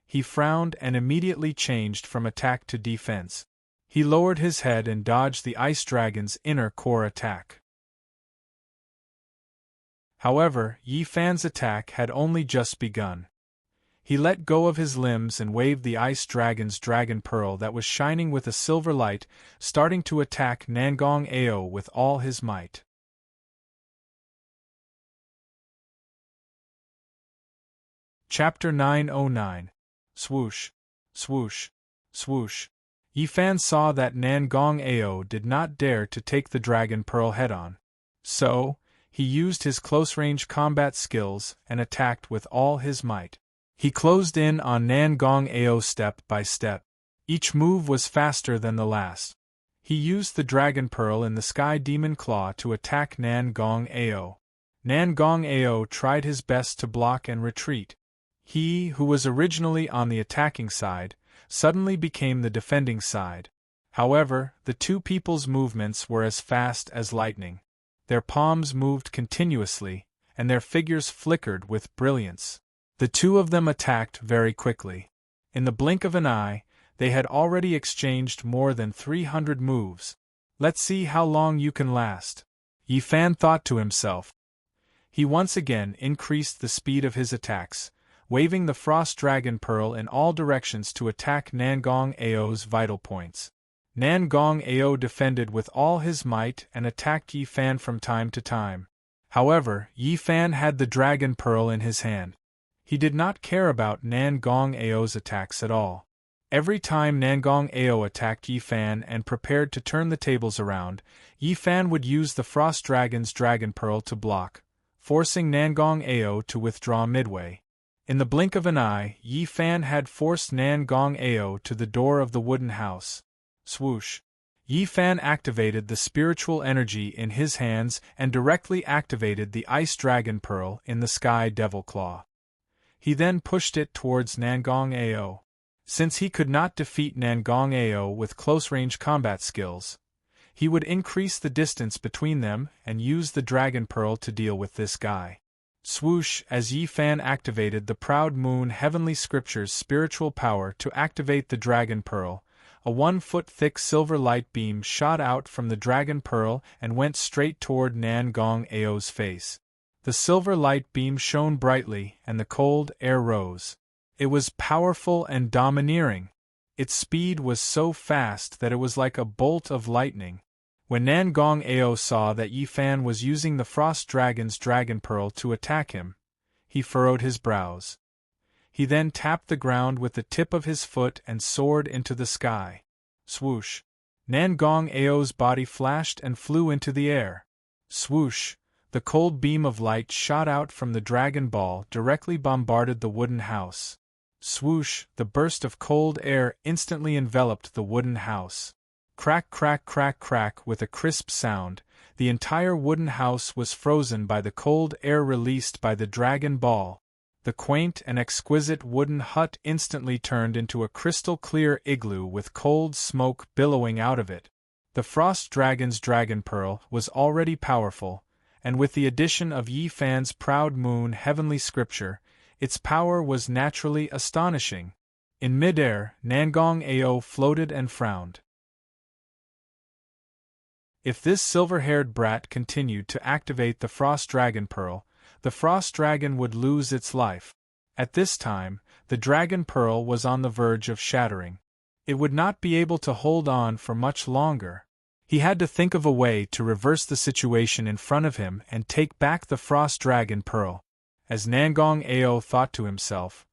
he frowned and immediately changed from attack to defense. He lowered his head and dodged the ice dragon's inner core attack. However, Yi Fan's attack had only just begun. He let go of his limbs and waved the ice dragon's dragon pearl that was shining with a silver light, starting to attack Nangong Ao with all his might. Chapter 909. Swoosh, swoosh, swoosh. Yi Fan saw that Nangong Ao did not dare to take the dragon pearl head-on. So, he used his close-range combat skills and attacked with all his might. He closed in on Nangong Ao step by step. Each move was faster than the last. He used the dragon pearl in the sky demon claw to attack Nangong Ao. Nangong Ao tried his best to block and retreat. He, who was originally on the attacking side, suddenly became the defending side. However, the two people's movements were as fast as lightning. Their palms moved continuously, and their figures flickered with brilliance. The two of them attacked very quickly. In the blink of an eye, they had already exchanged more than 300 moves. Let's see how long you can last, Yi Fan thought to himself. He once again increased the speed of his attacks, waving the Frost Dragon Pearl in all directions to attack Nangong Ao's vital points. Nangong Ao defended with all his might and attacked Yi Fan from time to time. However, Yi Fan had the Dragon Pearl in his hand. He did not care about Nangong Ao's attacks at all. Every time Nangong Ao attacked Yi Fan and prepared to turn the tables around, Yi Fan would use the Frost Dragon's Dragon Pearl to block, forcing Nangong Ao to withdraw midway. In the blink of an eye, Yi Fan had forced Nangong Ao to the door of the wooden house. Swoosh! Yi Fan activated the spiritual energy in his hands and directly activated the Ice Dragon Pearl in the Sky Devil Claw. He then pushed it towards Nangong Ao. Since he could not defeat Nangong Ao with close-range combat skills, he would increase the distance between them and use the Dragon Pearl to deal with this guy. Swoosh! As Yi Fan activated the Proud Moon Heavenly Scripture's spiritual power to activate the Dragon Pearl, a 1-foot-thick silver light beam shot out from the Dragon Pearl and went straight toward Nangong Ao's face. The silver light beam shone brightly and the cold air rose. It was powerful and domineering. Its speed was so fast that it was like a bolt of lightning. When Nangong Ao saw that Yi Fan was using the Frost Dragon's Dragon Pearl to attack him, he furrowed his brows. He then tapped the ground with the tip of his foot and soared into the sky. Swoosh! Nangong Ao's body flashed and flew into the air. Swoosh! The cold beam of light shot out from the dragon ball directly bombarded the wooden house. Swoosh! The burst of cold air instantly enveloped the wooden house. Crack, crack, crack, crack, with a crisp sound, the entire wooden house was frozen by the cold air released by the dragon ball. The quaint and exquisite wooden hut instantly turned into a crystal-clear igloo with cold smoke billowing out of it. The Frost Dragon's Dragon Pearl was already powerful, and with the addition of Yi Fan's Proud Moon Heavenly Scripture, its power was naturally astonishing. In midair, Nangong Ao floated and frowned. If this silver-haired brat continued to activate the Frost Dragon Pearl, the Frost Dragon would lose its life. At this time, the Dragon Pearl was on the verge of shattering. It would not be able to hold on for much longer. He had to think of a way to reverse the situation in front of him and take back the Frost Dragon Pearl. As Nangong Ao thought to himself,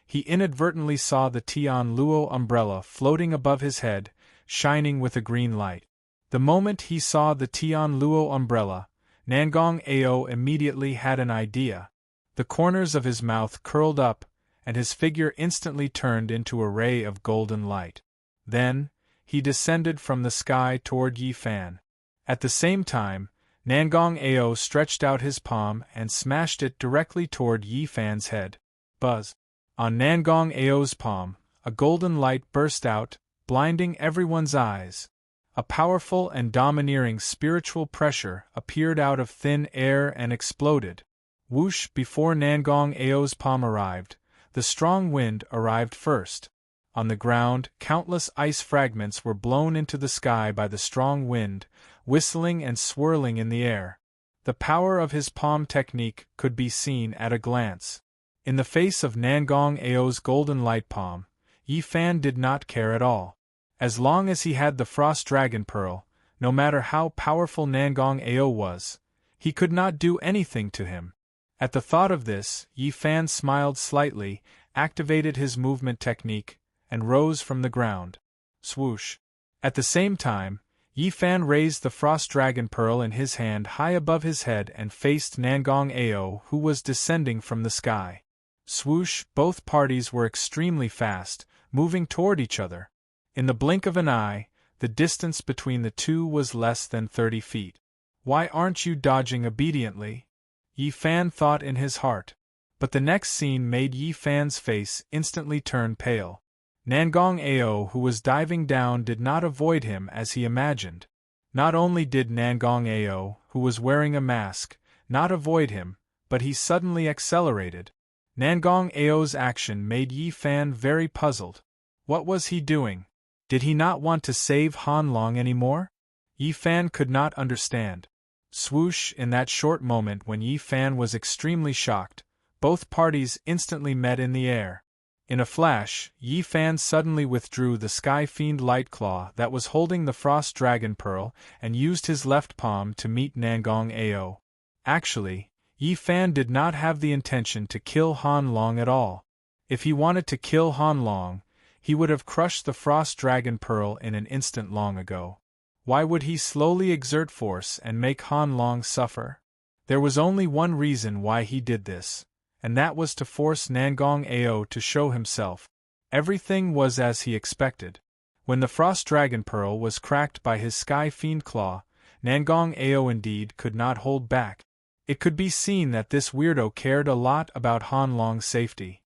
he inadvertently saw the Tian Luo umbrella floating above his head, shining with a green light. The moment he saw the Tian Luo umbrella, Nangong Ao immediately had an idea. The corners of his mouth curled up, and his figure instantly turned into a ray of golden light. Then, he descended from the sky toward Yi Fan. At the same time, Nangong Ao stretched out his palm and smashed it directly toward Yi Fan's head. Buzz! On Nangong Ao's palm, a golden light burst out, blinding everyone's eyes. A powerful and domineering spiritual pressure appeared out of thin air and exploded. Whoosh! Before Nangong Ao's palm arrived, the strong wind arrived first. On the ground, countless ice fragments were blown into the sky by the strong wind, whistling and swirling in the air. The power of his palm technique could be seen at a glance. In the face of Nangong Ao's golden light palm, Yi Fan did not care at all. As long as he had the Frost Dragon Pearl, no matter how powerful Nangong Ao was, he could not do anything to him. At the thought of this, Yi Fan smiled slightly, activated his movement technique, and rose from the ground. Swoosh! At the same time, Yi Fan raised the Frost Dragon Pearl in his hand high above his head and faced Nangong Ao, who was descending from the sky. Swoosh! Both parties were extremely fast, moving toward each other. In the blink of an eye, the distance between the two was less than 30 feet. Why aren't you dodging obediently? Yi Fan thought in his heart. But the next scene made Yi Fan's face instantly turn pale. Nangong Ao, who was diving down, did not avoid him as he imagined. Not only did Nangong Ao, who was wearing a mask, not avoid him, but he suddenly accelerated. Nangong Ao's action made Yi Fan very puzzled. What was he doing? Did he not want to save Han Long anymore? Yi Fan could not understand. Swoosh! In that short moment when Yi Fan was extremely shocked, both parties instantly met in the air. In a flash, Yi Fan suddenly withdrew the Sky Fiend Light Claw that was holding the Frost Dragon Pearl and used his left palm to meet Nangong Ao. Actually, Yi Fan did not have the intention to kill Han Long at all. If he wanted to kill Han Long, he would have crushed the Frost Dragon Pearl in an instant long ago. Why would he slowly exert force and make Han Long suffer? There was only one reason why he did this, and that was to force Nangong Ao to show himself. Everything was as he expected. When the Frost Dragon Pearl was cracked by his Sky Fiend Claw, Nangong Ao indeed could not hold back. It could be seen that this weirdo cared a lot about Han Long's safety.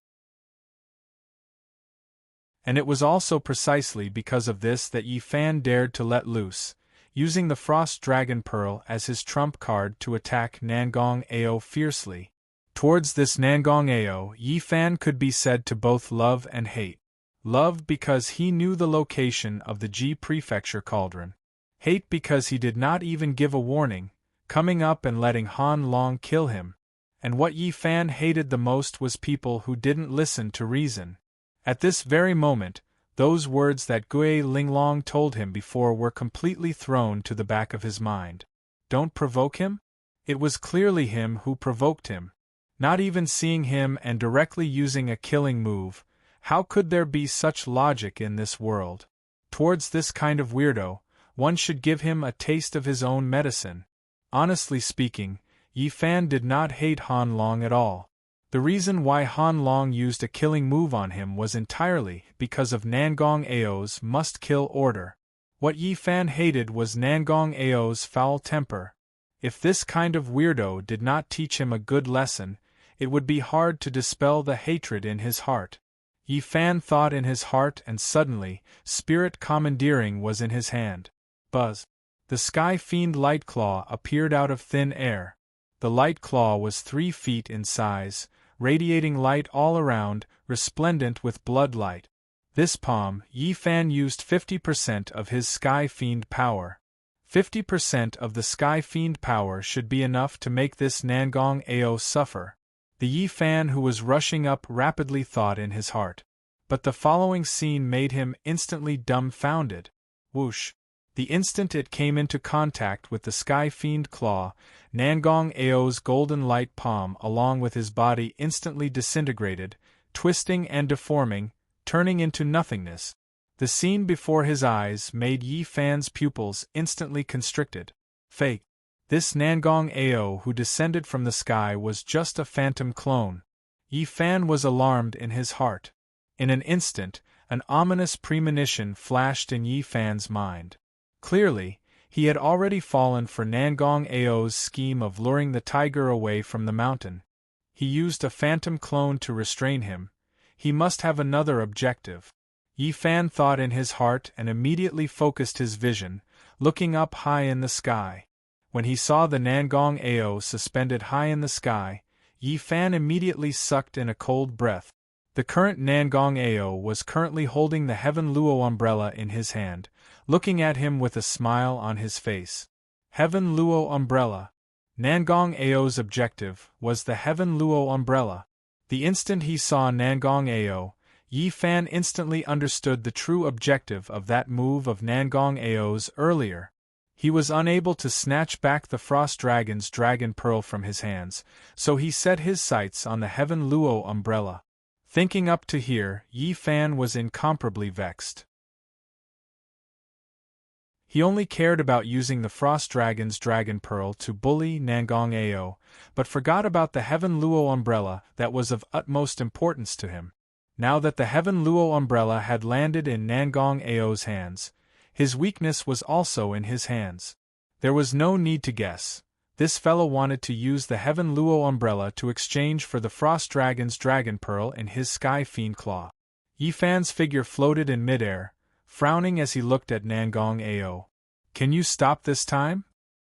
And it was also precisely because of this that Yi Fan dared to let loose, using the Frost Dragon Pearl as his trump card to attack Nangong Ao fiercely. Towards this Nangong Ao, Yi Fan could be said to both love and hate. Love because he knew the location of the Ji Prefecture cauldron. Hate because he did not even give a warning, coming up and letting Han Long kill him. And what Yi Fan hated the most was people who didn't listen to reason. At this very moment, those words that Gui Linglong told him before were completely thrown to the back of his mind. Don't provoke him? It was clearly him who provoked him. Not even seeing him and directly using a killing move, how could there be such logic in this world? Towards this kind of weirdo, one should give him a taste of his own medicine. Honestly speaking, Yi Fan did not hate Han Long at all. The reason why Han Long used a killing move on him was entirely because of Nangong Ao's must-kill order. What Yi Fan hated was Nangong Ao's foul temper. If this kind of weirdo did not teach him a good lesson, it would be hard to dispel the hatred in his heart. Yi Fan thought in his heart, and suddenly, Spirit Commandeering was in his hand. Buzz! The Sky Fiend Light Claw appeared out of thin air. The Light Claw was 3 feet in size, radiating light all around, resplendent with blood light. This palm, Yi Fan used 50% of his Sky Fiend power. 50% of the Sky Fiend power should be enough to make this Nangong Ao suffer. The Yi Fan who was rushing up rapidly thought in his heart. But the following scene made him instantly dumbfounded. Whoosh! The instant it came into contact with the Sky Fiend Claw, Nangong Ao's golden light palm along with his body instantly disintegrated, twisting and deforming, turning into nothingness. The scene before his eyes made Yi Fan's pupils instantly constricted. Fake! This Nangong Ao who descended from the sky was just a phantom clone. Yi Fan was alarmed in his heart. In an instant, an ominous premonition flashed in Yi Fan's mind. Clearly, he had already fallen for Nangong Ao's scheme of luring the tiger away from the mountain. He used a phantom clone to restrain him. He must have another objective. Yi Fan thought in his heart and immediately focused his vision, looking up high in the sky. When he saw the Nangong Ao suspended high in the sky, Yi Fan immediately sucked in a cold breath. The current Nangong Ao was currently holding the Heaven Luo umbrella in his hand, looking at him with a smile on his face. Heaven Luo umbrella. Nangong Ao's objective was the Heaven Luo umbrella. The instant he saw Nangong Ao, Yi Fan instantly understood the true objective of that move of Nangong Ao's earlier. He was unable to snatch back the Frost Dragon's dragon pearl from his hands, so he set his sights on the Heaven Luo umbrella. Thinking up to here, Yi Fan was incomparably vexed. He only cared about using the Frost Dragon's dragon pearl to bully Nangong Ao, but forgot about the Heaven Luo umbrella that was of utmost importance to him. Now that the Heaven Luo umbrella had landed in Nangong Ao's hands, his weakness was also in his hands. There was no need to guess. This fellow wanted to use the Heaven Luo umbrella to exchange for the Frost Dragon's dragon pearl in his Sky Fiend claw. Yi Fan's figure floated in midair, frowning as he looked at Nangong Ao. Can you stop this time?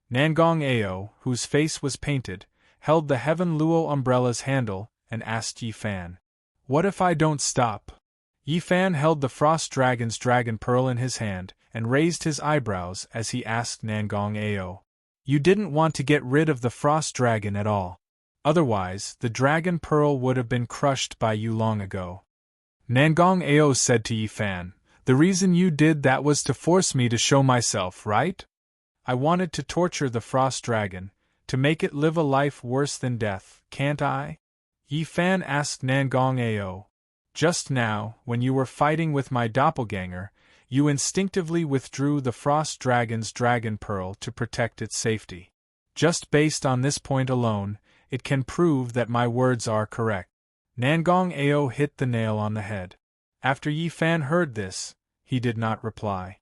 Nangong Ao, whose face was painted, held the Heaven Luo umbrella's handle and asked Yi Fan. What if I don't stop? Yi Fan held the Frost Dragon's dragon pearl in his hand and raised his eyebrows as he asked Nangong Ao. You didn't want to get rid of the Frost Dragon at all. Otherwise, the dragon pearl would have been crushed by you long ago. Nangong Ao said to Yi Fan, the reason you did that was to force me to show myself, right? I wanted to torture the Frost Dragon, to make it live a life worse than death, can't I? Yi Fan asked Nangong Ao. Just now, when you were fighting with my doppelganger, you instinctively withdrew the Frost Dragon's dragon pearl to protect its safety. Just based on this point alone, it can prove that my words are correct. Nangong Ao hit the nail on the head. After Yi Fan heard this, he did not reply.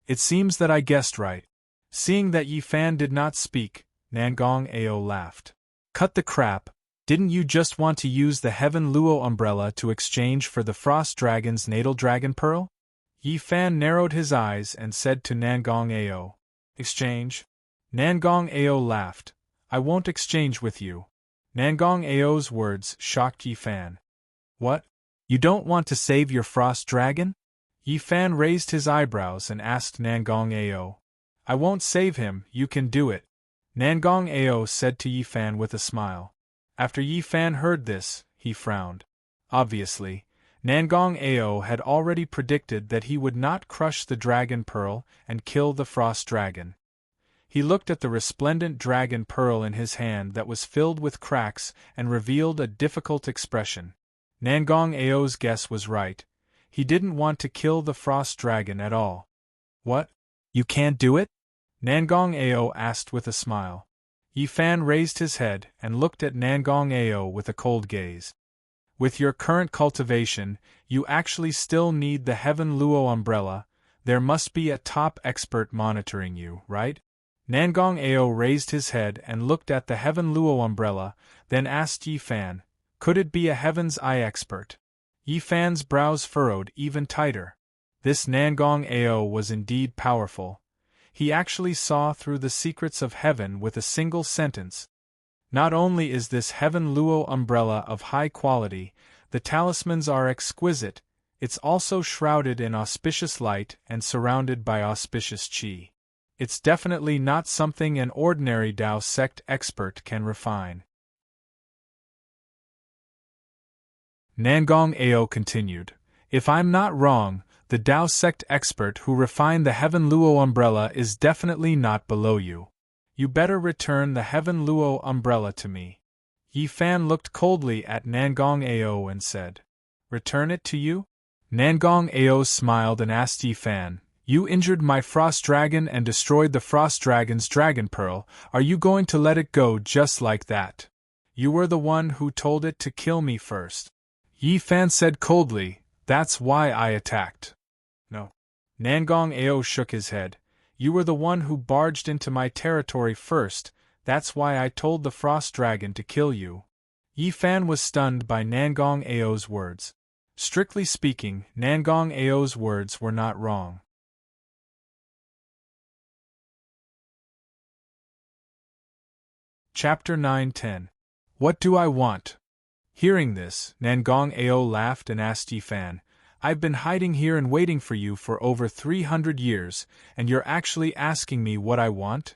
It seems that I guessed right. Seeing that Yi Fan did not speak, Nangong Ao laughed. Cut the crap, didn't you just want to use the Heaven Luo umbrella to exchange for the Frost Dragon's natal dragon pearl? Yi Fan narrowed his eyes and said to Nangong Ao. Exchange? Nangong Ao laughed. I won't exchange with you. Nangong Ao's words shocked Yi Fan. What? You don't want to save your Frost Dragon? Yi Fan raised his eyebrows and asked Nangong Ao. I won't save him, you can do it. Nangong Ao said to Yi Fan with a smile. After Yi Fan heard this, he frowned. Obviously, Nangong Ao had already predicted that he would not crush the dragon pearl and kill the Frost Dragon. He looked at the resplendent dragon pearl in his hand that was filled with cracks and revealed a difficult expression. Nangong Ao's guess was right. He didn't want to kill the Frost Dragon at all. What? You can't do it? Nangong Ao asked with a smile. Yi Fan raised his head and looked at Nangong Ao with a cold gaze. With your current cultivation, you actually still need the Heaven Luo umbrella. There must be a top expert monitoring you, right? Nangong Ao raised his head and looked at the Heaven Luo umbrella, then asked Yi Fan, could it be a Heaven's Eye expert? Yi Fan's brows furrowed even tighter. This Nangong Ao was indeed powerful. He actually saw through the secrets of heaven with a single sentence. Not only is this Heaven Luo umbrella of high quality, the talismans are exquisite, it's also shrouded in auspicious light and surrounded by auspicious qi. It's definitely not something an ordinary Dao sect expert can refine. Nangong Ao continued, if I'm not wrong, the Dao sect expert who refined the Heaven Luo umbrella is definitely not below you. You better return the Heaven Luo umbrella to me. Yi Fan looked coldly at Nangong Ao and said, return it to you? Nangong Ao smiled and asked Yi Fan, you injured my Frost Dragon and destroyed the Frost Dragon's dragon pearl, are you going to let it go just like that? You were the one who told it to kill me first. Yi Fan said coldly, that's why I attacked. No. Nangong Ao shook his head. You were the one who barged into my territory first, that's why I told the Frost Dragon to kill you. Yi Fan was stunned by Nangong Ao's words. Strictly speaking, Nangong Ao's words were not wrong. Chapter 9-10. What do I want? Hearing this, Nangong Ao laughed and asked Yi Fan, I've been hiding here and waiting for you for over 300 years, and you're actually asking me what I want?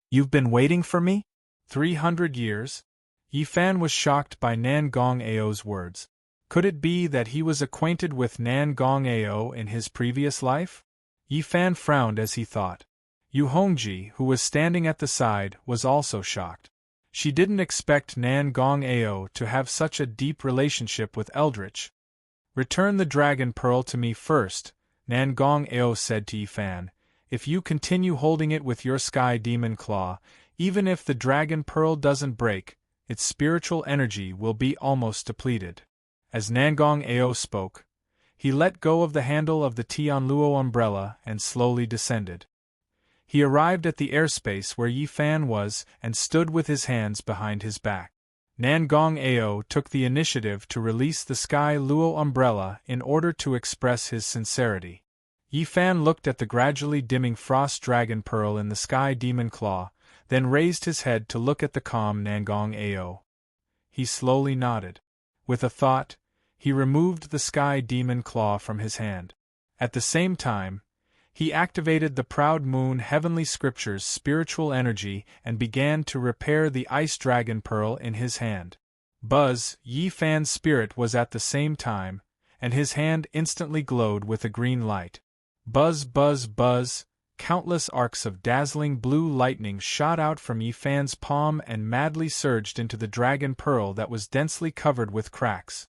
You've been waiting for me? 300 years? Yi Fan was shocked by Nangong Ao's words. Could it be that he was acquainted with Nangong Ao in his previous life? Yi Fan frowned as he thought. Yu Hongji, who was standing at the side, was also shocked. She didn't expect Nangong Ao to have such a deep relationship with Eldritch. Return the dragon pearl to me first, Nangong Ao said to Yi Fan. If you continue holding it with your sky demon claw, even if the dragon pearl doesn't break, its spiritual energy will be almost depleted. As Nangong Ao spoke, he let go of the handle of the Tianluo umbrella and slowly descended. He arrived at the airspace where Yi Fan was and stood with his hands behind his back. Nangong Ao took the initiative to release the Sky Luo umbrella in order to express his sincerity. Yi Fan looked at the gradually dimming frost dragon pearl in the sky demon claw, then raised his head to look at the calm Nangong Ao. He slowly nodded. With a thought, he removed the sky demon claw from his hand. At the same time, he activated the Proud Moon Heavenly Scripture's spiritual energy and began to repair the ice dragon pearl in his hand. Buzz, Yi Fan's spirit was at the same time, and his hand instantly glowed with a green light. Buzz, buzz, buzz, countless arcs of dazzling blue lightning shot out from Yi Fan's palm and madly surged into the dragon pearl that was densely covered with cracks.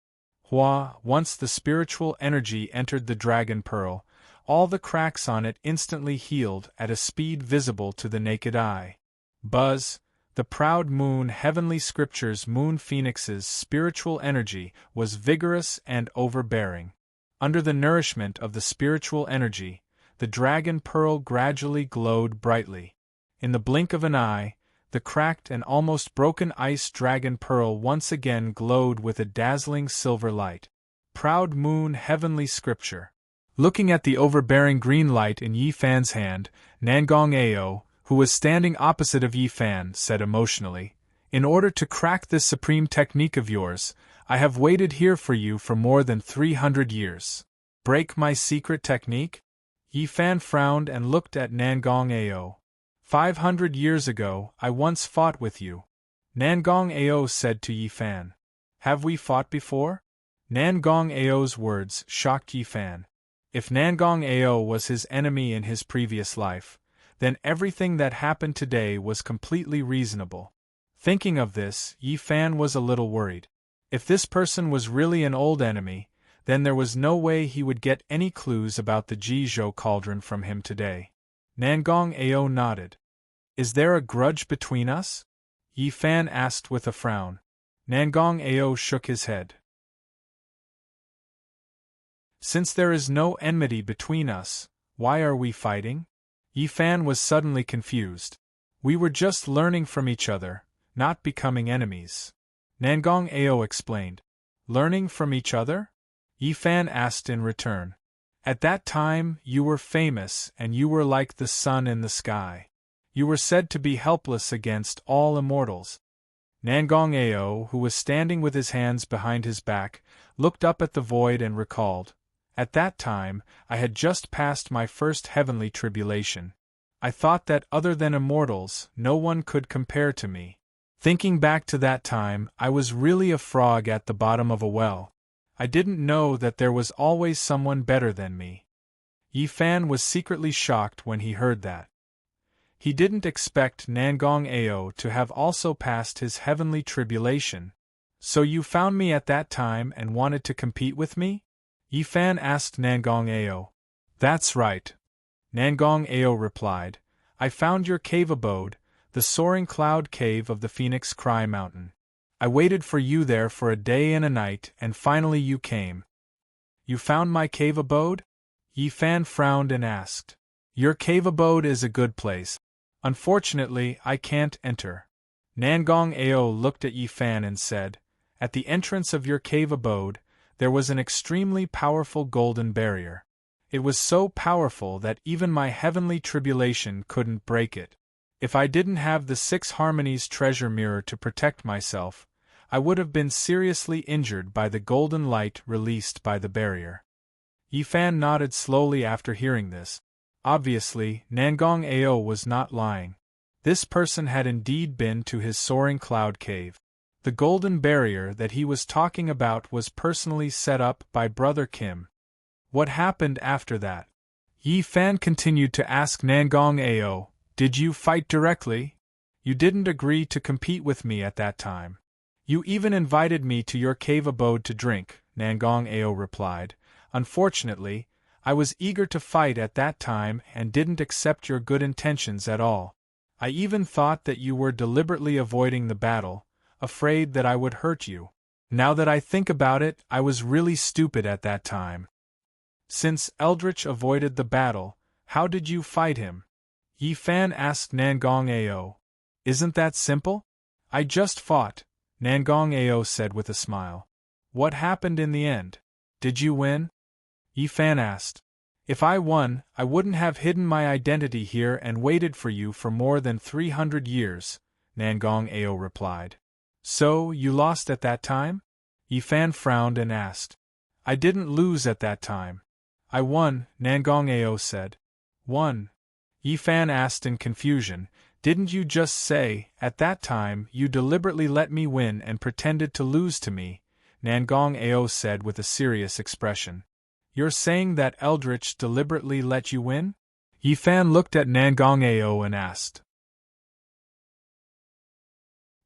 Once the spiritual energy entered the dragon pearl, all the cracks on it instantly healed at a speed visible to the naked eye. Buzz, the Proud Moon Heavenly Scripture's Moon Phoenix's spiritual energy was vigorous and overbearing. Under the nourishment of the spiritual energy, the dragon pearl gradually glowed brightly. In the blink of an eye, the cracked and almost broken ice dragon pearl once again glowed with a dazzling silver light. Proud Moon Heavenly Scripture. Looking at the overbearing green light in Yi Fan's hand, Nangong Ao, who was standing opposite of Yi Fan, said emotionally, In order to crack this supreme technique of yours, I have waited here for you for more than 300 years. Break my secret technique? Yi Fan frowned and looked at Nangong Ao. 500 years ago, I once fought with you. Nangong Ao said to Yi Fan. Have we fought before? Nangong Ao's words shocked Yi Fan. If Nangong Ao was his enemy in his previous life, then everything that happened today was completely reasonable. Thinking of this, Yi Fan was a little worried. If this person was really an old enemy, then there was no way he would get any clues about the Jizhou cauldron from him today. Nangong Ao nodded. Is there a grudge between us? Yi Fan asked with a frown. Nangong Ao shook his head. Since there is no enmity between us, why are we fighting? Yi Fan was suddenly confused. We were just learning from each other, not becoming enemies. Nangong Ao explained. Learning from each other? Yi Fan asked in return. At that time, you were famous and you were like the sun in the sky. You were said to be helpless against all immortals. Nangong Ao, who was standing with his hands behind his back, looked up at the void and recalled. At that time, I had just passed my first heavenly tribulation. I thought that other than immortals, no one could compare to me. Thinking back to that time, I was really a frog at the bottom of a well. I didn't know that there was always someone better than me. Yi Fan was secretly shocked when he heard that. He didn't expect Nangong Ao to have also passed his heavenly tribulation. So you found me at that time and wanted to compete with me? Yi Fan asked Nangong Ao. That's right. Nangong Ao replied. I found your cave abode, the soaring cloud cave of the Phoenix Cry Mountain. I waited for you there for a day and a night, and finally you came. You found my cave abode? Yi Fan frowned and asked. Your cave abode is a good place. Unfortunately, I can't enter. Nangong Ao looked at Yi Fan and said, At the entrance of your cave abode, there was an extremely powerful golden barrier. It was so powerful that even my heavenly tribulation couldn't break it. If I didn't have the 6 Harmonies treasure mirror to protect myself, I would have been seriously injured by the golden light released by the barrier. Yifan nodded slowly after hearing this. Obviously, Nangong Ao was not lying. This person had indeed been to his soaring cloud cave. The golden barrier that he was talking about was personally set up by Brother Kim. What happened after that? Yifan continued to ask Nangong Ao, "Did you fight directly? You didn't agree to compete with me at that time. You even invited me to your cave abode to drink," Nangong Ao replied. "Unfortunately, I was eager to fight at that time and didn't accept your good intentions at all. I even thought that you were deliberately avoiding the battle, afraid that I would hurt you. Now that I think about it, I was really stupid at that time." "Since Eldritch avoided the battle, how did you fight him?" Yifan asked Nangong Ao. "Isn't that simple?" "I just fought," Nangong Ao said with a smile. "What happened in the end? Did you win?" Yifan asked. "If I won, I wouldn't have hidden my identity here and waited for you for more than 300 years, Nangong Ao replied. "So, you lost at that time?" Yifan frowned and asked. "I didn't lose at that time. I won," Nangong Ao said. "Won?" Yifan asked in confusion. "Didn't you just say, at that time, you deliberately let me win and pretended to lose to me?" Nangong Ao said with a serious expression. "You're saying that Eldritch deliberately let you win?" Yifan looked at Nangong Ao and asked.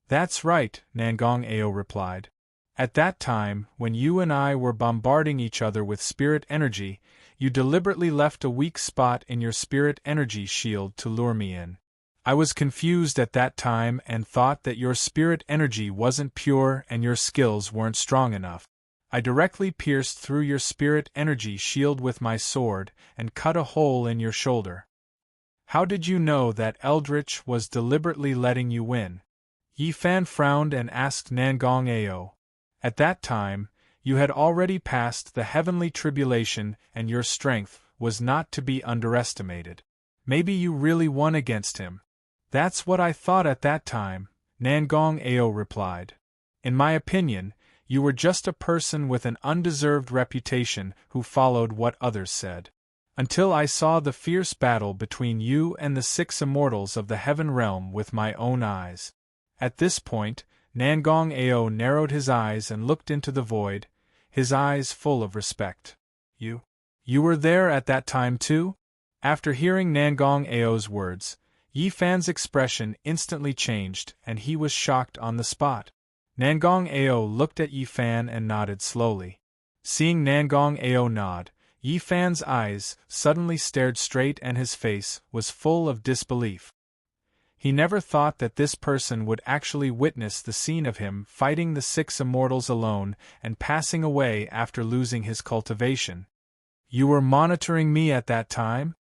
"That's right," Nangong Ao replied. "At that time, when you and I were bombarding each other with spirit energy, you deliberately left a weak spot in your spirit energy shield to lure me in. I was confused at that time and thought that your spirit energy wasn't pure and your skills weren't strong enough. I directly pierced through your spirit energy shield with my sword and cut a hole in your shoulder." "How did you know that Eldritch was deliberately letting you win?" Yifan frowned and asked Nangong Ao. "At that time, you had already passed the heavenly tribulation and your strength was not to be underestimated. Maybe you really won against him." "That's what I thought at that time," Nangong Ao replied. "In my opinion, you were just a person with an undeserved reputation who followed what others said. Until I saw the fierce battle between you and the 6 immortals of the Heaven Realm with my own eyes." At this point, Nangong Ao narrowed his eyes and looked into the void, his eyes full of respect. You were there at that time too?" After hearing Nangong Ao's words, Yifan's expression instantly changed and he was shocked on the spot. Nangong Ao looked at Yifan and nodded slowly. Seeing Nangong Ao nod, Yifan's eyes suddenly stared straight and his face was full of disbelief. He never thought that this person would actually witness the scene of him fighting the 6 immortals alone and passing away after losing his cultivation. "You were monitoring me at that time?"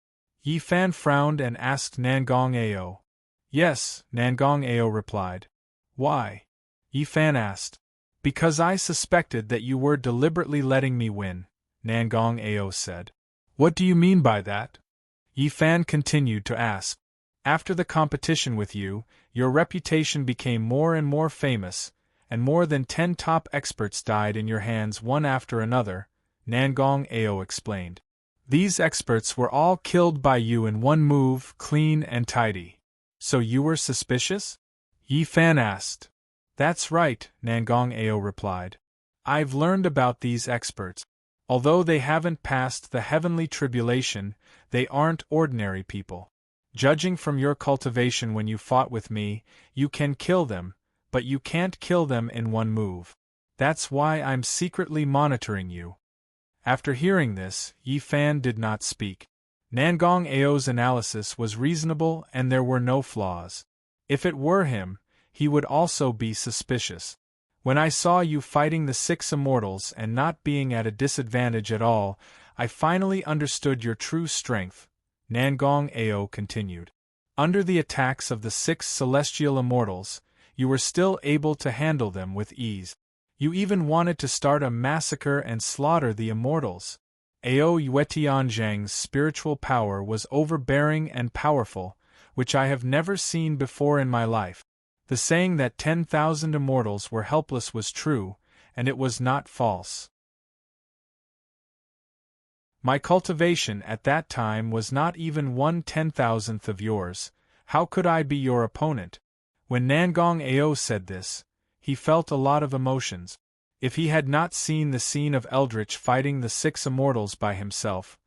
Yifan frowned and asked Nangong Ao. "Yes," Nangong Ao replied. "Why?" Yifan asked. "Because I suspected that you were deliberately letting me win," Nangong Ao said. "What do you mean by that?" Yifan continued to ask. "After the competition with you, your reputation became more and more famous, and more than 10 top experts died in your hands one after another," Nangong Ao explained. "These experts were all killed by you in one move, clean and tidy. So you were suspicious?" Yifan asked. "That's right," Nangong Ao replied. "I've learned about these experts. Although they haven't passed the heavenly tribulation, they aren't ordinary people. Judging from your cultivation when you fought with me, you can kill them, but you can't kill them in one move. That's why I'm secretly monitoring you." After hearing this, Yifan did not speak. Nangong Ao's analysis was reasonable and there were no flaws. If it were him, he would also be suspicious. "When I saw you fighting the 6 immortals and not being at a disadvantage at all, I finally understood your true strength," Nangong Ao continued. "Under the attacks of the 6 celestial immortals, you were still able to handle them with ease. You even wanted to start a massacre and slaughter the immortals." Ao Yuetianzhang's spiritual power was overbearing and powerful, which I have never seen before in my life. The saying that 10,000 immortals were helpless was true, and it was not false. My cultivation at that time was not even 1/10,000th of yours. How could I be your opponent? When Nangong Ao said this, he felt a lot of emotions. If he had not seen the scene of Eldritch fighting the 6 immortals by himself,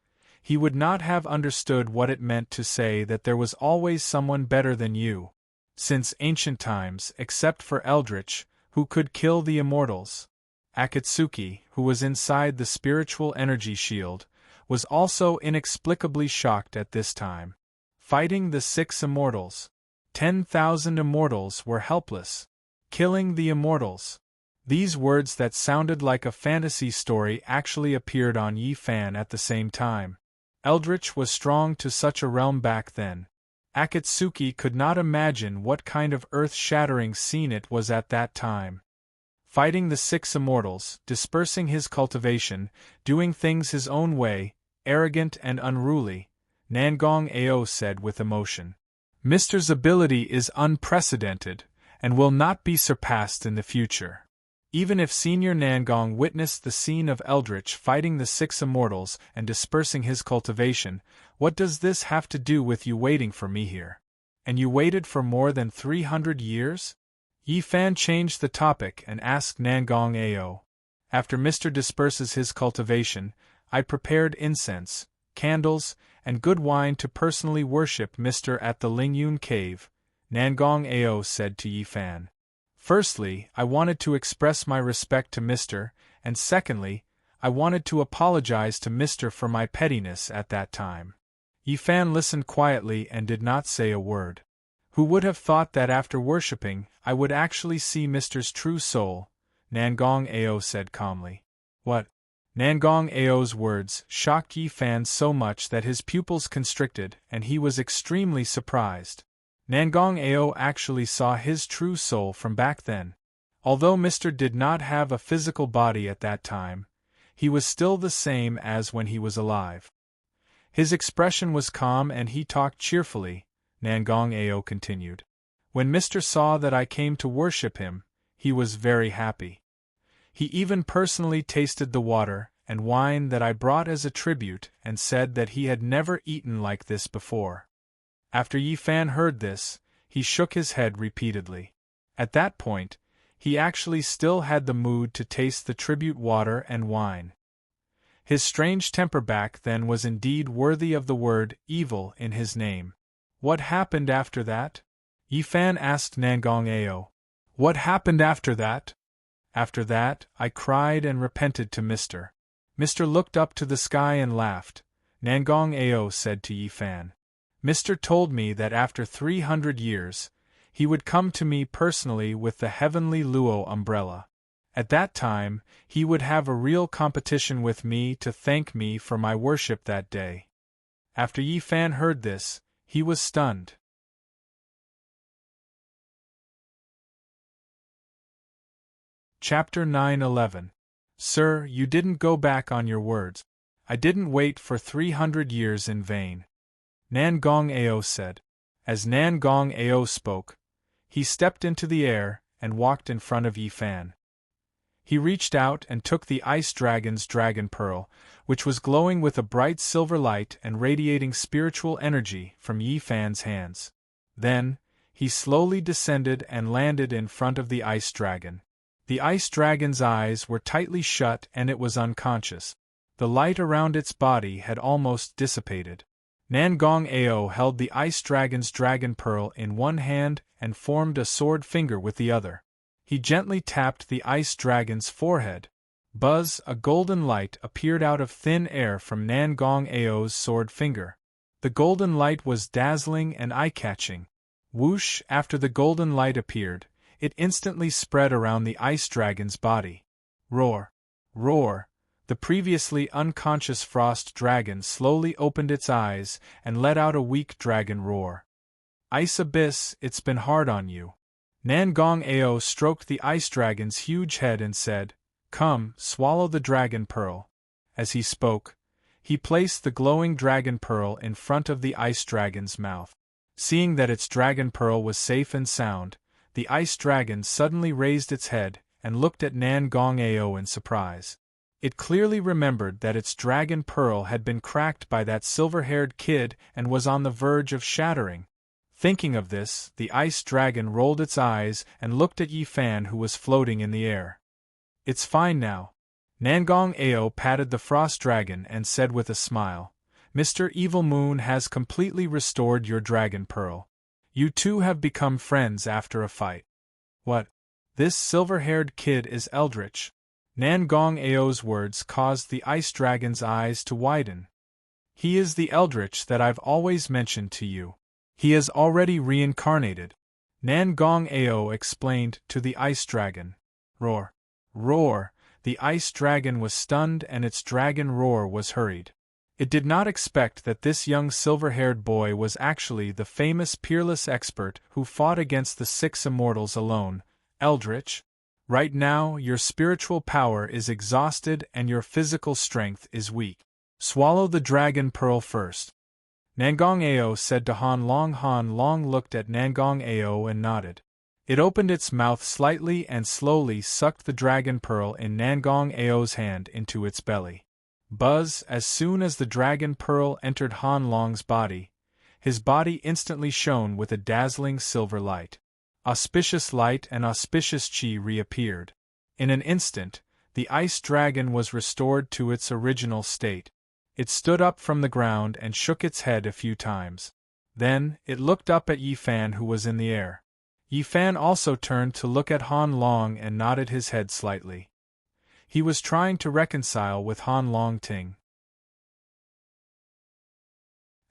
he would not have understood what it meant to say that there was always someone better than you. Since ancient times, except for Eldritch, who could kill the immortals, Akatsuki, who was inside the spiritual energy shield, was also inexplicably shocked at this time. Fighting the 6 immortals. 10,000 immortals were helpless. Killing the immortals. These words that sounded like a fantasy story actually appeared on Yi Fan at the same time. Eldritch was strong to such a realm back then. Akatsuki could not imagine what kind of earth-shattering scene it was at that time. Fighting the 6 immortals, dispersing his cultivation, doing things his own way, arrogant and unruly, Nangong Ao said with emotion. Mr.'s ability is unprecedented, and will not be surpassed in the future. Even if Senior Nangong witnessed the scene of Eldritch fighting the 6 immortals and dispersing his cultivation, what does this have to do with you waiting for me here? And you waited for more than 300 years? Yi Fan changed the topic and asked Nangong Ao. After Mr. disperses his cultivation, I prepared incense, candles, and good wine to personally worship Mr. at the Lingyun cave, Nangong Ao said to Yi Fan. Firstly, I wanted to express my respect to Mr., and secondly, I wanted to apologize to Mr. for my pettiness at that time. Yi Fan listened quietly and did not say a word. Who would have thought that after worshipping, I would actually see Mr.'s true soul? Nangong Ao said calmly. What? Nangong Ao's words shocked Yi Fan so much that his pupils constricted and he was extremely surprised. Nangong Ao actually saw his true soul from back then. Although Mr. did not have a physical body at that time, he was still the same as when he was alive. His expression was calm and he talked cheerfully, Nangong Ao continued. When Mr. saw that I came to worship him, he was very happy. He even personally tasted the water and wine that I brought as a tribute and said that he had never eaten like this before. After Yi Fan heard this, he shook his head repeatedly. At that point, he actually still had the mood to taste the tribute water and wine. His strange temper back then was indeed worthy of the word evil in his name. What happened after that? Yi Fan asked Nangong Ao. What happened after that? After that, I cried and repented to Mr. Mr. looked up to the sky and laughed, Nangong Ao said to Yi Fan. Mr. told me that after 300 years, he would come to me personally with the heavenly Luo umbrella. At that time, he would have a real competition with me to thank me for my worship that day. After Yi Fan heard this, he was stunned. Chapter 9:11. Sir, you didn't go back on your words. I didn't wait for 300 years in vain. Nangong Ao said. As Nangong Ao spoke, he stepped into the air and walked in front of Yi Fan. He reached out and took the Ice Dragon's dragon pearl, which was glowing with a bright silver light and radiating spiritual energy, from Yi Fan's hands. Then, he slowly descended and landed in front of the Ice Dragon. The Ice Dragon's eyes were tightly shut and it was unconscious. The light around its body had almost dissipated. Nangong Ao held the Ice Dragon's dragon pearl in one hand and formed a sword finger with the other. He gently tapped the Ice Dragon's forehead. Buzz, a golden light appeared out of thin air from Nangong Ao's sword finger. The golden light was dazzling and eye-catching. Whoosh! After the golden light appeared, it instantly spread around the Ice Dragon's body. Roar! Roar! The previously unconscious Frost Dragon slowly opened its eyes and let out a weak dragon roar. Ice Abyss, it's been hard on you. Nangong Ao stroked the Ice Dragon's huge head and said, Come, swallow the dragon pearl. As he spoke, he placed the glowing dragon pearl in front of the Ice Dragon's mouth. Seeing that its dragon pearl was safe and sound, the ice dragon suddenly raised its head and looked at Nan Gong Ao in surprise. It clearly remembered that its dragon pearl had been cracked by that silver-haired kid and was on the verge of shattering. Thinking of this, the ice dragon rolled its eyes and looked at Yi Fan, who was floating in the air. "It's fine now." Nan Gong Ao patted the frost dragon and said with a smile, "Mr. Evil Moon has completely restored your dragon pearl. You two have become friends after a fight." "What? This silver-haired kid is Eldritch?" Nan Gong Ao's words caused the ice dragon's eyes to widen. "He is the Eldritch that I've always mentioned to you. He has already reincarnated," Nan Gong Ao explained to the ice dragon. Roar! Roar! The ice dragon was stunned and its dragon roar was hurried. It did not expect that this young silver-haired boy was actually the famous peerless expert who fought against the 6 immortals alone. "Eldritch, right now your spiritual power is exhausted and your physical strength is weak. Swallow the dragon pearl first," Nan Gong Ao said to Han Long. Han Long looked at Nan Gong Ao and nodded. It opened its mouth slightly and slowly sucked the dragon pearl in Nan Gong Ao's hand into its belly. Buzz! As soon as the dragon pearl entered Han Long's body, his body instantly shone with a dazzling silver light. Auspicious light and auspicious chi reappeared. In an instant, the ice dragon was restored to its original state. It stood up from the ground and shook its head a few times. Then, it looked up at Yi Fan, who was in the air. Yi Fan also turned to look at Han Long and nodded his head slightly. He was trying to reconcile with Han Long Ting.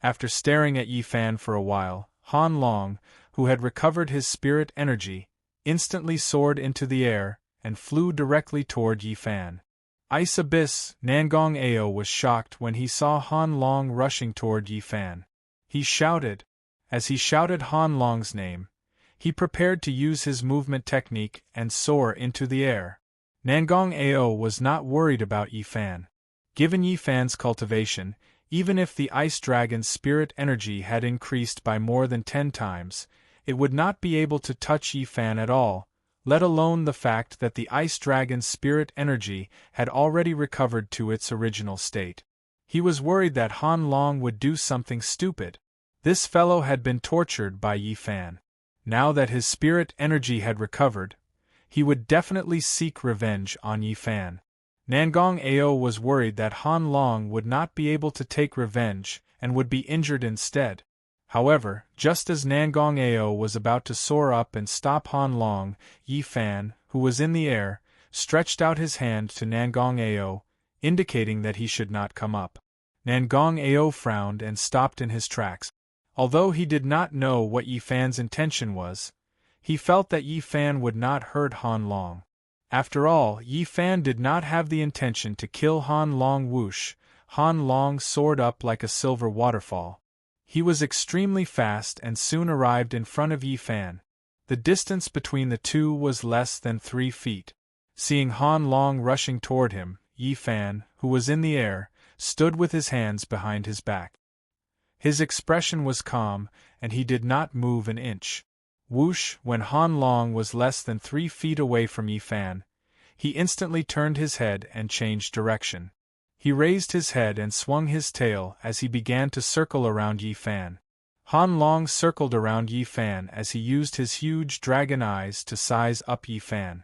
After staring at Yi Fan for a while, Han Long, who had recovered his spirit energy, instantly soared into the air and flew directly toward Yi Fan. Ice Abyss! Nan Gong Ao was shocked when he saw Han Long rushing toward Yi Fan. He shouted. As he shouted Han Long's name, he prepared to use his movement technique and soar into the air. Nan Gong Ao was not worried about Yi Fan. Given Yi Fan's cultivation, even if the ice dragon's spirit energy had increased by more than 10 times, it would not be able to touch Yi Fan at all, let alone the fact that the ice dragon's spirit energy had already recovered to its original state. He was worried that Han Long would do something stupid. This fellow had been tortured by Yi Fan. Now that his spirit energy had recovered, he would definitely seek revenge on Yi Fan. Nan Gong Ao was worried that Han Long would not be able to take revenge and would be injured instead. However, just as Nan Gong Ao was about to soar up and stop Han Long, Yi Fan, who was in the air, stretched out his hand to Nan Gong Ao, indicating that he should not come up. Nan Gong Ao frowned and stopped in his tracks. Although he did not know what Yi Fan's intention was, he felt that Yi Fan would not hurt Han Long. After all, Yi Fan did not have the intention to kill Han Long. Whoosh! Han Long soared up like a silver waterfall. He was extremely fast and soon arrived in front of Yi Fan. The distance between the two was less than 3 feet. Seeing Han Long rushing toward him, Yi Fan, who was in the air, stood with his hands behind his back. His expression was calm, and he did not move an inch. Whoosh! When Han Long was less than 3 feet away from Yi Fan, he instantly turned his head and changed direction. He raised his head and swung his tail as he began to circle around Yi Fan. Han Long circled around Yi Fan as he used his huge dragon eyes to size up Yi Fan.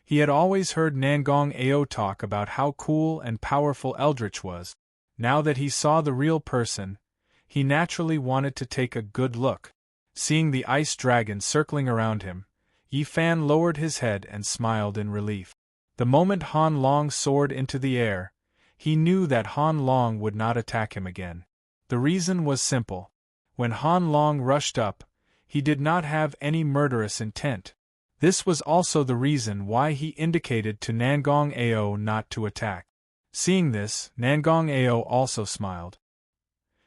He had always heard Nan Gong Ao talk about how cool and powerful Eldritch was. Now that he saw the real person, he naturally wanted to take a good look. Seeing the ice dragon circling around him, Yi Fan lowered his head and smiled in relief. The moment Han Long soared into the air, he knew that Han Long would not attack him again. The reason was simple. When Han Long rushed up, he did not have any murderous intent. This was also the reason why he indicated to Nan Gong Ao not to attack. Seeing this, Nan Gong Ao also smiled.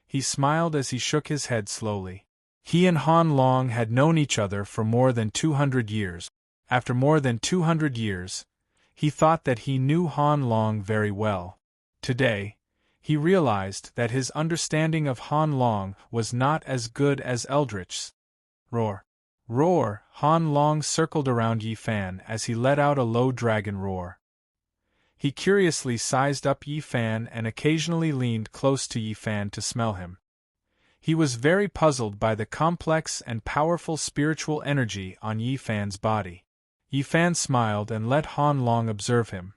He smiled as he shook his head slowly. He and Han Long had known each other for more than 200 years. After more than 200 years, he thought that he knew Han Long very well. Today, he realized that his understanding of Han Long was not as good as Eldritch's. Roar! Roar! Han Long circled around Yi Fan as he let out a low dragon roar. He curiously sized up Yi Fan and occasionally leaned close to Yi Fan to smell him. He was very puzzled by the complex and powerful spiritual energy on Yi Fan's body. Yi Fan smiled and let Han Long observe him.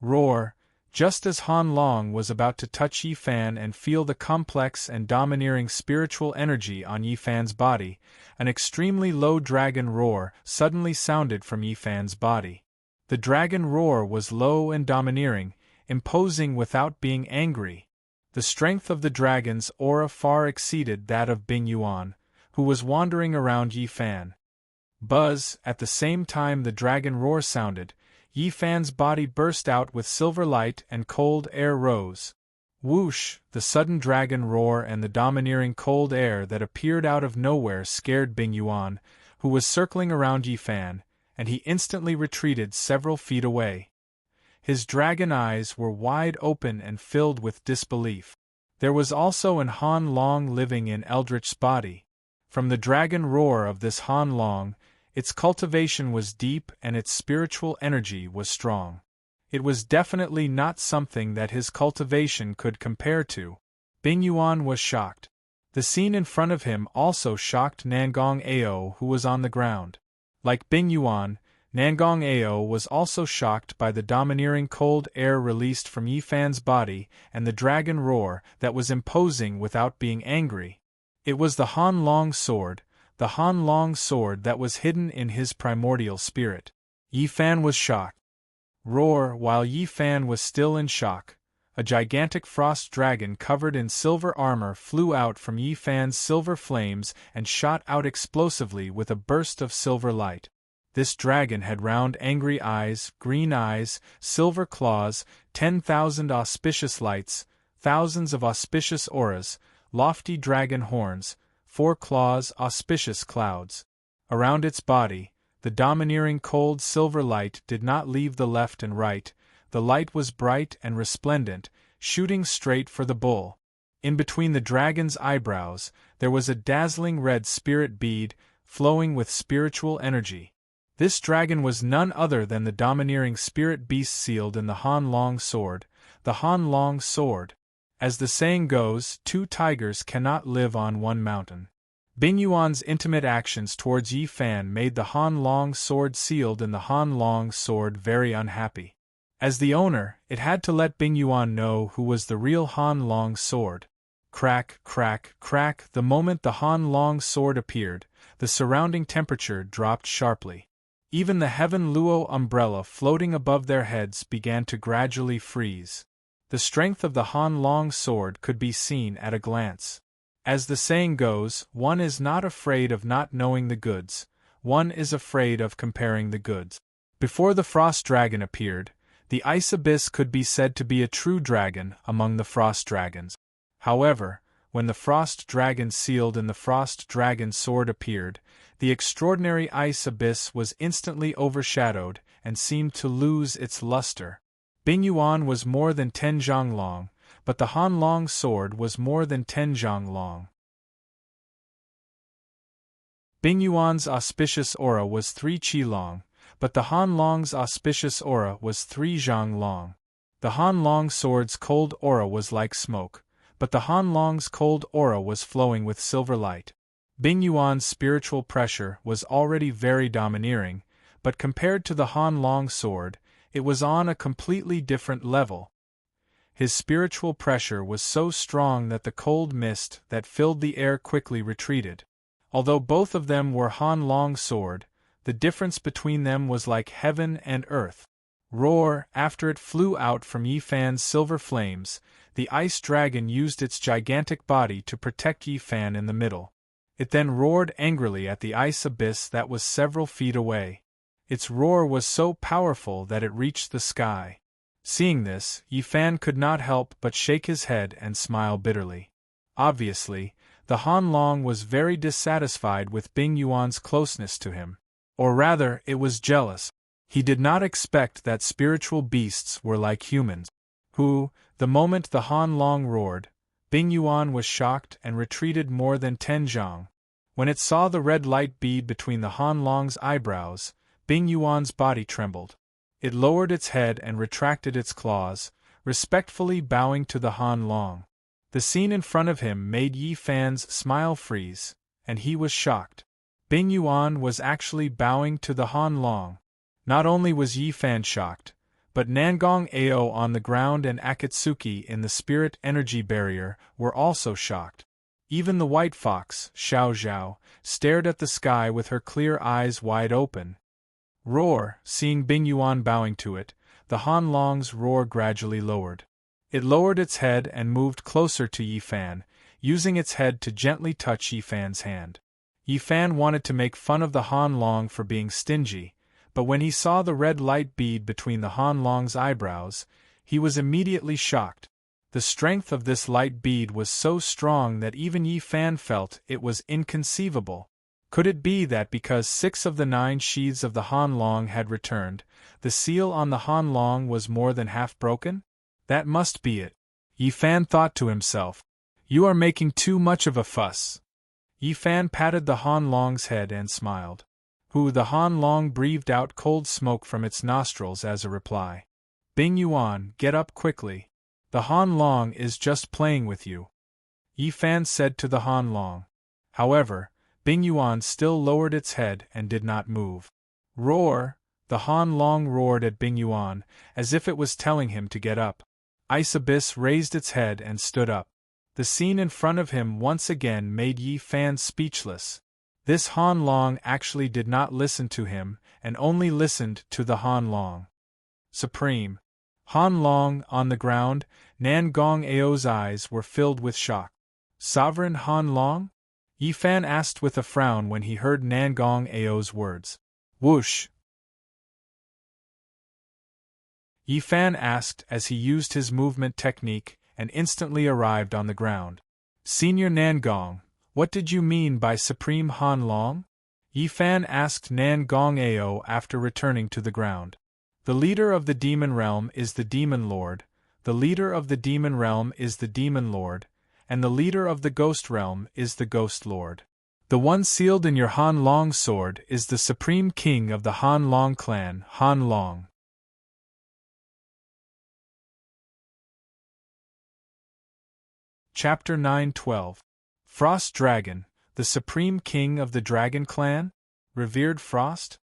Roar! Just as Han Long was about to touch Yi Fan and feel the complex and domineering spiritual energy on Yi Fan's body, an extremely low dragon roar suddenly sounded from Yi Fan's body. The dragon roar was low and domineering, imposing without being angry. The strength of the dragon's aura far exceeded that of Bing Yuan, who was wandering around Yi Fan. Buzz! At the same time the dragon roar sounded, Yi Fan's body burst out with silver light and cold air rose. Whoosh! The sudden dragon roar and the domineering cold air that appeared out of nowhere scared Bing Yuan, who was circling around Yi Fan, and he instantly retreated several feet away. His dragon eyes were wide open and filled with disbelief. There was also an Han Long living in Eldritch's body. From the dragon roar of this Han Long, its cultivation was deep and its spiritual energy was strong. It was definitely not something that his cultivation could compare to. Bing Yuan was shocked. The scene in front of him also shocked Nangong Ao, who was on the ground. Like Bing Yuan, Nangong Ao was also shocked by the domineering cold air released from Yi Fan's body and the dragon roar that was imposing without being angry. It was the Han Long sword, the Han Long sword that was hidden in his primordial spirit. Yi Fan was shocked. Roar! While Yi Fan was still in shock, a gigantic frost dragon covered in silver armor flew out from Yi Fan's silver flames and shot out explosively with a burst of silver light. This dragon had round angry eyes, green eyes, silver claws, 10,000 auspicious lights, thousands of auspicious auras, lofty dragon horns, 4 claws, auspicious clouds. Around its body, the domineering cold silver light did not leave the left and right. The light was bright and resplendent, shooting straight for the bull. In between the dragon's eyebrows, there was a dazzling red spirit bead, flowing with spiritual energy. This dragon was none other than the domineering spirit beast sealed in the Han Long sword, the Han Long sword. As the saying goes, 2 tigers cannot live on one mountain. Bing Yuan's intimate actions towards Yi Fan made the Han Long sword sealed in the Han Long sword very unhappy. As the owner, it had to let Bing Yuan know who was the real Han Long sword. Crack, crack, crack! The moment the Han Long sword appeared, the surrounding temperature dropped sharply. Even the Heaven Luo umbrella floating above their heads began to gradually freeze. The strength of the Han Long sword could be seen at a glance. As the saying goes, one is not afraid of not knowing the goods, one is afraid of comparing the goods. Before the Frost Dragon appeared, the Ice Abyss could be said to be a true dragon among the Frost Dragons. However, when the Frost Dragon sealed in the Frost Dragon sword appeared, the extraordinary Ice Abyss was instantly overshadowed and seemed to lose its luster. Bing Yuan was more than 10 zhang long, but the Han Long sword was more than 10 zhang long. Bing Yuan's auspicious aura was 3 qi long, but the Han Long's auspicious aura was 3 zhang long. The Han Long sword's cold aura was like smoke, but the Han Long's cold aura was flowing with silver light. Bing Yuan's spiritual pressure was already very domineering, but compared to the Han Long sword, it was on a completely different level. His spiritual pressure was so strong that the cold mist that filled the air quickly retreated. Although both of them were Han Long sword, the difference between them was like heaven and earth. Roar! After it flew out from Yi Fan's silver flames, the ice dragon used its gigantic body to protect Yi Fan in the middle. It then roared angrily at the ice abyss that was several feet away. Its roar was so powerful that it reached the sky. Seeing this, Yi Fan could not help but shake his head and smile bitterly. Obviously, the Han Long was very dissatisfied with Bing Yuan's closeness to him. Or rather, it was jealous. He did not expect that spiritual beasts were like humans, who, the moment the Han Long roared, Bing Yuan was shocked and retreated more than 10 zhang. When it saw the red light bead between the Han Long's eyebrows, Bing Yuan's body trembled. It lowered its head and retracted its claws, respectfully bowing to the Han Long. The scene in front of him made Yi Fan's smile freeze, and he was shocked. Bing Yuan was actually bowing to the Han Long. Not only was Yi Fan shocked, but Nangong Ao on the ground and Akatsuki in the spirit energy barrier were also shocked. Even the white fox, Xiao Zhao, stared at the sky with her clear eyes wide open. Roar, seeing Bing Yuan bowing to it, the Han Long's roar gradually lowered. It lowered its head and moved closer to Yi Fan, using its head to gently touch Yi Fan's hand. Yi Fan wanted to make fun of the Han Long for being stingy, but when he saw the red light bead between the Han Long's eyebrows, he was immediately shocked. The strength of this light bead was so strong that even Yi Fan felt it was inconceivable. Could it be that because 6 of the 9 sheaths of the Han Long had returned, the seal on the Han Long was more than half broken? That must be it. Yi Fan thought to himself. You are making too much of a fuss. Yi Fan patted the Han Long's head and smiled. The Han Long breathed out cold smoke from its nostrils as a reply. Bing Yuan, get up quickly. The Han Long is just playing with you. Yi Fan said to the Han Long. However, Bing Yuan still lowered its head and did not move. Roar! The Han Long roared at Bing Yuan, as if it was telling him to get up. Ice Abyss raised its head and stood up. The scene in front of him once again made Yi Fan speechless. This Han Long actually did not listen to him, and only listened to the Han Long. Supreme. Han Long, on the ground, Nangong Ao's eyes were filled with shock. Sovereign Han Long? Yi Fan asked with a frown when he heard Nangong Ao's words. Whoosh! Yi Fan asked as he used his movement technique and instantly arrived on the ground. Senior Nangong, what did you mean by Supreme Han Long? Yi Fan asked Nangong Ao after returning to the ground. The leader of the demon realm is the demon lord, the leader of the demon realm is the demon lord, and the leader of the ghost realm is the ghost lord. The one sealed in your Han Long sword is the supreme king of the Han Long clan, Han Long. Chapter 9:12. Frost Dragon, the supreme king of the Dragon clan? Revered Frost?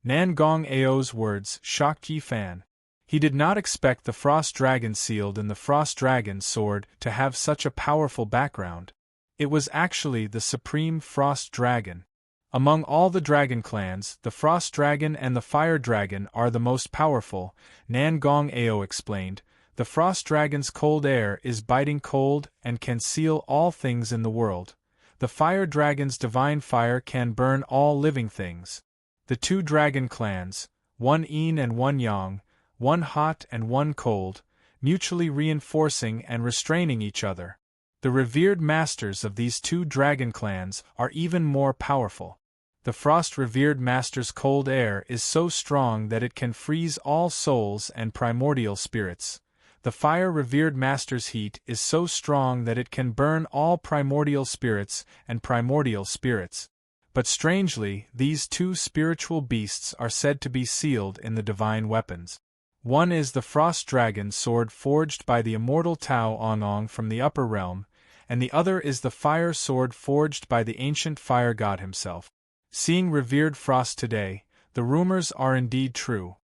Nangong Ao's words shocked Yi Fan. He did not expect the Frost Dragon sealed in the Frost Dragon sword to have such a powerful background. It was actually the supreme Frost Dragon. Among all the dragon clans, the Frost Dragon and the Fire Dragon are the most powerful, Nangong Ao explained. The Frost Dragon's cold air is biting cold and can seal all things in the world. The Fire Dragon's divine fire can burn all living things. The 2 dragon clans, one yin and one yang, one hot and one cold, mutually reinforcing and restraining each other. The revered masters of these 2 dragon clans are even more powerful. The Frost revered master's cold air is so strong that it can freeze all souls and primordial spirits. The Fire revered master's heat is so strong that it can burn all primordial spirits and primordial spirits. But strangely, these 2 spiritual beasts are said to be sealed in the divine weapons. One is the Frost Dragon sword forged by the immortal Tao Onong from the upper realm, and the other is the fire sword forged by the ancient fire god himself. Seeing revered Frost today, the rumors are indeed true.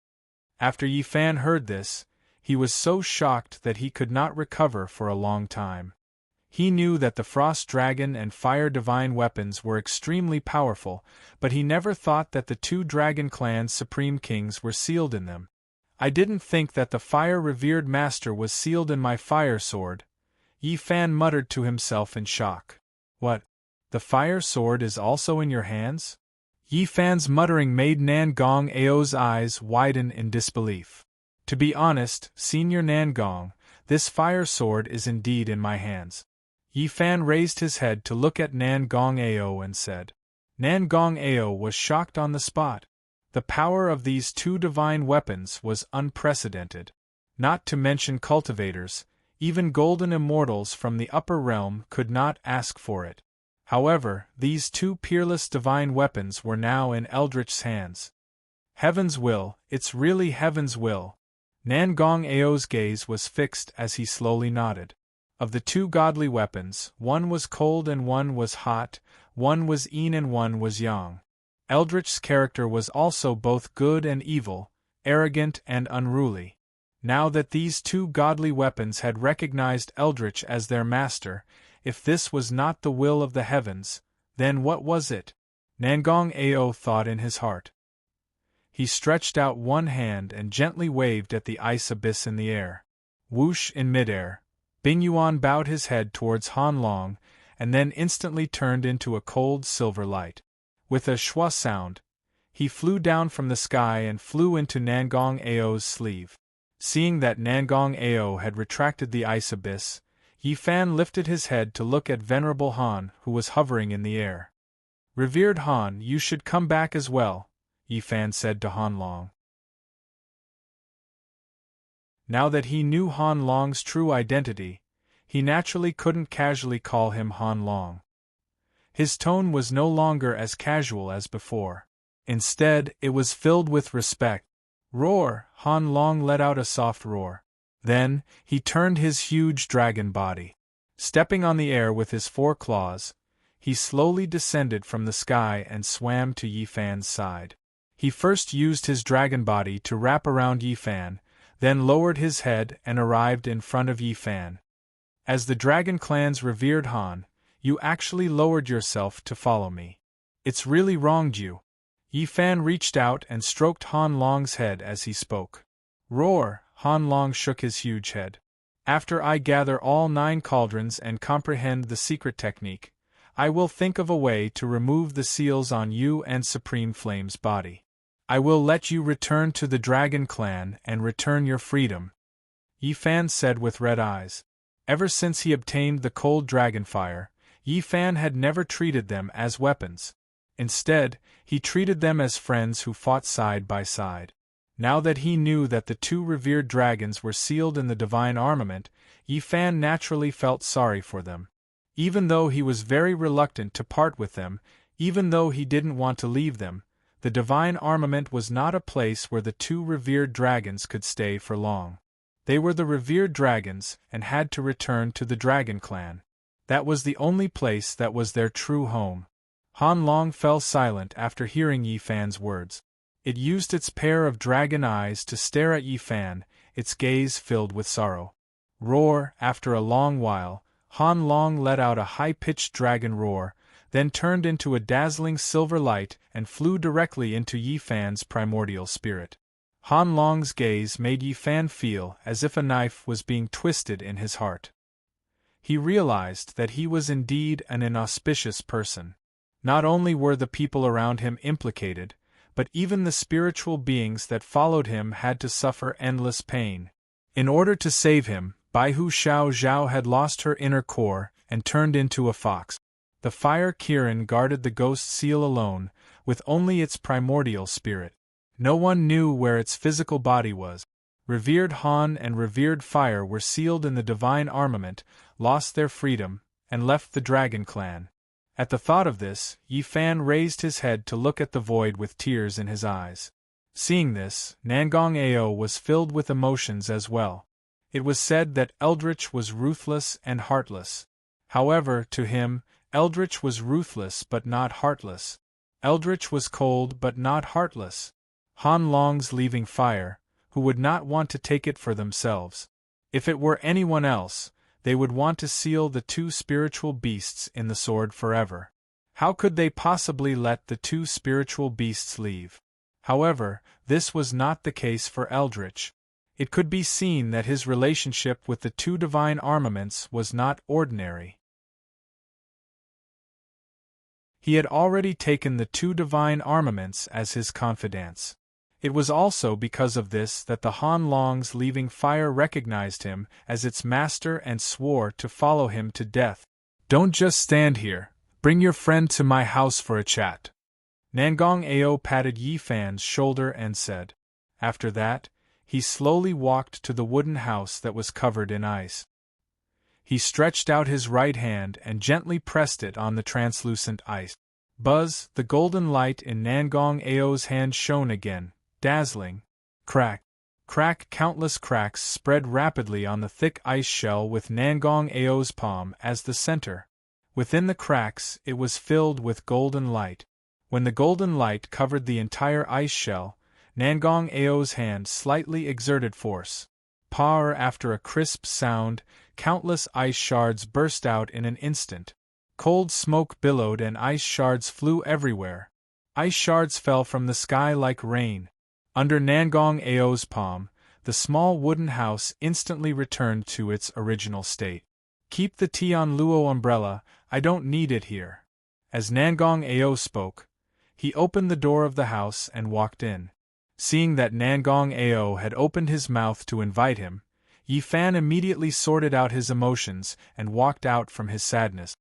After Yi Fan heard this, he was so shocked that he could not recover for a long time. He knew that the Frost Dragon and Fire Divine weapons were extremely powerful, but he never thought that the 2 dragon clans' supreme kings were sealed in them. I didn't think that the Fire Revered Master was sealed in my fire sword, Yi Fan muttered to himself in shock. What? The fire sword is also in your hands? Yi Fan's muttering made Nangong Ao's eyes widen in disbelief. To be honest, Senior Nangong, this fire sword is indeed in my hands. Yi Fan raised his head to look at Nangong Ao and said. Nangong Ao was shocked on the spot. The power of these 2 divine weapons was unprecedented. Not to mention cultivators, Even golden immortals from the upper realm could not ask for it. However, these two peerless divine weapons were now in Eldritch's hands. Heaven's will, it's really heaven's will. Nangong Ao's gaze was fixed as he slowly nodded. Of the two godly weapons, one was cold and one was hot, one was yin and one was yang. Eldritch's character was also both good and evil, arrogant and unruly. Now that these two godly weapons had recognized Eldritch as their master, if this was not the will of the heavens, then what was it? Nangong Ao thought in his heart. He stretched out one hand and gently waved at the ice abyss in the air. Whoosh in midair, Bing Yuan bowed his head towards Han Long, and then instantly turned into a cold silver light. With a schwa sound, he flew down from the sky and flew into Nangong Ao's sleeve. Seeing that Nangong Ao had retracted the ice abyss, Yi Fan lifted his head to look at Venerable Han, who was hovering in the air. "Revered Han, you should come back as well," Yi Fan said to Han Long. Now that he knew Han Long's true identity, he naturally couldn't casually call him Han Long. His tone was no longer as casual as before. Instead, it was filled with respect. "Roar!" Han Long let out a soft roar. Then, he turned his huge dragon body. Stepping on the air with his 4 claws, he slowly descended from the sky and swam to Yi Fan's side. He first used his dragon body to wrap around Yi Fan, then lowered his head and arrived in front of Yi Fan. "As the Dragon Clan's revered Han, you actually lowered yourself to follow me. It's really wronged you." Yi Fan reached out and stroked Han Long's head as he spoke. "Roar!" Han Long shook his huge head. "After I gather all 9 cauldrons and comprehend the secret technique, I will think of a way to remove the seals on you and Supreme Flame's body. I will let you return to the Dragon Clan and return your freedom," Yi Fan said with red eyes. Ever since he obtained the cold dragon fire, Yi Fan had never treated them as weapons. Instead, he treated them as friends who fought side by side. Now that he knew that the 2 revered dragons were sealed in the divine armament, Yi Fan naturally felt sorry for them. Even though he was very reluctant to part with them, even though he didn't want to leave them, the divine armament was not a place where the 2 revered dragons could stay for long. They were the revered dragons and had to return to the Dragon Clan. That was the only place that was their true home. Han Long fell silent after hearing Yi Fan's words. It used its pair of dragon eyes to stare at Yi Fan, its gaze filled with sorrow. Roar! After a long while, Han Long let out a high-pitched dragon roar, then turned into a dazzling silver light and flew directly into Yi Fan's primordial spirit. Han Long's gaze made Yi Fan feel as if a knife was being twisted in his heart. He realized that he was indeed an inauspicious person. Not only were the people around him implicated, but even the spiritual beings that followed him had to suffer endless pain. In order to save him, Baihu Xiao Zhao had lost her inner core and turned into a fox. The fire Kirin guarded the ghost seal alone, with only its primordial spirit. No one knew where its physical body was. Revered Han and revered Fire were sealed in the divine armament, lost their freedom, and left the Dragon Clan. At the thought of this, Yi Fan raised his head to look at the void with tears in his eyes. Seeing this, Nangong Ao was filled with emotions as well. It was said that Eldritch was ruthless and heartless. However, to him, Eldritch was ruthless but not heartless. Eldritch was cold but not heartless. Han Long's leaving Fire, who would not want to take it for themselves. If it were anyone else, they would want to seal the 2 spiritual beasts in the sword forever. How could they possibly let the 2 spiritual beasts leave? However, this was not the case for Eldritch. It could be seen that his relationship with the 2 divine armaments was not ordinary. He had already taken the 2 divine armaments as his confidants. It was also because of this that the Han Long's leaving Fire recognized him as its master and swore to follow him to death. "Don't just stand here, bring your friend to my house for a chat." Nangong Ao patted Yi Fan's shoulder and said. After that, he slowly walked to the wooden house that was covered in ice. He stretched out his right hand and gently pressed it on the translucent ice. Buzz, the golden light in Nangong Ao's hand shone again, dazzling. Crack. Crack. Countless cracks spread rapidly on the thick ice shell with Nangong Ao's palm as the center. Within the cracks, it was filled with golden light. When the golden light covered the entire ice shell, Nangong Ao's hand slightly exerted force. Par after a crisp sound, countless ice shards burst out in an instant. Cold smoke billowed and ice shards flew everywhere. Ice shards fell from the sky like rain. Under Nangong Ao's palm, the small wooden house instantly returned to its original state. Keep the Tian Luo umbrella, I don't need it here. As Nangong Ao spoke, he opened the door of the house and walked in. Seeing that Nangong Ao had opened his mouth to invite him, Yi Fan immediately sorted out his emotions and walked out from his sadness.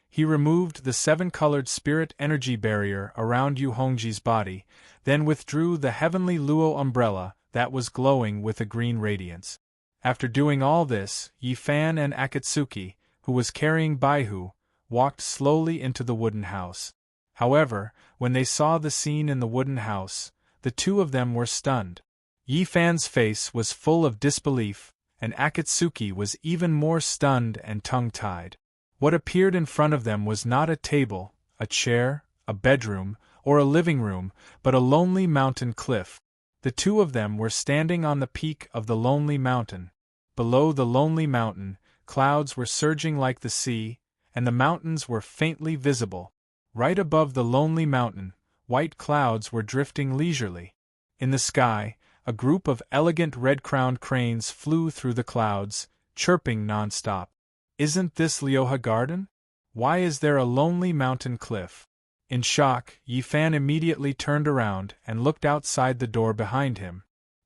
He removed the seven-colored spirit energy barrier around Yu Hongji's body, then withdrew the heavenly Luo umbrella that was glowing with a green radiance. After doing all this, Yi Fan and Akatsuki, who was carrying Baihu, walked slowly into the wooden house. However, when they saw the scene in the wooden house, the two of them were stunned. Yi Fan's face was full of disbelief, and Akatsuki was even more stunned and tongue-tied. What appeared in front of them was not a table, a chair, a bedroom, or a living room, but a lonely mountain cliff. The two of them were standing on the peak of the lonely mountain. Below the lonely mountain, clouds were surging like the sea, and the mountains were faintly visible. Right above the lonely mountain, white clouds were drifting leisurely. In the sky, a group of elegant red-crowned cranes flew through the clouds, chirping non-stop. Isn't this Lioha Garden? Why is there a lonely mountain cliff? In shock, Yi Fan immediately turned around and looked outside the door behind him.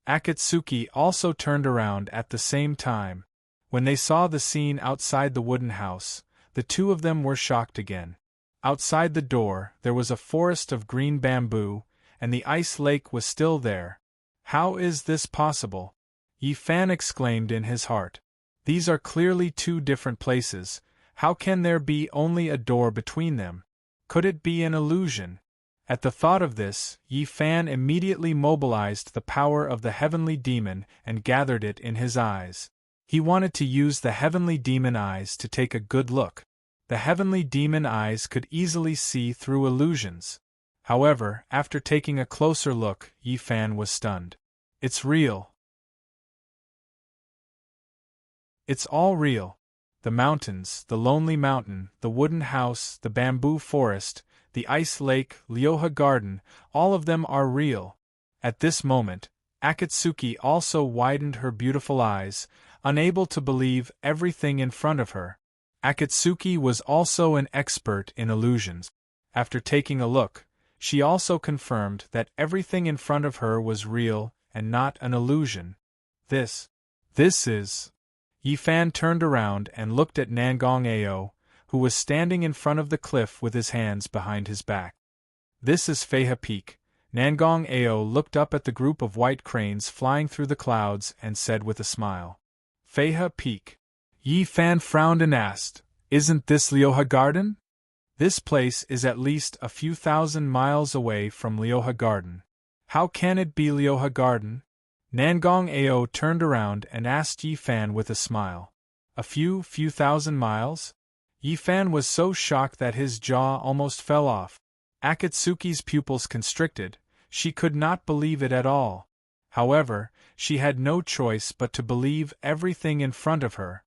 Akatsuki also turned around at the same time. When they saw the scene outside the wooden house, the two of them were shocked again. Outside the door, there was a forest of green bamboo, and the ice lake was still there. How is this possible? Yi Fan exclaimed in his heart. These are clearly two different places. How can there be only a door between them? Could it be an illusion? At the thought of this, Yi Fan immediately mobilized the power of the heavenly demon and gathered it in his eyes. He wanted to use the heavenly demon eyes to take a good look. The heavenly demon eyes could easily see through illusions. However, after taking a closer look, Yi Fan was stunned. It's real. It's all real. The mountains, the lonely mountain, the wooden house, the bamboo forest, the ice lake, Lioha Garden, all of them are real. At this moment, Akatsuki also widened her beautiful eyes, unable to believe everything in front of her. Akatsuki was also an expert in illusions. After taking a look, she also confirmed that everything in front of her was real and not an illusion. This is... Yi Fan turned around and looked at Nangong Ao, who was standing in front of the cliff with his hands behind his back. This is Feiha Peak. Nangong Ao looked up at the group of white cranes flying through the clouds and said with a smile. Feiha Peak. Yi Fan frowned and asked, Isn't this Lioha Garden? This place is at least a few thousand miles away from Lioha Garden. How can it be Lioha Garden? Nangong Ao turned around and asked Yi Fan with a smile. A few thousand miles? Yi Fan was so shocked that his jaw almost fell off. Akatsuki's pupils constricted. She could not believe it at all. However, she had no choice but to believe everything in front of her.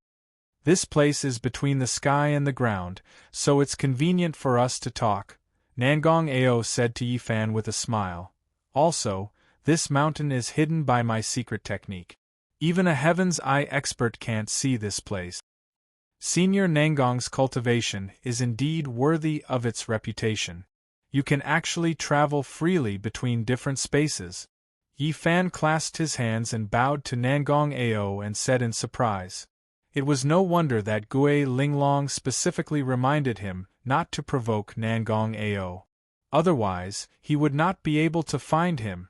This place is between the sky and the ground, so it's convenient for us to talk, Nangong Ao said to Yi Fan with a smile. Also, this mountain is hidden by my secret technique. Even a Heaven's Eye expert can't see this place. Senior Nangong's cultivation is indeed worthy of its reputation. You can actually travel freely between different spaces. Yi Fan clasped his hands and bowed to Nangong Ao and said in surprise. It was no wonder that Gue Linglong specifically reminded him not to provoke Nangong Ao. Otherwise, he would not be able to find him.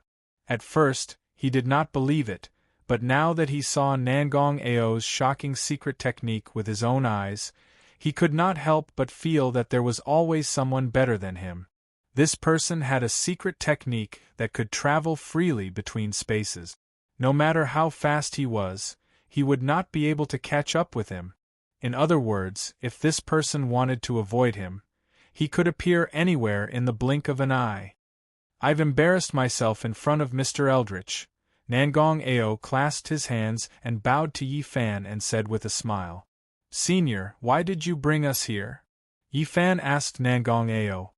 At first, he did not believe it, but now that he saw Nangong Ao's shocking secret technique with his own eyes, he could not help but feel that there was always someone better than him. This person had a secret technique that could travel freely between spaces. No matter how fast he was, he would not be able to catch up with him. In other words, if this person wanted to avoid him, he could appear anywhere in the blink of an eye. I've embarrassed myself in front of Mr. Eldritch. Nangong Ao clasped his hands and bowed to Yi Fan and said with a smile. Senior, why did you bring us here? Yi Fan asked Nangong Ao.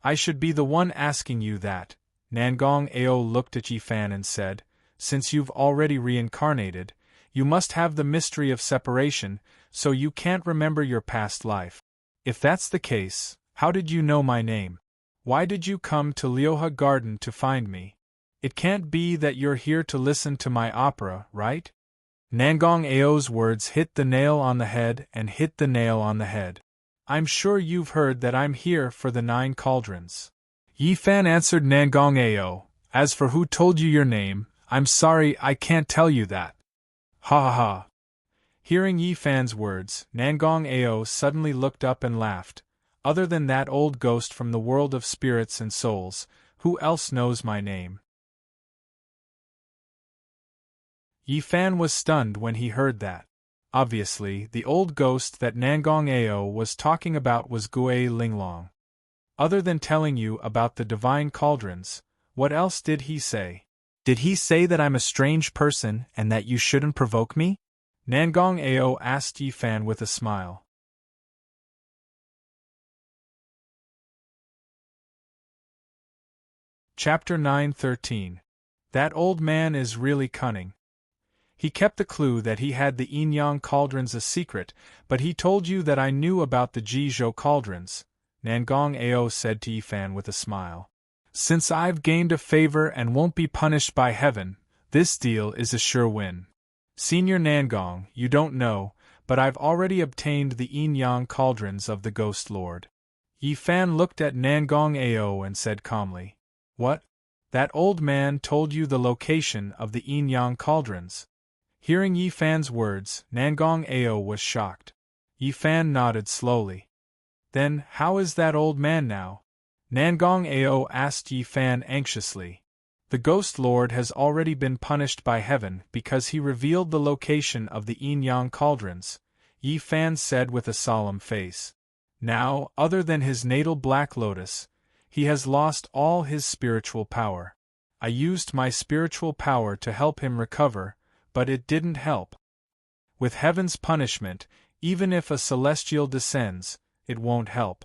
I should be the one asking you that. Nangong Ao looked at Yi Fan and said, since you've already reincarnated, you must have the mystery of separation, so you can't remember your past life. If that's the case, how did you know my name? Why did you come to Lioha Garden to find me? It can't be that you're here to listen to my opera, right? Nangong Ao's words hit the nail on the head and hit the nail on the head. I'm sure you've heard that I'm here for the 9 cauldrons. Yi Fan answered Nangong Ao, as for who told you your name, I'm sorry I can't tell you that. Ha ha ha. Hearing Yi Fan's words, Nangong Ao suddenly looked up and laughed. Other than that old ghost from the world of spirits and souls, who else knows my name? Yi Fan was stunned when he heard that. Obviously, the old ghost that Nangong Ao was talking about was Gui Linglong. Other than telling you about the divine cauldrons, what else did he say? Did he say that I'm a strange person and that you shouldn't provoke me? Nangong Ao asked Yi Fan with a smile. Chapter 9:13. That old man is really cunning. He kept the clue that he had the Yin-Yang cauldrons a secret, but he told you that I knew about the Jizhou cauldrons, Nangong Ao said to Yi Fan with a smile. Since I've gained a favor and won't be punished by heaven, this deal is a sure win. Senior Nangong, you don't know, but I've already obtained the Yin-Yang cauldrons of the Ghost Lord. Yi Fan looked at Nangong Ao and said calmly, What? That old man told you the location of the Yin-Yang cauldrons? Hearing Yi Fan's words, Nangong Ao was shocked. Yi Fan nodded slowly. Then, how is that old man now? Nangong Ao asked Yi Fan anxiously. The Ghost Lord has already been punished by heaven because he revealed the location of the Yin-Yang cauldrons, Yi Fan said with a solemn face. Now, other than his natal Black Lotus, he has lost all his spiritual power. I used my spiritual power to help him recover, but it didn't help. With heaven's punishment, even if a celestial descends, it won't help.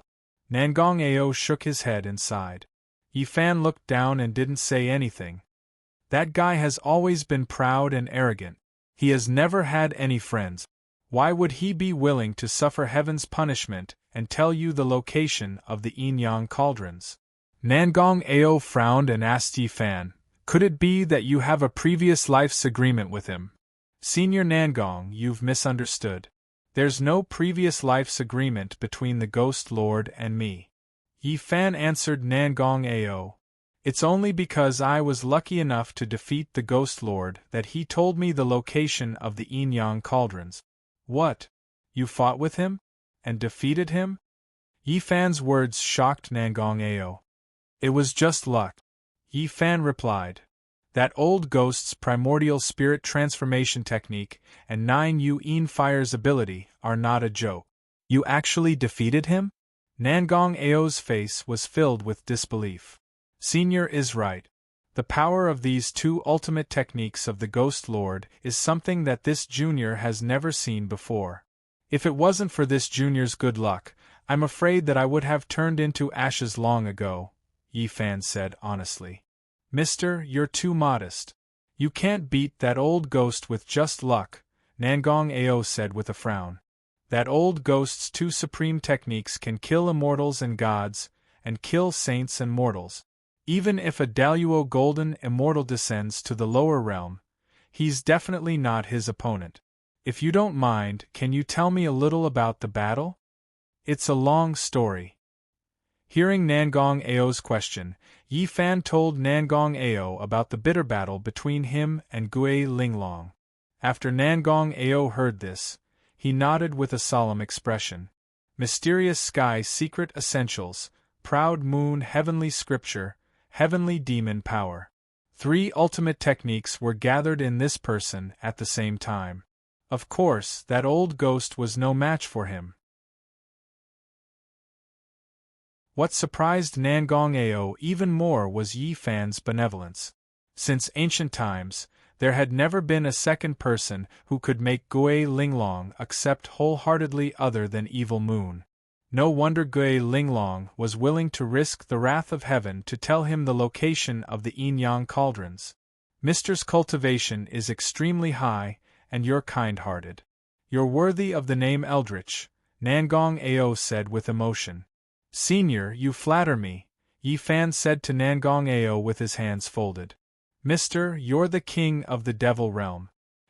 Nangong Ao shook his head and sighed. Yi Fan looked down and didn't say anything. That guy has always been proud and arrogant. He has never had any friends. Why would he be willing to suffer heaven's punishment and tell you the location of the Yin-Yang cauldrons? Nangong Ao frowned and asked Yi Fan, Could it be that you have a previous life's agreement with him? Senior Nangong, you've misunderstood. There's no previous life's agreement between the Ghost Lord and me. Yi Fan answered Nangong Ao. It's only because I was lucky enough to defeat the Ghost Lord that he told me the location of the Yin-Yang cauldrons. What? You fought with him? And defeated him? Yi Fan's words shocked Nangong Ao. It was just luck. Yi Fan replied. That old ghost's primordial spirit transformation technique and 9 Yin Fire's ability are not a joke. You actually defeated him? Nangong Ao's face was filled with disbelief. Senior is right. The power of these 2 ultimate techniques of the Ghost Lord is something that this junior has never seen before. If it wasn't for this junior's good luck, I'm afraid that I would have turned into ashes long ago, Yi Fan said honestly. Mister, you're too modest. You can't beat that old ghost with just luck, Nangong Ao said with a frown. That old ghost's 2 supreme techniques can kill immortals and gods, and kill saints and mortals. Even if a Daluo Golden Immortal descends to the lower realm, he's definitely not his opponent. If you don't mind, can you tell me a little about the battle? It's a long story. Hearing Nangong Ao's question, Yi Fan told Nangong Ao about the bitter battle between him and Gui Linglong. After Nangong Ao heard this, he nodded with a solemn expression. Mysterious sky secret essentials, proud moon heavenly scripture, heavenly demon power. 3 ultimate techniques were gathered in this person at the same time. Of course, that old ghost was no match for him. What surprised Nangong Ao even more was Yi Fan's benevolence. Since ancient times, there had never been a second person who could make Gui Linglong accept wholeheartedly other than Evil Moon. No wonder Gui Linglong was willing to risk the wrath of heaven to tell him the location of the yin-yang cauldrons. Mister's cultivation is extremely high, and you're kind-hearted. You're worthy of the name Eldritch, Nangong Ao said with emotion. Senior, you flatter me, Yi Fan said to Nangong Ao with his hands folded. Mister, you're the king of the devil realm.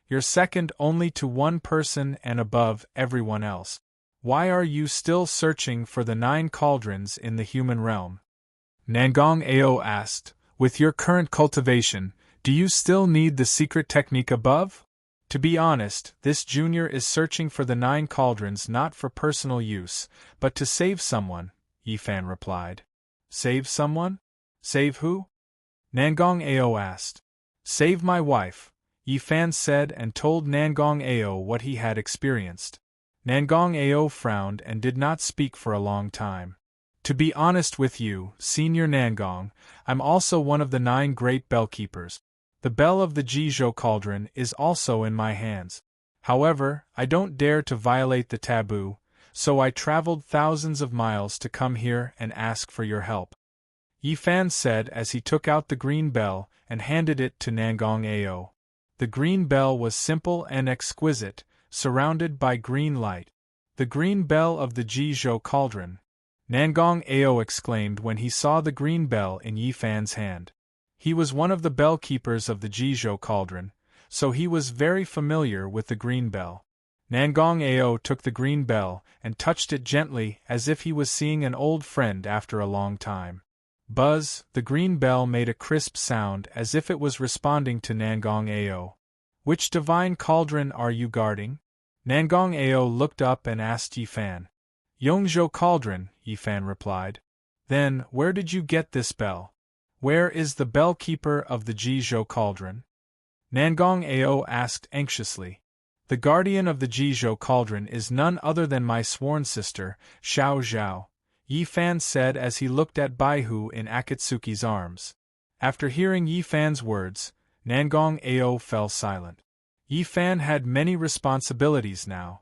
You're second only to one person and above everyone else. Why are you still searching for the 9 cauldrons in the human realm? Nangong Ao asked, with your current cultivation, do you still need the secret technique above? To be honest, this junior is searching for the 9 cauldrons not for personal use, but to save someone, Yi Fan replied. Save someone? Save who? Nangong Ao asked. Save my wife, Yi Fan said and told Nangong Ao what he had experienced. Nangong Ao frowned and did not speak for a long time. To be honest with you, Senior Nangong, I'm also one of the 9 great bell-keepers. The bell of the Jizhou cauldron is also in my hands. However, I don't dare to violate the taboo, so I traveled thousands of miles to come here and ask for your help. Yi Fan said as he took out the green bell and handed it to Nangong Ao. The green bell was simple and exquisite, surrounded by green light. The green bell of the Jizhou cauldron, Nangong Ao exclaimed when he saw the green bell in Yi Fan's hand. He was one of the bell-keepers of the Jizhou cauldron, so he was very familiar with the green bell. Nangong Ao took the green bell and touched it gently as if he was seeing an old friend after a long time. Buzz, the green bell made a crisp sound as if it was responding to Nangong Ao. Which divine cauldron are you guarding? Nangong Ao looked up and asked Yi Fan. Yongzhou cauldron, Yi Fan replied. Then, where did you get this bell? Where is the bell-keeper of the Jizhou cauldron? Nangong Ao asked anxiously. The guardian of the Jizhou cauldron is none other than my sworn sister, Xiao Zhao, Yi Fan said as he looked at Baihu in Akatsuki's arms. After hearing Yi Fan's words, Nangong Ao fell silent. Yi Fan had many responsibilities now.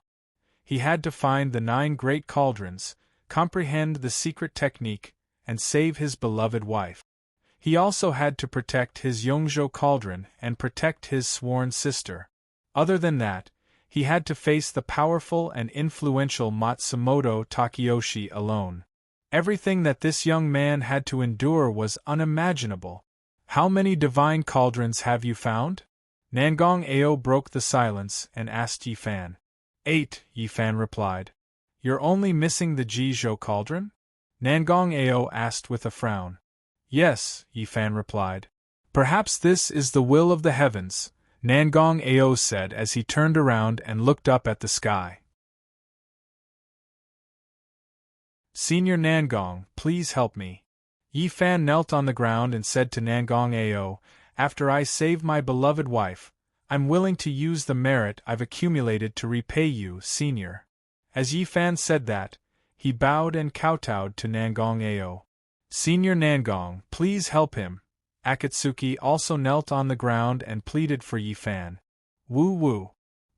He had to find the 9 great cauldrons, comprehend the secret technique, and save his beloved wife. He also had to protect his Yongzhou cauldron and protect his sworn sister. Other than that, he had to face the powerful and influential Matsumoto Takeyoshi alone. Everything that this young man had to endure was unimaginable. How many divine cauldrons have you found? Nangong Ao broke the silence and asked Yi Fan. 8, Yi Fan replied. You're only missing the Jizhou cauldron? Nangong Ao asked with a frown. Yes, Yi Fan replied. Perhaps this is the will of the heavens, Nangong Ao said as he turned around and looked up at the sky. Senior Nangong, please help me. Yi Fan knelt on the ground and said to Nangong Ao, after I save my beloved wife, I'm willing to use the merit I've accumulated to repay you, Senior. As Yi Fan said that, he bowed and kowtowed to Nangong Ao. Senior Nangong, please help him. Akatsuki also knelt on the ground and pleaded for Yi Fan. Woo-woo.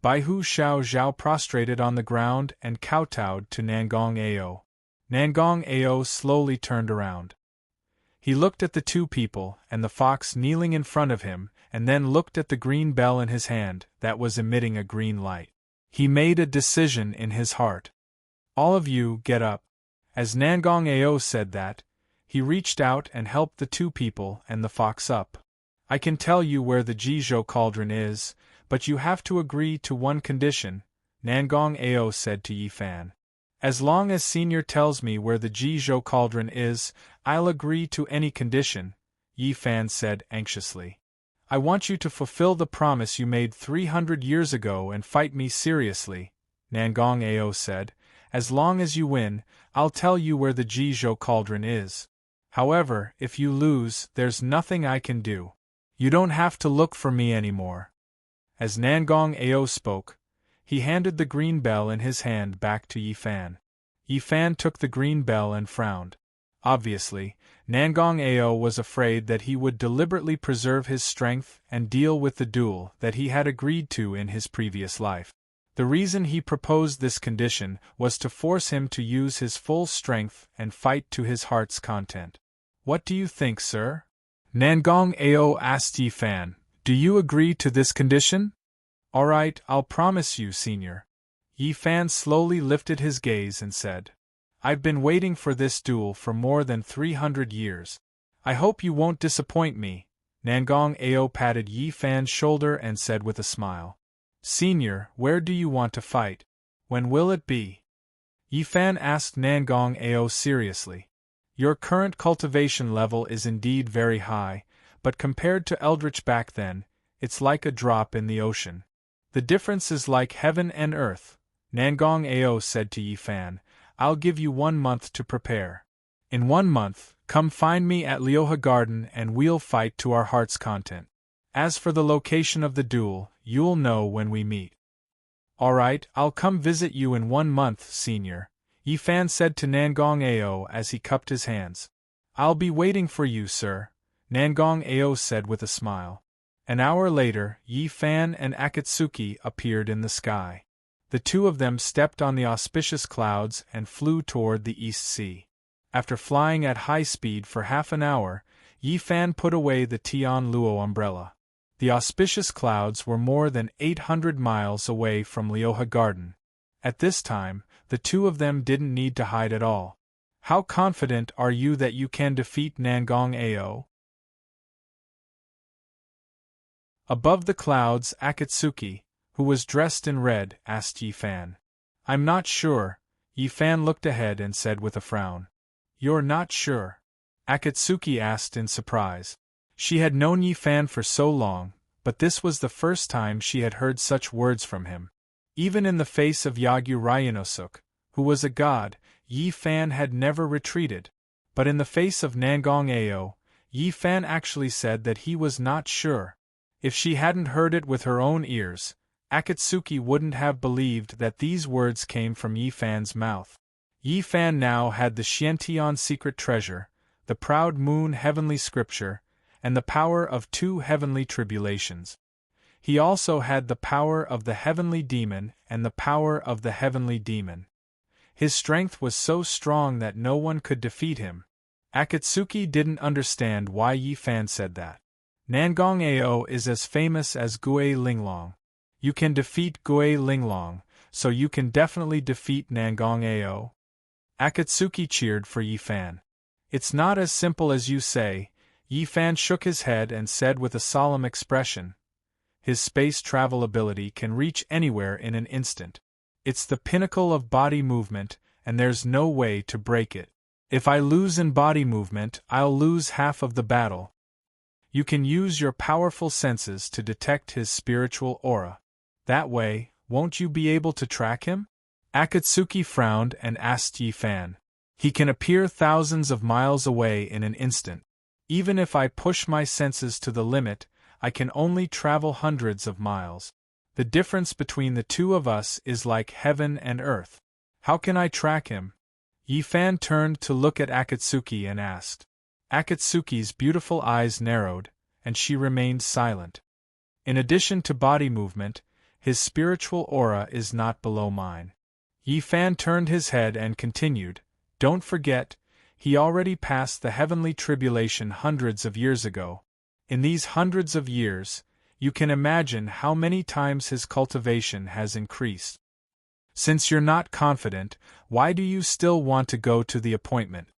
Baihu Xiao Zhao prostrated on the ground and kowtowed to Nangong Ao. Nangong Ao slowly turned around. He looked at the 2 people and the fox kneeling in front of him, and then looked at the green bell in his hand that was emitting a green light. He made a decision in his heart. All of you, get up. As Nangong Ao said that, he reached out and helped the 2 people and the fox up. I can tell you where the Jizhou cauldron is, but you have to agree to one condition, Nangong Ao said to Yi Fan. As long as Senior tells me where the Jizhou cauldron is, I'll agree to any condition, Yi Fan said anxiously. I want you to fulfill the promise you made 300 years ago and fight me seriously, Nangong Ao said. As long as you win, I'll tell you where the Jizhou cauldron is. However, if you lose, there's nothing I can do. You don't have to look for me anymore. As Nangong Ao spoke, he handed the green bell in his hand back to Yi Fan. Yi Fan took the green bell and frowned. Obviously, Nangong Ao was afraid that he would deliberately preserve his strength and deal with the duel that he had agreed to in his previous life. The reason he proposed this condition was to force him to use his full strength and fight to his heart's content. What do you think, sir? Nangong Ao asked Yi Fan. Do you agree to this condition? All right, I'll promise you, Senior. Yi Fan slowly lifted his gaze and said, I've been waiting for this duel for more than 300 years. I hope you won't disappoint me. Nangong Ao patted Yi Fan's shoulder and said with a smile. Senior, where do you want to fight? When will it be? Yi Fan asked Nangong Ao seriously. Your current cultivation level is indeed very high, but compared to Eldritch back then, it's like a drop in the ocean. The difference is like heaven and earth, Nangong Ao said to Yi Fan. I'll give you 1 month to prepare. In 1 month, come find me at Liuhe Garden and we'll fight to our heart's content. As for the location of the duel, you'll know when we meet. All right, I'll come visit you in 1 month, Senior, Yi Fan said to Nangong Ao as he cupped his hands. I'll be waiting for you, sir, Nangong Ao said with a smile. An hour later, Yi Fan and Akatsuki appeared in the sky. The two of them stepped on the auspicious clouds and flew toward the East Sea. After flying at high speed for half an hour, Yi Fan put away the Tian Luo umbrella. The auspicious clouds were more than 800 miles away from Liuhe Garden. At this time, the two of them didn't need to hide at all. How confident are you that you can defeat Nangong Ao? Above the clouds, Akatsuki, who was dressed in red, asked Yi Fan. I'm not sure. Yi Fan looked ahead and said with a frown. You're not sure? Akatsuki asked in surprise. She had known Yi Fan for so long, but this was the first time she had heard such words from him. Even in the face of Yagyu Ryanosuk, who was a god, Yi Fan had never retreated. But in the face of Nangong Ao, Yi Fan actually said that he was not sure. If she hadn't heard it with her own ears, Akatsuki wouldn't have believed that these words came from Yi Fan's mouth. Yi Fan now had the Xiantian secret treasure, the proud moon heavenly scripture, and the power of 2 heavenly tribulations. He also had the power of the heavenly demon and the power of the heavenly demon. His strength was so strong that no one could defeat him. Akatsuki didn't understand why Yi Fan said that. Nangong Ao is as famous as Gue Linglong. You can defeat Gue Linglong, so you can definitely defeat Nangong Ao. Akatsuki cheered for Yi Fan. It's not as simple as you say. Yi Fan shook his head and said with a solemn expression. His space travel ability can reach anywhere in an instant. It's the pinnacle of body movement, and there's no way to break it. If I lose in body movement, I'll lose half of the battle. You can use your powerful senses to detect his spiritual aura. That way, won't you be able to track him? Akatsuki frowned and asked Yi Fan. He can appear thousands of miles away in an instant. Even if I push my senses to the limit, I can only travel hundreds of miles. The difference between the two of us is like heaven and earth. How can I track him? Yi Fan turned to look at Akatsuki and asked. Akatsuki's beautiful eyes narrowed, and she remained silent. In addition to body movement, his spiritual aura is not below mine. Yi Fan turned his head and continued, Don't forget, he already passed the heavenly tribulation hundreds of years ago. In these hundreds of years, you can imagine how many times his cultivation has increased. Since you're not confident, why do you still want to go to the appointment?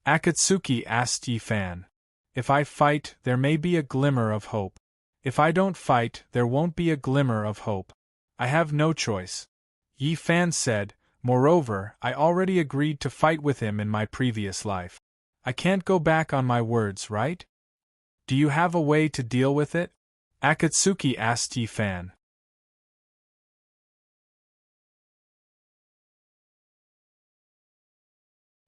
Akatsuki asked Yi Fan. If I fight, there may be a glimmer of hope. If I don't fight, there won't be a glimmer of hope. I have no choice. Yi Fan said, Moreover, I already agreed to fight with him in my previous life. I can't go back on my words, right? Do you have a way to deal with it? Akatsuki asked Yi Fan.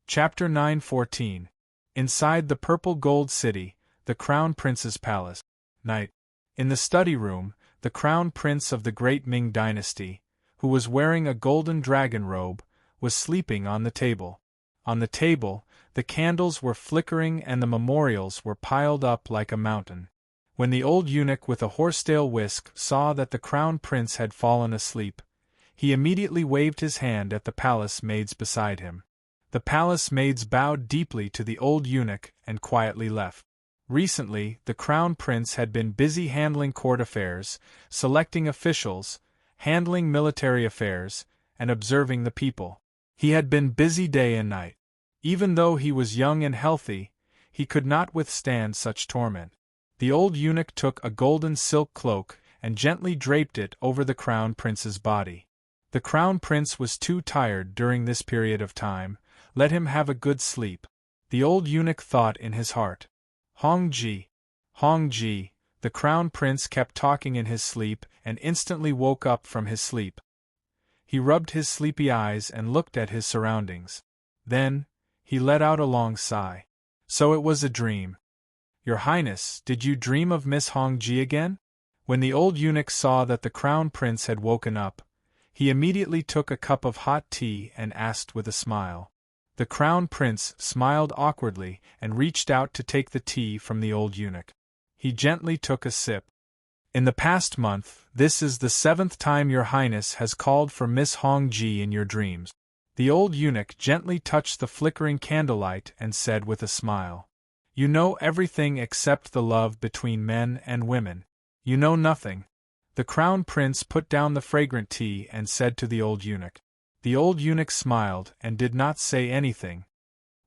Chapter 9:14. Inside the Purple Gold City, the Crown Prince's Palace. Night. In the study room, the Crown Prince of the Great Ming Dynasty, who was wearing a golden dragon robe, was sleeping on the table. On the table, the candles were flickering and the memorials were piled up like a mountain. When the old eunuch with a horsetail whisk saw that the Crown Prince had fallen asleep, he immediately waved his hand at the palace maids beside him. The palace maids bowed deeply to the old eunuch and quietly left. Recently, the Crown Prince had been busy handling court affairs, selecting officials, handling military affairs, and observing the people. He had been busy day and night. Even though he was young and healthy, he could not withstand such torment. The old eunuch took a golden silk cloak and gently draped it over the Crown Prince's body. The Crown Prince was too tired during this period of time. Let him have a good sleep. The old eunuch thought in his heart. Hongji, Hongji, the Crown Prince kept talking in his sleep and instantly woke up from his sleep. He rubbed his sleepy eyes and looked at his surroundings. Then, he let out a long sigh. So it was a dream. Your Highness, did you dream of Miss Hongji again? When the old eunuch saw that the Crown Prince had woken up, he immediately took a cup of hot tea and asked with a smile. The Crown Prince smiled awkwardly and reached out to take the tea from the old eunuch. He gently took a sip. In the past month, this is the 7th time Your Highness has called for Miss Hongji in your dreams. The old eunuch gently touched the flickering candlelight and said with a smile. You know everything except the love between men and women. You know nothing. The Crown Prince put down the fragrant tea and said to the old eunuch. The old eunuch smiled and did not say anything.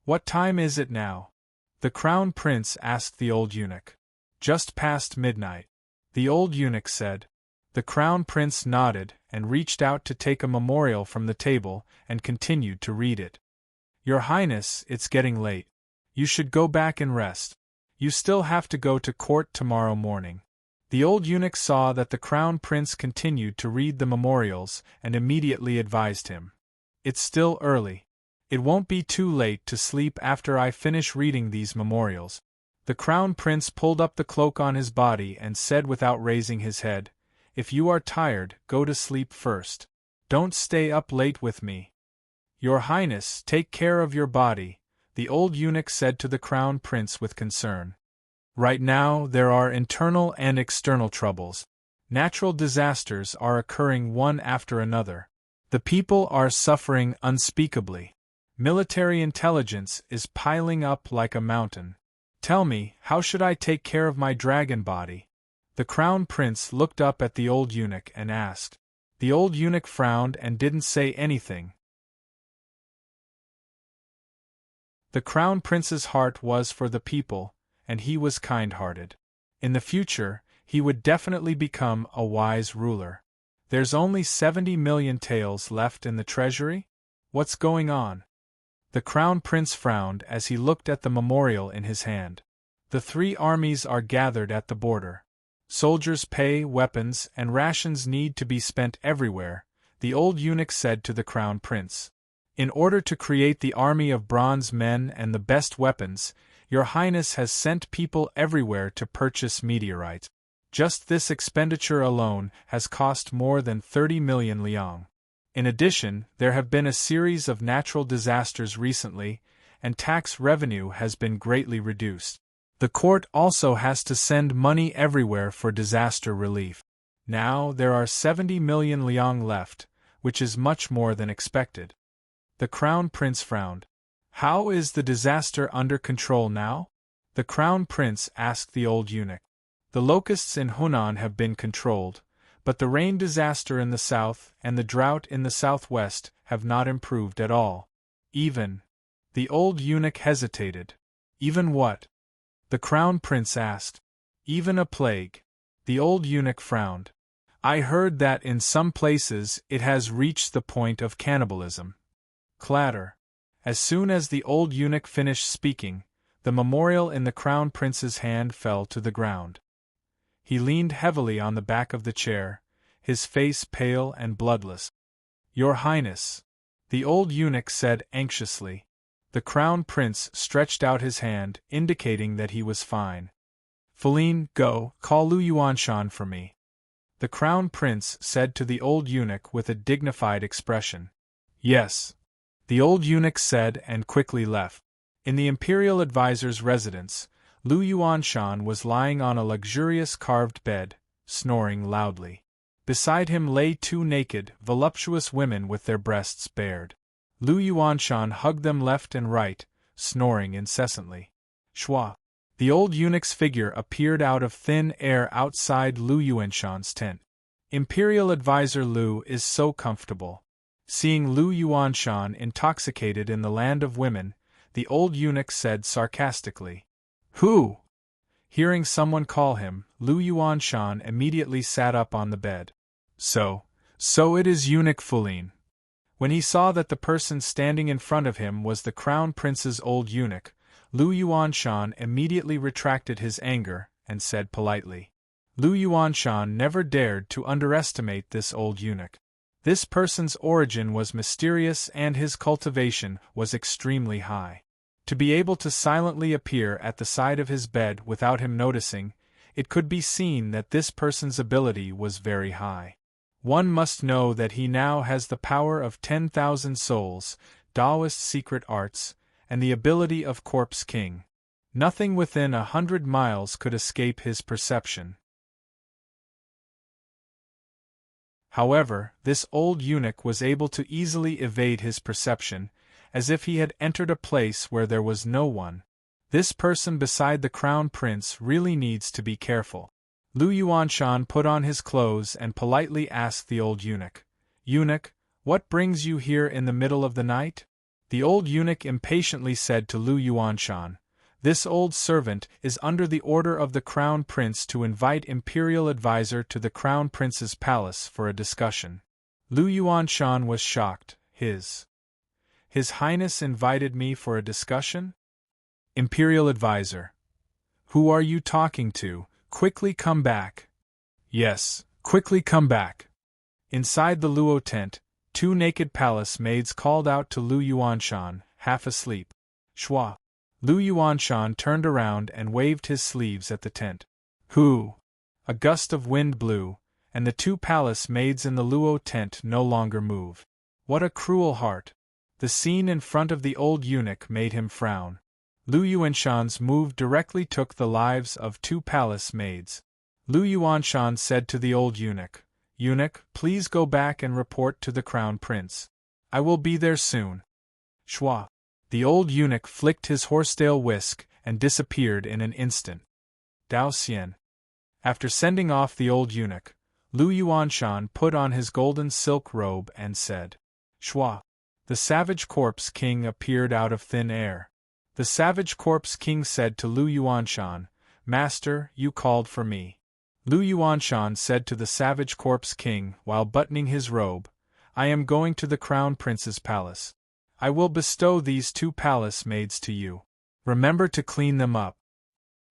What time is it now? The Crown Prince asked the old eunuch. Just past midnight. The old eunuch said. The Crown Prince nodded and reached out to take a memorial from the table and continued to read it. Your Highness, it's getting late. You should go back and rest. You still have to go to court tomorrow morning. The old eunuch saw that the Crown Prince continued to read the memorials and immediately advised him. It's still early. It won't be too late to sleep after I finish reading these memorials. The Crown Prince pulled up the cloak on his body and said without raising his head, If you are tired, go to sleep first. Don't stay up late with me. Your Highness, take care of your body, the old eunuch said to the Crown Prince with concern. Right now, there are internal and external troubles. Natural disasters are occurring one after another. The people are suffering unspeakably. Military intelligence is piling up like a mountain. Tell me, how should I take care of my dragon body? The Crown Prince looked up at the old eunuch and asked. The old eunuch frowned and didn't say anything. The Crown Prince's heart was for the people, and he was kind-hearted. In the future, he would definitely become a wise ruler. There's only 70 million taels left in the treasury? What's going on? The Crown Prince frowned as he looked at the memorial in his hand. The 3 armies are gathered at the border. Soldiers' pay, weapons, and rations need to be spent everywhere, the old eunuch said to the Crown Prince. In order to create the army of bronze men and the best weapons, Your Highness has sent people everywhere to purchase meteorites. Just this expenditure alone has cost more than 30 million liang. In addition, there have been a series of natural disasters recently, and tax revenue has been greatly reduced. The court also has to send money everywhere for disaster relief. Now there are 70 million liang left, which is much more than expected. The Crown Prince frowned. How is the disaster under control now? The Crown Prince asked the old eunuch. The locusts in Hunan have been controlled, but the rain disaster in the south and the drought in the southwest have not improved at all. Even. The old eunuch hesitated. Even what? The Crown Prince asked. Even a plague. The old eunuch frowned. I heard that in some places it has reached the point of cannibalism. Clatter. As soon as the old eunuch finished speaking, the memorial in the crown prince's hand fell to the ground. He leaned heavily on the back of the chair, his face pale and bloodless. Your Highness, the old eunuch said anxiously. The crown prince stretched out his hand, indicating that he was fine. Feline, go, call Lu Yuanshan for me. The crown prince said to the old eunuch with a dignified expression. Yes. The old eunuch said and quickly left. In the imperial advisor's residence, Lu Yuanshan was lying on a luxurious carved bed, snoring loudly. Beside him lay two naked, voluptuous women with their breasts bared. Lu Yuanshan hugged them left and right, snoring incessantly. Shua. The old eunuch's figure appeared out of thin air outside Lu Yuanshan's tent. Imperial advisor Lu is so comfortable. Seeing Lu Yuanshan intoxicated in the land of women, the old eunuch said sarcastically. Who? Hearing someone call him, Lu Yuanshan immediately sat up on the bed. So it is eunuch Feline. When he saw that the person standing in front of him was the crown prince's old eunuch, Lu Yuanshan immediately retracted his anger and said politely. Lu Yuanshan never dared to underestimate this old eunuch. This person's origin was mysterious and his cultivation was extremely high. To be able to silently appear at the side of his bed without him noticing, it could be seen that this person's ability was very high. One must know that he now has the power of 10,000 souls, Taoist secret arts, and the ability of Corpse King. Nothing within 100 miles could escape his perception. However, this old eunuch was able to easily evade his perception, as if he had entered a place where there was no one. This person beside the crown prince really needs to be careful. Lu Yuanshan put on his clothes and politely asked the old eunuch, Eunuch, what brings you here in the middle of the night? The old eunuch impatiently said to Lu Yuanshan, This old servant is under the order of the crown prince to invite imperial advisor to the crown prince's palace for a discussion. Lu Yuanshan was shocked. His Highness invited me for a discussion? Imperial advisor. Who are you talking to? Quickly come back. Yes, quickly come back. Inside the Luo tent, two naked palace maids called out to Lu Yuanshan, half asleep. Shua. Lu Yuanshan turned around and waved his sleeves at the tent. Who? A gust of wind blew, and the two palace maids in the Luo tent no longer moved. What a cruel heart! The scene in front of the old eunuch made him frown. Lu Yuanshan's move directly took the lives of two palace maids. Lu Yuanshan said to the old eunuch, Eunuch, please go back and report to the crown prince. I will be there soon. Shua. The old eunuch flicked his horsetail whisk and disappeared in an instant. Dao Xian. After sending off the old eunuch, Lu Yuanshan put on his golden silk robe and said, Shua. The savage corpse king appeared out of thin air. The savage corpse king said to Lu Yuanshan, Master, you called for me. Lu Yuanshan said to the savage corpse king while buttoning his robe, I am going to the crown prince's palace. I will bestow these two palace maids to you. Remember to clean them up.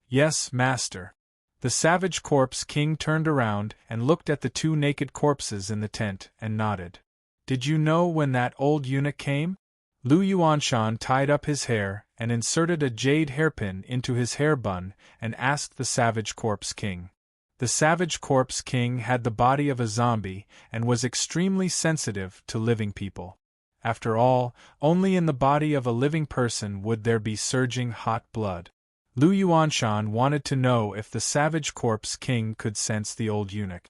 Yes, master. The savage corpse king turned around and looked at the two naked corpses in the tent and nodded. Did you know when that old eunuch came? Lu Yuanshan tied up his hair and inserted a jade hairpin into his hair bun and asked the savage corpse king. The savage corpse king had the body of a zombie and was extremely sensitive to living people. After all, only in the body of a living person would there be surging hot blood. Lu Yuanshan wanted to know if the savage corpse king could sense the old eunuch.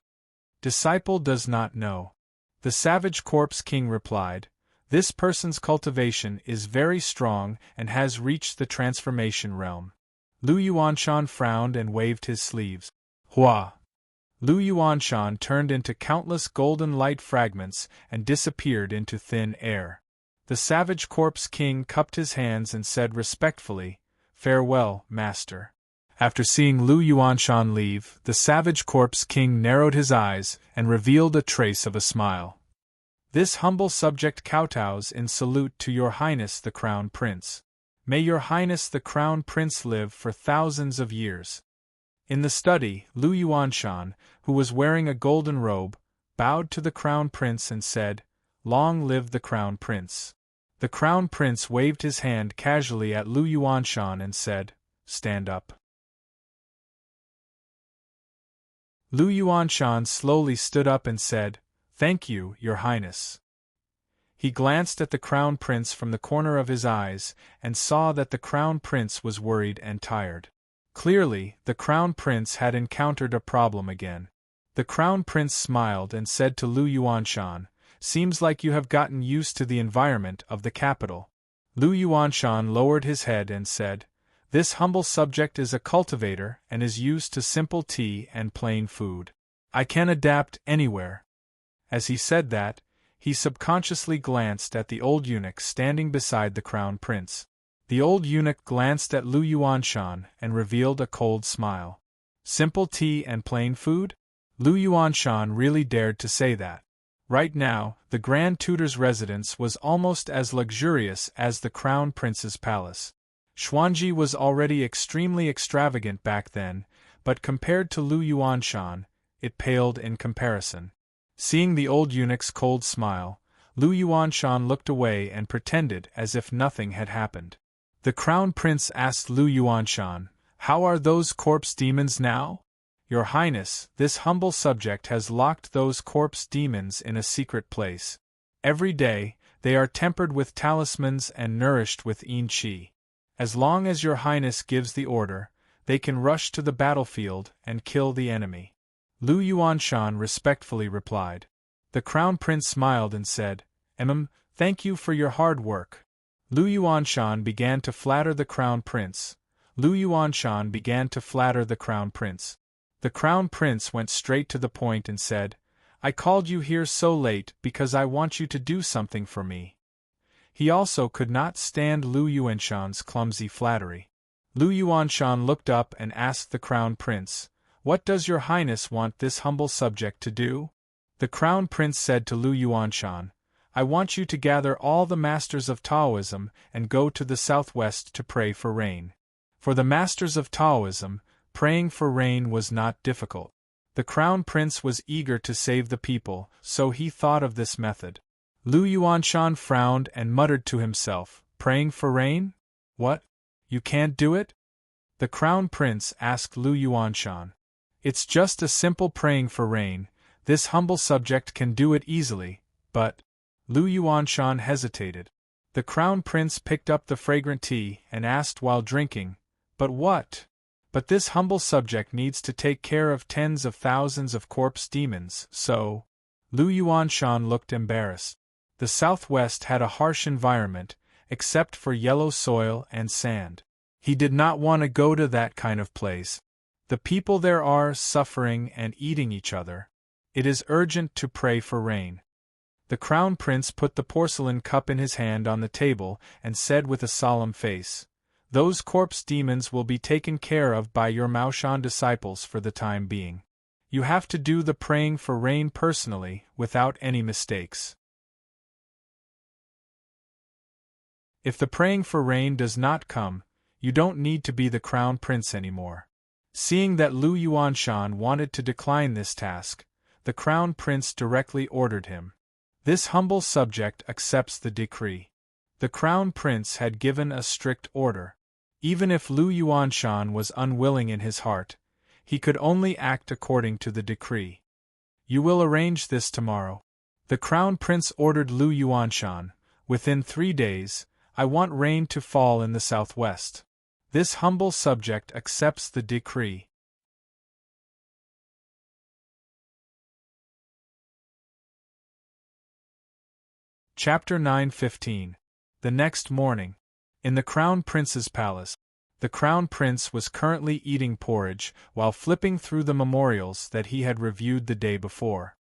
Disciple does not know. The savage corpse king replied, This person's cultivation is very strong and has reached the transformation realm. Lu Yuanshan frowned and waved his sleeves. Hua! Lu Yuanshan turned into countless golden light fragments and disappeared into thin air. The savage corpse king cupped his hands and said respectfully, Farewell, master. After seeing Lu Yuanshan leave, the savage corpse king narrowed his eyes and revealed a trace of a smile. This humble subject kowtows in salute to Your Highness the Crown Prince. May Your Highness the Crown Prince live for thousands of years. In the study, Lu Yuanshan, who was wearing a golden robe, bowed to the Crown Prince and said, "Long live the Crown Prince." The Crown Prince waved his hand casually at Lu Yuanshan and said, "Stand up." Lu Yuanshan slowly stood up and said, "Thank you, Your Highness." He glanced at the Crown Prince from the corner of his eyes and saw that the Crown Prince was worried and tired. Clearly, the Crown Prince had encountered a problem again. The Crown Prince smiled and said to Lu Yuanshan, "Seems like you have gotten used to the environment of the capital." Lu Yuanshan lowered his head and said, "This humble subject is a cultivator and is used to simple tea and plain food. I can adapt anywhere." As he said that, he subconsciously glanced at the old eunuch standing beside the Crown Prince. The old eunuch glanced at Lu Yuanshan and revealed a cold smile. Simple tea and plain food? Lu Yuanshan really dared to say that. Right now, the Grand Tutor's residence was almost as luxurious as the Crown Prince's palace. Xuanji was already extremely extravagant back then, but compared to Lu Yuanshan, it paled in comparison. Seeing the old eunuch's cold smile, Lu Yuanshan looked away and pretended as if nothing had happened. The Crown Prince asked Lu Yuanshan, "How are those corpse demons now?" "Your Highness, this humble subject has locked those corpse demons in a secret place. Every day, they are tempered with talismans and nourished with yin qi. As long as Your Highness gives the order, they can rush to the battlefield and kill the enemy." Lu Yuanshan respectfully replied. The Crown Prince smiled and said, Thank you for your hard work." Lu Yuanshan began to flatter the Crown Prince. The Crown Prince went straight to the point and said, "I called you here so late because I want you to do something for me." He also could not stand Lu Yuanshan's clumsy flattery. Lu Yuanshan looked up and asked the Crown Prince, "What does Your Highness want this humble subject to do?" The Crown Prince said to Lu Yuanshan, "I want you to gather all the masters of Taoism and go to the southwest to pray for rain." For the masters of Taoism, praying for rain was not difficult. The Crown Prince was eager to save the people, so he thought of this method. Lu Yuanshan frowned and muttered to himself, "Praying for rain? What? You can't do it?" The Crown Prince asked Lu Yuanshan. "It's just a simple praying for rain. This humble subject can do it easily, but—" Lu Yuanshan hesitated. The Crown Prince picked up the fragrant tea and asked while drinking, "But what?" "But this humble subject needs to take care of tens of thousands of corpse demons, so—" Lu Yuanshan looked embarrassed. The southwest had a harsh environment, except for yellow soil and sand. He did not want to go to that kind of place. The people there are suffering and eating each other. It is urgent to pray for rain. The Crown Prince put the porcelain cup in his hand on the table and said with a solemn face, "Those corpse demons will be taken care of by your Maoshan disciples for the time being. You have to do the praying for rain personally, without any mistakes. If the praying for rain does not come, you don't need to be the Crown Prince anymore." Seeing that Lu Yuanshan wanted to decline this task, the Crown Prince directly ordered him. "This humble subject accepts the decree." The Crown Prince had given a strict order. Even if Lu Yuanshan was unwilling in his heart, he could only act according to the decree. "You will arrange this tomorrow." The Crown Prince ordered Lu Yuanshan, "Within 3 days, I want rain to fall in the southwest. This humble subject accepts the decree." Chapter 9:15. The next morning. In the Crown Prince's palace, the Crown Prince was currently eating porridge while flipping through the memorials that he had reviewed the day before.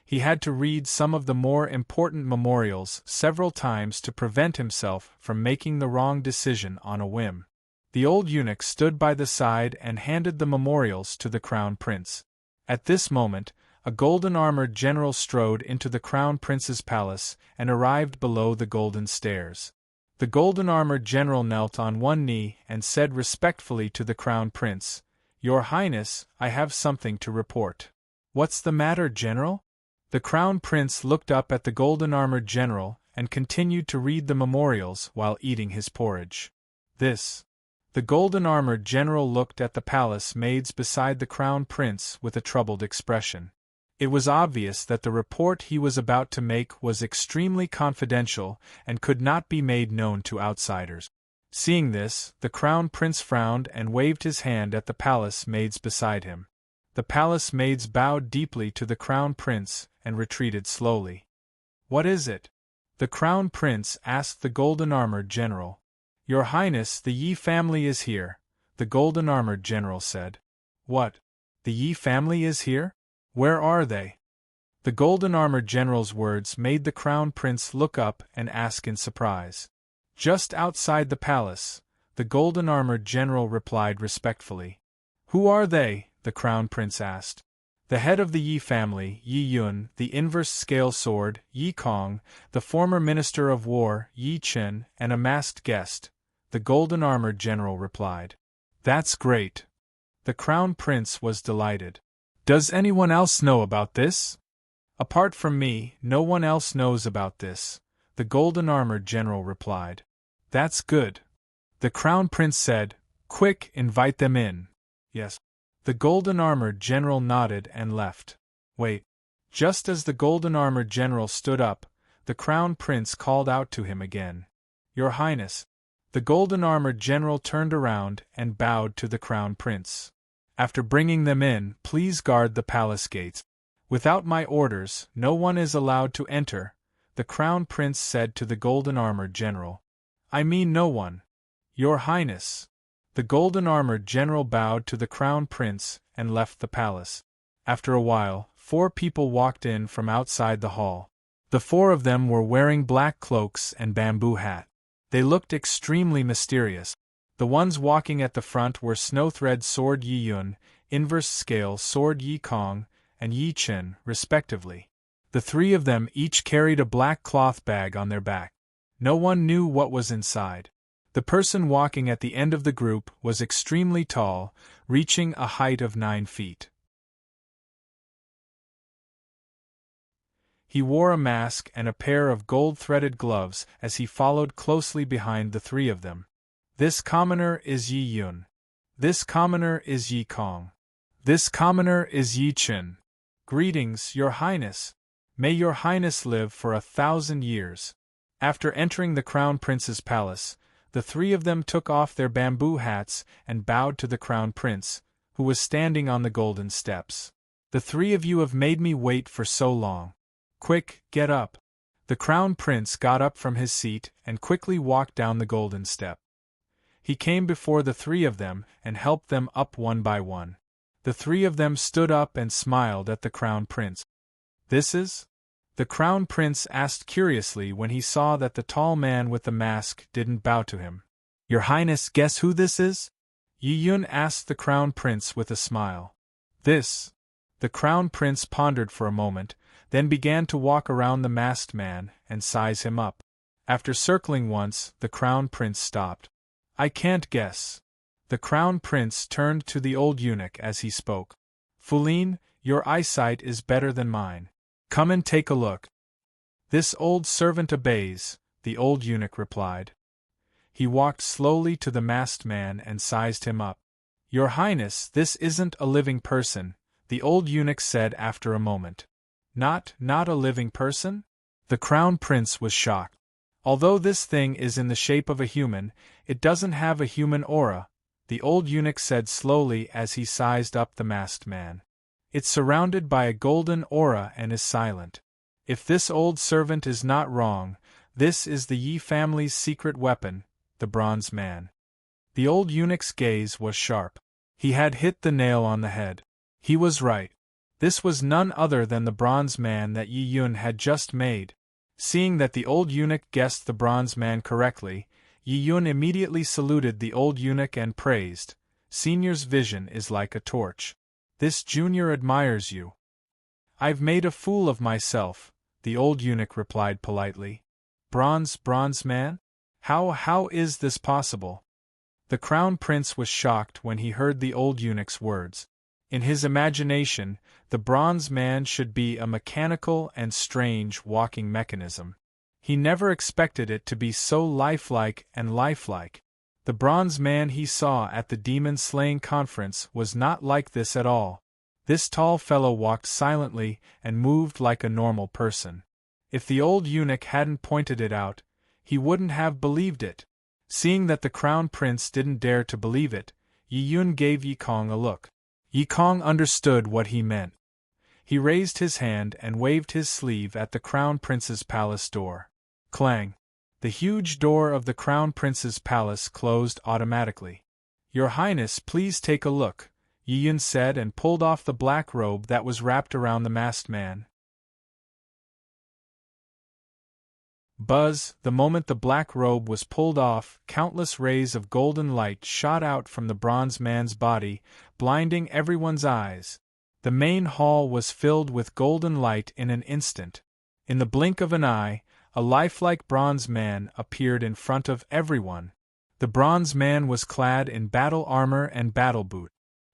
He had to read some of the more important memorials several times to prevent himself from making the wrong decision on a whim. The old eunuch stood by the side and handed the memorials to the crown prince. At this moment, a golden-armored general strode into the crown prince's palace and arrived below the golden stairs. The golden-armored general knelt on one knee and said respectfully to the crown prince, "Your Highness, I have something to report." "What's the matter, General?" The crown prince looked up at the golden-armored general and continued to read the memorials while eating his porridge. The golden-armored general looked at the palace maids beside the crown prince with a troubled expression. It was obvious that the report he was about to make was extremely confidential and could not be made known to outsiders. Seeing this, the crown prince frowned and waved his hand at the palace maids beside him. The palace maids bowed deeply to the crown prince and retreated slowly. "What is it?" the crown prince asked the golden-armored general. "Your Highness, the Yi family is here," the golden-armored general said. "What? The Yi family is here? Where are they?" The golden-armored general's words made the crown prince look up and ask in surprise. "Just outside the palace," the golden-armored general replied respectfully. "Who are they?" the crown prince asked. "The head of the Yi family, Yi Yun, the inverse scale sword, Yi Kong, the former minister of war, Yi Chen, and a masked guest," the golden-armored general replied. "That's great." The crown prince was delighted. "Does anyone else know about this?" "Apart from me, no one else knows about this," the golden-armored general replied. "That's good." The crown prince said, "Quick, invite them in." "Yes." The golden-armored general nodded and left. "Wait." Just as the golden-armored general stood up, the crown prince called out to him again. "Your Highness." The golden-armored general turned around and bowed to the crown prince. "After bringing them in, please guard the palace gates. Without my orders, no one is allowed to enter," the crown prince said to the golden-armored general. "I mean no one." "Your Highness." The golden-armored general bowed to the crown prince and left the palace. After a while, 4 people walked in from outside the hall. The 4 of them were wearing black cloaks and bamboo hats. They looked extremely mysterious. The ones walking at the front were snow-thread sword Yi Yun, inverse scale sword Yi Kong, and Yi Chen, respectively. The 3 of them each carried a black cloth bag on their back. No one knew what was inside. The person walking at the end of the group was extremely tall, reaching a height of 9 feet. He wore a mask and a pair of gold-threaded gloves as he followed closely behind the 3 of them. "This commoner is Yi Yun. This commoner is Yi Kong. This commoner is Yi Chen. Greetings, Your Highness. May Your Highness live for 1,000 years." After entering the crown prince's palace, the 3 of them took off their bamboo hats and bowed to the crown prince, who was standing on the golden steps. "The 3 of you have made me wait for so long. Quick, get up." The crown prince got up from his seat and quickly walked down the golden step. He came before the 3 of them and helped them up one by one. The 3 of them stood up and smiled at the crown prince. "This is?" the crown prince asked curiously when he saw that the tall man with the mask didn't bow to him. "Your Highness, guess who this is?" Yi Yun asked the crown prince with a smile. "This?" The crown prince pondered for a moment, then began to walk around the masked man and size him up. After circling once, the crown prince stopped. "I can't guess." The crown prince turned to the old eunuch as he spoke. "Fuline, your eyesight is better than mine. Come and take a look." "This old servant obeys," the old eunuch replied. He walked slowly to the masked man and sized him up. "Your Highness, this isn't a living person," the old eunuch said after a moment. Not a living person?" The crown prince was shocked. "Although this thing is in the shape of a human, it doesn't have a human aura," the old eunuch said slowly as he sized up the masked man. "It's surrounded by a golden aura and is silent. If this old servant is not wrong, this is the Yi family's secret weapon, the bronze man." The old eunuch's gaze was sharp. He had hit the nail on the head. He was right. This was none other than the bronze man that Yi Yun had just made. Seeing that the old eunuch guessed the bronze man correctly, Yi Yun immediately saluted the old eunuch and praised, "Senior's vision is like a torch. This junior admires you." "I've made a fool of myself," the old eunuch replied politely. Bronze man? How is this possible?" The crown prince was shocked when he heard the old eunuch's words. In his imagination, the bronze man should be a mechanical and strange walking mechanism. He never expected it to be so lifelike and lifelike. The bronze man he saw at the demon-slaying conference was not like this at all. This tall fellow walked silently and moved like a normal person. If the old eunuch hadn't pointed it out, he wouldn't have believed it. Seeing that the crown prince didn't dare to believe it, Yi Yun gave Yi Kong a look. Yi Kong understood what he meant. He raised his hand and waved his sleeve at the crown prince's palace door. Clang! The huge door of the crown prince's palace closed automatically. "Your Highness, please take a look," Yi Yun said and pulled off the black robe that was wrapped around the masked man. Buzz! The moment the black robe was pulled off, countless rays of golden light shot out from the bronze man's body, blinding everyone's eyes. The main hall was filled with golden light in an instant. In the blink of an eye, a lifelike bronze man appeared in front of everyone. The bronze man was clad in battle armor and battle boot.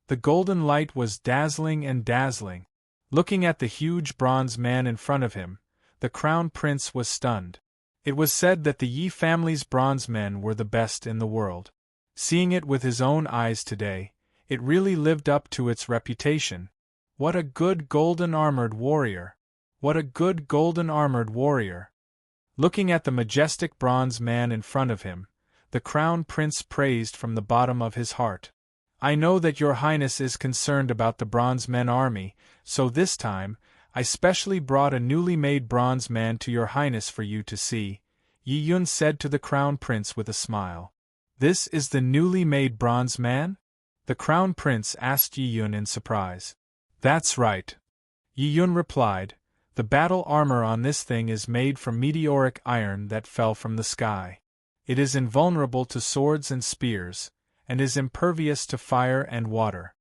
The golden light was dazzling and dazzling. Looking at the huge bronze man in front of him, the crown prince was stunned. It was said that the Yi family's bronze men were the best in the world. Seeing it with his own eyes today, it really lived up to its reputation. What a good golden-armored warrior! What a good golden-armored warrior! Looking at the majestic bronze man in front of him, the crown prince praised from the bottom of his heart. "I know that your Highness is concerned about the bronze men army, so this time, I specially brought a newly made bronze man to your Highness for you to see," Yi Yun said to the crown prince with a smile. "This is the newly made bronze man?" the crown prince asked Yi Yun in surprise. "That's right," Yi Yun replied. "The battle armor on this thing is made from meteoric iron that fell from the sky. It is invulnerable to swords and spears, and is impervious to fire and water.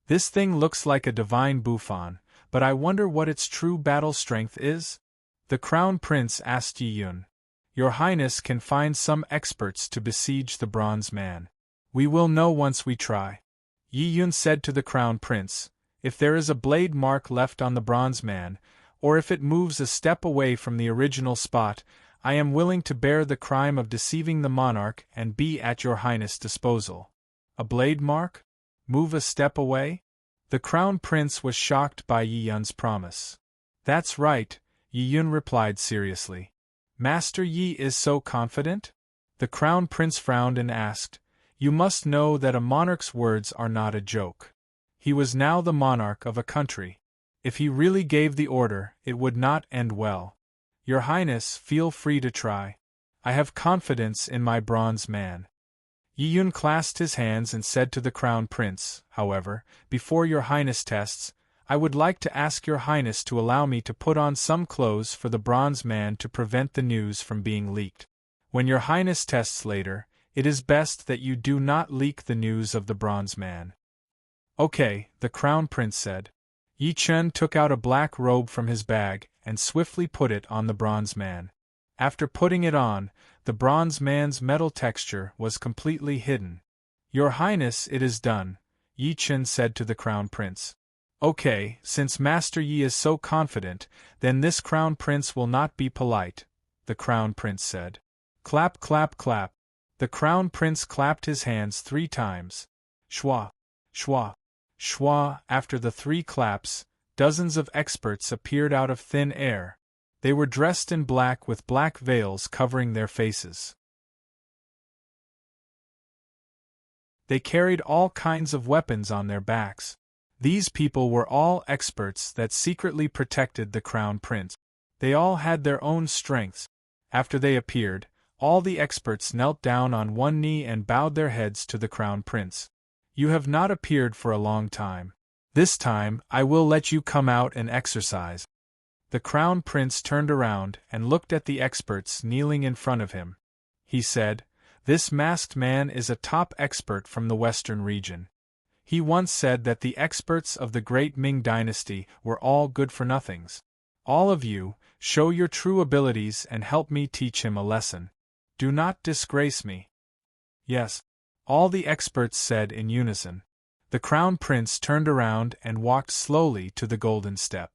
This thing looks like a divine bouffon, but I wonder what its true battle strength is?" the crown prince asked Yi Yun. "Your Highness can find some experts to besiege the bronze man. We will know once we try." Yi Yun said to the crown prince, "If there is a blade mark left on the bronze man, or if it moves a step away from the original spot, I am willing to bear the crime of deceiving the monarch and be at your Highness' disposal." "A blade mark? Move a step away?" The crown prince was shocked by Yi Yun's promise. "That's right," Yi Yun replied seriously. "Master Yi is so confident?" The crown prince frowned and asked, "You must know that a monarch's words are not a joke." He was now the monarch of a country. If he really gave the order, it would not end well. "Your Highness, feel free to try. I have confidence in my bronze man." Yi Yun clasped his hands and said to the crown prince, "However, before your Highness tests, I would like to ask your Highness to allow me to put on some clothes for the bronze man to prevent the news from being leaked. When your Highness tests later, it is best that you do not leak the news of the bronze man." "Okay," the crown prince said. Yi Chen took out a black robe from his bag and swiftly put it on the bronze man. After putting it on, the bronze man's metal texture was completely hidden. "Your Highness, it is done," Yi Chen said to the crown prince. "Okay, since Master Yi is so confident, then this crown prince will not be polite," the crown prince said. Clap, clap, clap. The crown prince clapped his hands 3 times. Schwa, schwa, schwa. After the 3 claps, dozens of experts appeared out of thin air. They were dressed in black with black veils covering their faces. They carried all kinds of weapons on their backs. These people were all experts that secretly protected the crown prince. They all had their own strengths. After they appeared, all the experts knelt down on one knee and bowed their heads to the crown prince. "You have not appeared for a long time. This time, I will let you come out and exercise." The crown prince turned around and looked at the experts kneeling in front of him. He said, This masked man is a top expert from the Western region. He once said that the experts of the great Ming dynasty were all good-for-nothings. All of you, show your true abilities and help me teach him a lesson. Do not disgrace me. Yes, all the experts said in unison. The crown prince turned around and walked slowly to the golden step.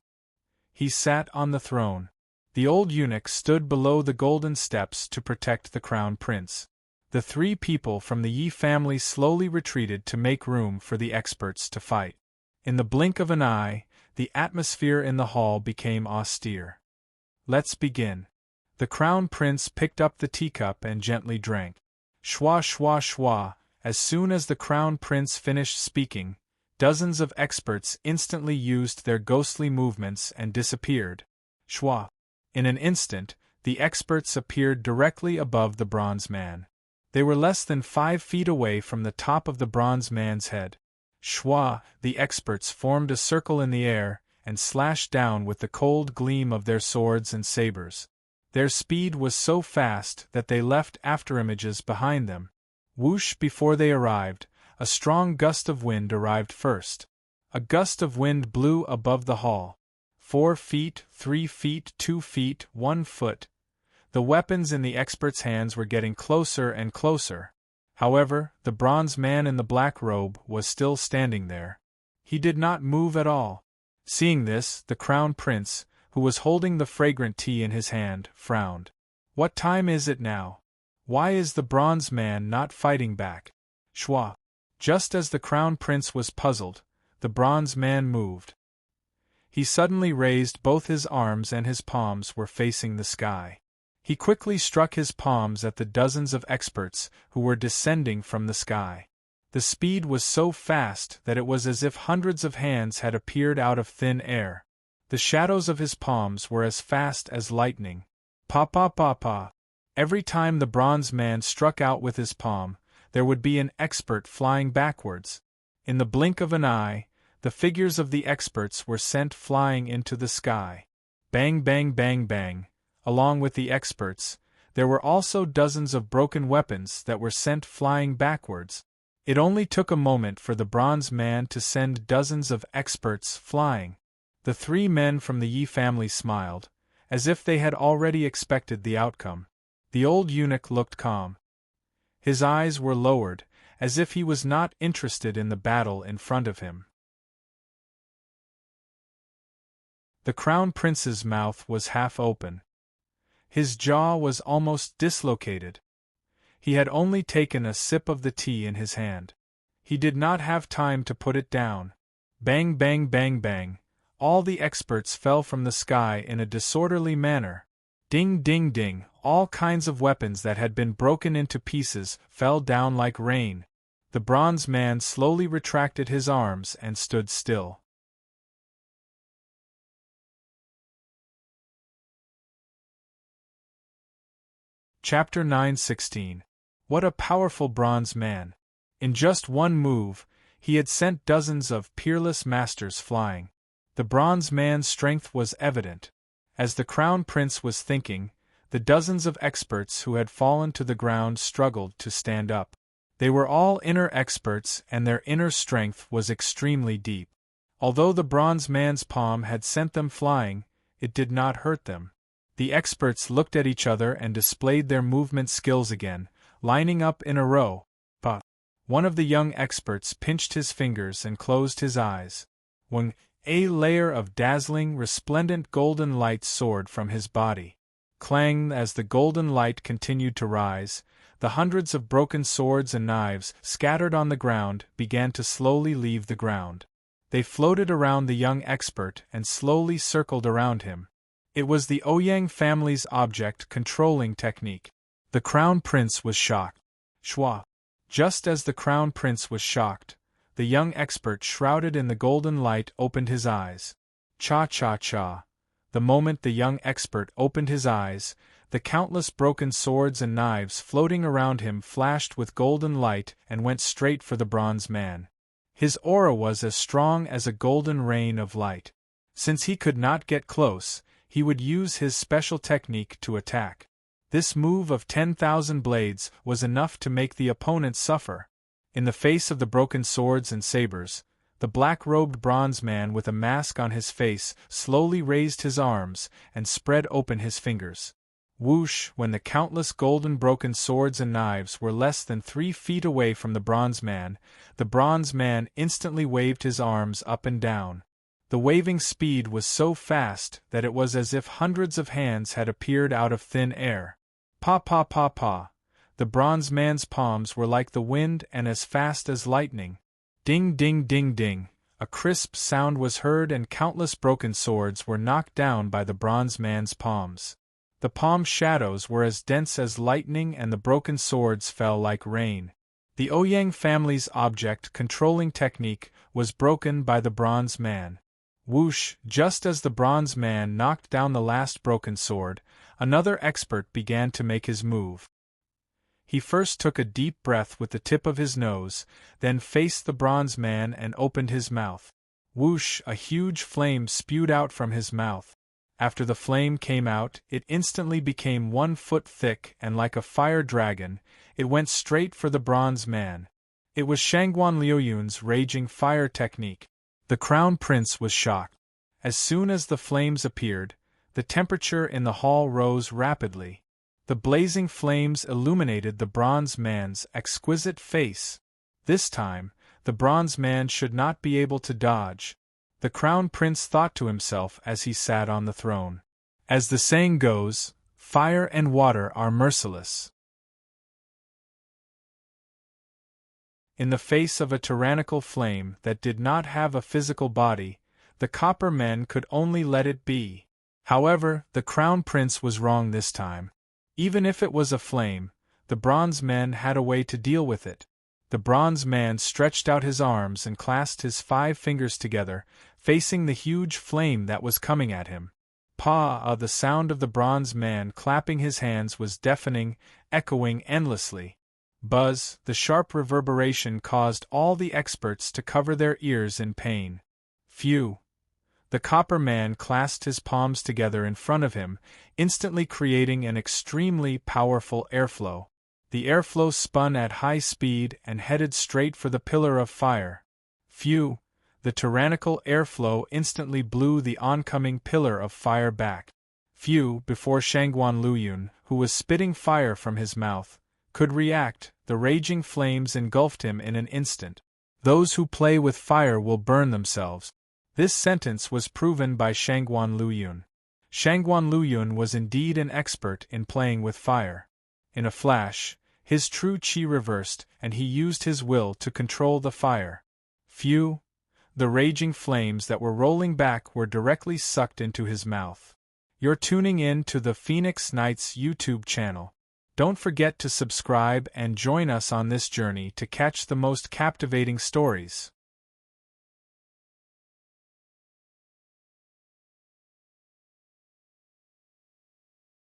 He sat on the throne. The old eunuch stood below the golden steps to protect the crown prince. The three people from the Yi family slowly retreated to make room for the experts to fight. In the blink of an eye, the atmosphere in the hall became austere. Let's begin. The crown prince picked up the teacup and gently drank. Schwa schwa schwa. As soon as the crown prince finished speaking, dozens of experts instantly used their ghostly movements and disappeared. Schwa. In an instant, the experts appeared directly above the bronze man. They were less than 5 feet away from the top of the bronze man's head. Schwa, the experts formed a circle in the air and slashed down with the cold gleam of their swords and sabers. Their speed was so fast that they left afterimages behind them. Whoosh! Before they arrived, a strong gust of wind arrived first. A gust of wind blew above the hall. 4 feet, 3 feet, 2 feet, 1 foot. The weapons in the experts' hands were getting closer and closer. However, the bronze man in the black robe was still standing there. He did not move at all. Seeing this, the crown prince, who was holding the fragrant tea in his hand, frowned. What time is it now? Why is the bronze man not fighting back? Schwa. Just as the crown prince was puzzled, the bronze man moved. He suddenly raised both his arms and his palms were facing the sky. He quickly struck his palms at the dozens of experts who were descending from the sky. The speed was so fast that it was as if hundreds of hands had appeared out of thin air. The shadows of his palms were as fast as lightning. Pa pa pa pa. Every time the bronze man struck out with his palm, there would be an expert flying backwards. In the blink of an eye, the figures of the experts were sent flying into the sky. Bang bang bang bang. Along with the experts, there were also dozens of broken weapons that were sent flying backwards. It only took a moment for the bronze man to send dozens of experts flying. The 3 men from the Yi family smiled, as if they had already expected the outcome. The old eunuch looked calm. His eyes were lowered, as if he was not interested in the battle in front of him. The crown prince's mouth was half open. His jaw was almost dislocated. He had only taken a sip of the tea in his hand. He did not have time to put it down. Bang bang bang bang. All the experts fell from the sky in a disorderly manner. Ding ding ding. All kinds of weapons that had been broken into pieces fell down like rain. The bronze man slowly retracted his arms and stood still. Chapter 9:16. What a powerful bronze man! In just one move, he had sent dozens of peerless masters flying. The bronze man's strength was evident. As the crown prince was thinking, the dozens of experts who had fallen to the ground struggled to stand up. They were all inner experts and their inner strength was extremely deep. Although the bronze man's palm had sent them flying, it did not hurt them. The experts looked at each other and displayed their movement skills again, lining up in a row. But one of the young experts pinched his fingers and closed his eyes. When a layer of dazzling, resplendent golden light soared from his body. Clang! As the golden light continued to rise, the hundreds of broken swords and knives scattered on the ground began to slowly leave the ground. They floated around the young expert and slowly circled around him. It was the Ouyang family's object controlling technique. The crown prince was shocked. Schwa. Just as the crown prince was shocked, the young expert shrouded in the golden light opened his eyes. Cha-cha-cha. The moment the young expert opened his eyes, the countless broken swords and knives floating around him flashed with golden light and went straight for the bronze man. His aura was as strong as a golden rain of light. Since he could not get close, he would use his special technique to attack. This move of 10,000 blades was enough to make the opponent suffer. In the face of the broken swords and sabers, the black-robed bronze man with a mask on his face slowly raised his arms and spread open his fingers. Whoosh! When the countless golden broken swords and knives were less than 3 feet away from the bronze man instantly waved his arms up and down. The waving speed was so fast that it was as if hundreds of hands had appeared out of thin air. Pa pa pa pa! The bronze man's palms were like the wind and as fast as lightning. Ding ding ding ding! A crisp sound was heard and countless broken swords were knocked down by the bronze man's palms. The palm shadows were as dense as lightning and the broken swords fell like rain. The Ouyang family's object-controlling technique was broken by the bronze man. Whoosh! Just as the bronze man knocked down the last broken sword, another expert began to make his move. He first took a deep breath with the tip of his nose, then faced the bronze man and opened his mouth. Whoosh! A huge flame spewed out from his mouth. After the flame came out, it instantly became 1 foot thick and like a fire dragon, it went straight for the bronze man. It was Shangguan Liuyun's raging fire technique. The crown prince was shocked. As soon as the flames appeared, the temperature in the hall rose rapidly. The blazing flames illuminated the bronze man's exquisite face. This time, the bronze man should not be able to dodge. The crown prince thought to himself as he sat on the throne. As the saying goes, fire and water are merciless. In the face of a tyrannical flame that did not have a physical body, the copper men could only let it be. However, the crown prince was wrong this time. Even if it was a flame, the bronze men had a way to deal with it. The bronze man stretched out his arms and clasped his 5 fingers together, facing the huge flame that was coming at him. Pa! The sound of the bronze man clapping his hands was deafening, echoing endlessly. Buzz! The sharp reverberation caused all the experts to cover their ears in pain. Phew! The copper man clasped his palms together in front of him, instantly creating an extremely powerful airflow. The airflow spun at high speed and headed straight for the pillar of fire. Phew! The tyrannical airflow instantly blew the oncoming pillar of fire back. Phew! Before Shangguan Liuyun, who was spitting fire from his mouth, could react, the raging flames engulfed him in an instant. Those who play with fire will burn themselves. This sentence was proven by Shangguan Liuyun. Shangguan Liuyun was indeed an expert in playing with fire. In a flash, his true qi reversed, and he used his will to control the fire. Phew! The raging flames that were rolling back were directly sucked into his mouth. You're tuning in to the Phoenix Knights YouTube channel. Don't forget to subscribe and join us on this journey to catch the most captivating stories.